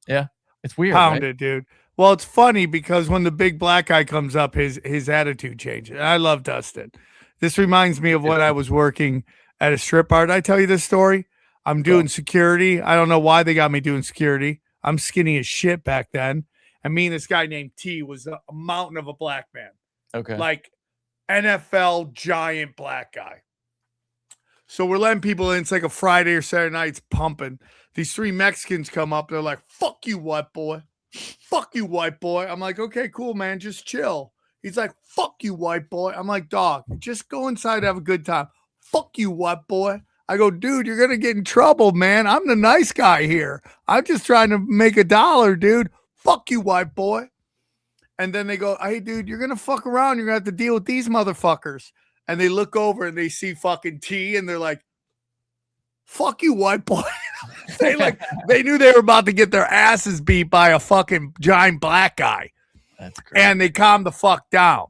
Yeah, it's weird.
Pound
right?
it, dude. Well, it's funny because when the big black guy comes up, his attitude changes. I love Dustin. This reminds me of when I was working at a strip bar. Did I tell you this story? I'm doing security. I don't know why they got me doing security. I'm skinny as shit back then. And me and this guy named T was a mountain of a black man.
Okay.
Like NFL giant black guy. So we're letting people in. It's like a Friday or Saturday night. It's pumping. These three Mexicans come up. They're like, fuck you, white boy. Fuck you, white boy. I'm like, okay, cool, man. Just chill. He's like, fuck you, white boy. I'm like, dog, just go inside, have a good time. Fuck you, white boy. I go, dude, you're going to get in trouble, man. I'm the nice guy here. I'm just trying to make $1, dude. Fuck you, white boy. And then they go, hey, dude, you're going to fuck around. You're going to have to deal with these motherfuckers. And they look over and they see fucking T and they're like, fuck you, white boy. They knew they were about to get their asses beat by a fucking giant black guy.
That's crazy.
And they calmed the fuck down.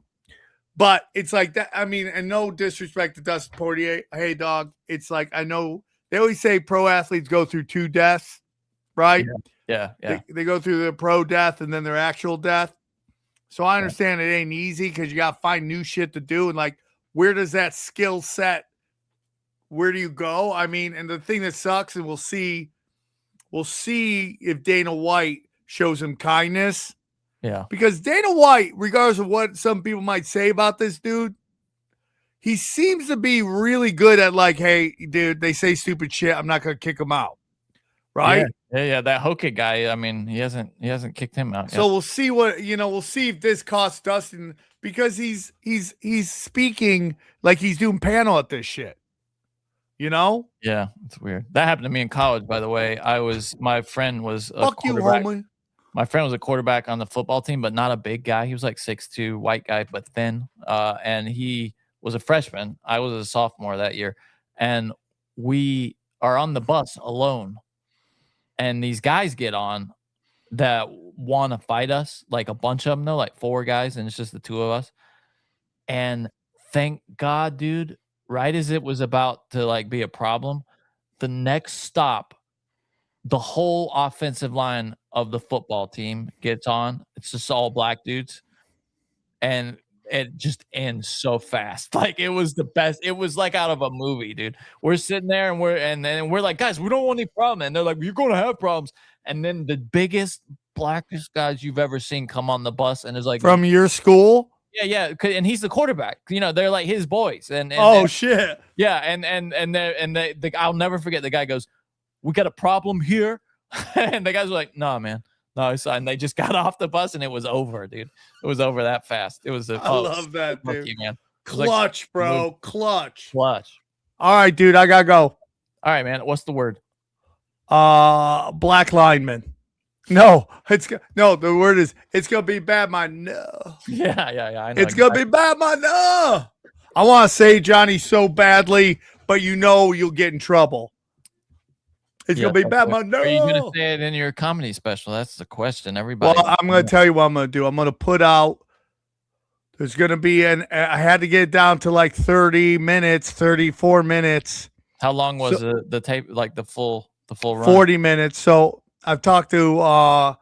But it's like that. I mean, and no disrespect to Dustin Poirier. Hey, dog. It's like, I know they always say pro athletes go through 2 deaths, right?
Yeah.
They go through their pro death and then their actual death. So I understand it ain't easy because you got to find new shit to do. And like, where does that skill set, where do you go? I mean, and the thing that sucks, and we'll see if Dana White shows him kindness.
Yeah.
Because Dana White, regardless of what some people might say about this dude, he seems to be really good at like, hey, dude, they say stupid shit. I'm not going to kick them out. Right?
Yeah. That Hoka guy, I mean, he hasn't kicked him out.
So we'll see we'll see if this costs Dustin, because he's speaking like he's doing panel at this shit. You know?
Yeah, it's weird. That happened to me in college, by the way. My friend was a
Fuck you,
quarterback.
homie.
My friend was a quarterback on the football team, but not a big guy. He was like 6'2", white guy, but thin. And he was a freshman. I was a sophomore that year, and we are on the bus alone, and these guys get on that want to fight us, like a bunch of them though, like 4 guys, and it's just the 2 of us. And thank God, dude, right as it was about to like be a problem, the next stop, the whole offensive line of the football team gets on. It's just all black dudes, and it just ends so fast. Like, it was the best. It was like out of a movie, dude. We're sitting there and then we're like, guys, we don't want any problem. And they're like, you're gonna have problems. And then the biggest, blackest guys you've ever seen come on the bus, and is like,
From your school?
yeah, and he's the quarterback. You know, they're like his boys. And
Shit.
yeah, and I'll never forget. The guy goes, "We got a problem here," and the guys were like, "No, man, no." And they just got off the bus, and it was over, dude. It was over that fast. It was.
I love that, dude.
You, man.
Clutch, bro. Clutch.
Clutch.
All right, dude. I gotta go.
All right, man. What's the word?
Black lineman. No, the word is it's gonna be bad, my no.
Yeah. I know
it's gonna be bad, my no. I want to say Johnny so badly, but you'll get in trouble. It's gonna be bad, my no.
Are you gonna say it in your comedy special? That's the question. Everybody.
Well, I'm gonna tell you what I'm gonna do. I'm gonna put out. There's gonna be I had to get it down to like 30 minutes, 34 minutes.
How long was the tape? Like the full run?
40 minutes. So I've talked to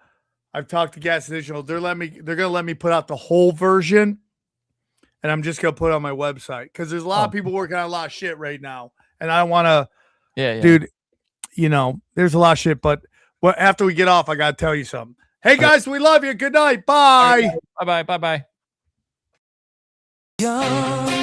Gas Additional. They're gonna let me put out the whole version, and I'm just gonna put it on my website because there's a lot of people working on a lot of shit right now, and I don't want to.
Yeah,
dude. There's a lot of shit, but after we get off, I gotta tell you something. Hey guys, we love you. Good night. Bye.
Bye.
Young